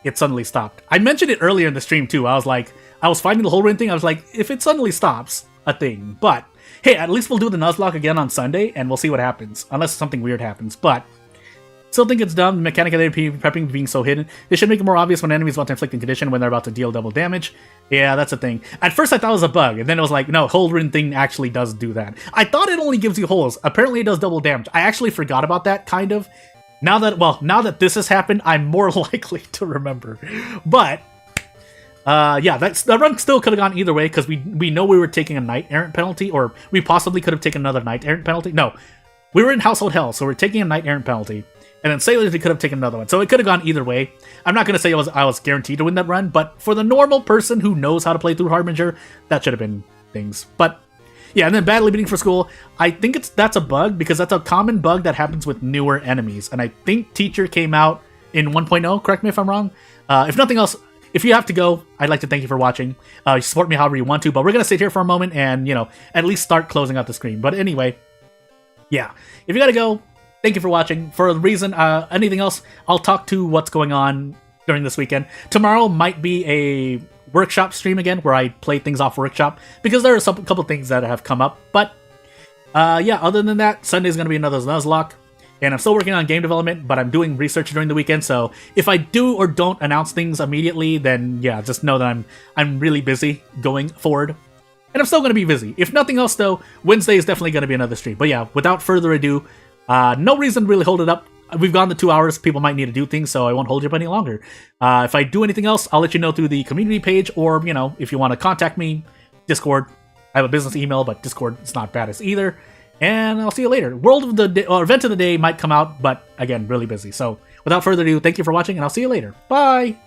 it suddenly stopped. I mentioned it earlier in the stream, too. I was finding the whole ring thing. I was like, if it suddenly stops, a thing. But, hey, at least we'll do the Nuzlocke again on Sunday, and we'll see what happens. Unless something weird happens. But, still think it's dumb. The mechanic of prepping being so hidden. They should make it more obvious when enemies want to inflict condition when they're about to deal double damage. Yeah, that's a thing. At first I thought it was a bug, and then it was like, no, hold ring thing actually does do that. I thought it only gives you holes. Apparently it does double damage. I actually forgot about that, kind of. Now that this has happened, I'm more likely to remember. But, yeah, the run still could have gone either way, because we know we were taking a Knight Errant penalty, or we possibly could have taken another Knight Errant penalty. No, we were in Household Hell, so we're taking a Knight Errant penalty. And then Sailors, they could have taken another one. So it could have gone either way. I'm not going to say I was guaranteed to win that run, but for the normal person who knows how to play through Harbinger, that should have been things. But, yeah, and then badly beating for school, I think that's a bug, because that's a common bug that happens with newer enemies. And I think Teacher came out in 1.0, correct me if I'm wrong. If nothing else, if you have to go, I'd like to thank you for watching. You support me however you want to, but we're going to sit here for a moment and, you know, at least start closing out the screen. But anyway, yeah, if you got to go, thank you for watching. For a reason, anything else, I'll talk to what's going on during this weekend. Tomorrow might be a workshop stream again, where I play things off workshop, because there are a couple things that have come up. But, yeah, other than that, Sunday's going to be another Nuzlocke. And I'm still working on game development, but I'm doing research during the weekend, so if I do or don't announce things immediately, then yeah, just know that I'm really busy going forward. And I'm still going to be busy. If nothing else, though, Wednesday is definitely going to be another stream. But yeah, without further ado, no reason to really hold it up. We've gone the 2 hours. People might need to do things, so I won't hold you up any longer. If I do anything else, I'll let you know through the community page, or, you know, if you want to contact me, Discord. I have a business email, but Discord is not bad as either. And I'll see you later. World of the Day, or Event of the Day might come out, but again, really busy. So without further ado, thank you for watching, and I'll see you later. Bye!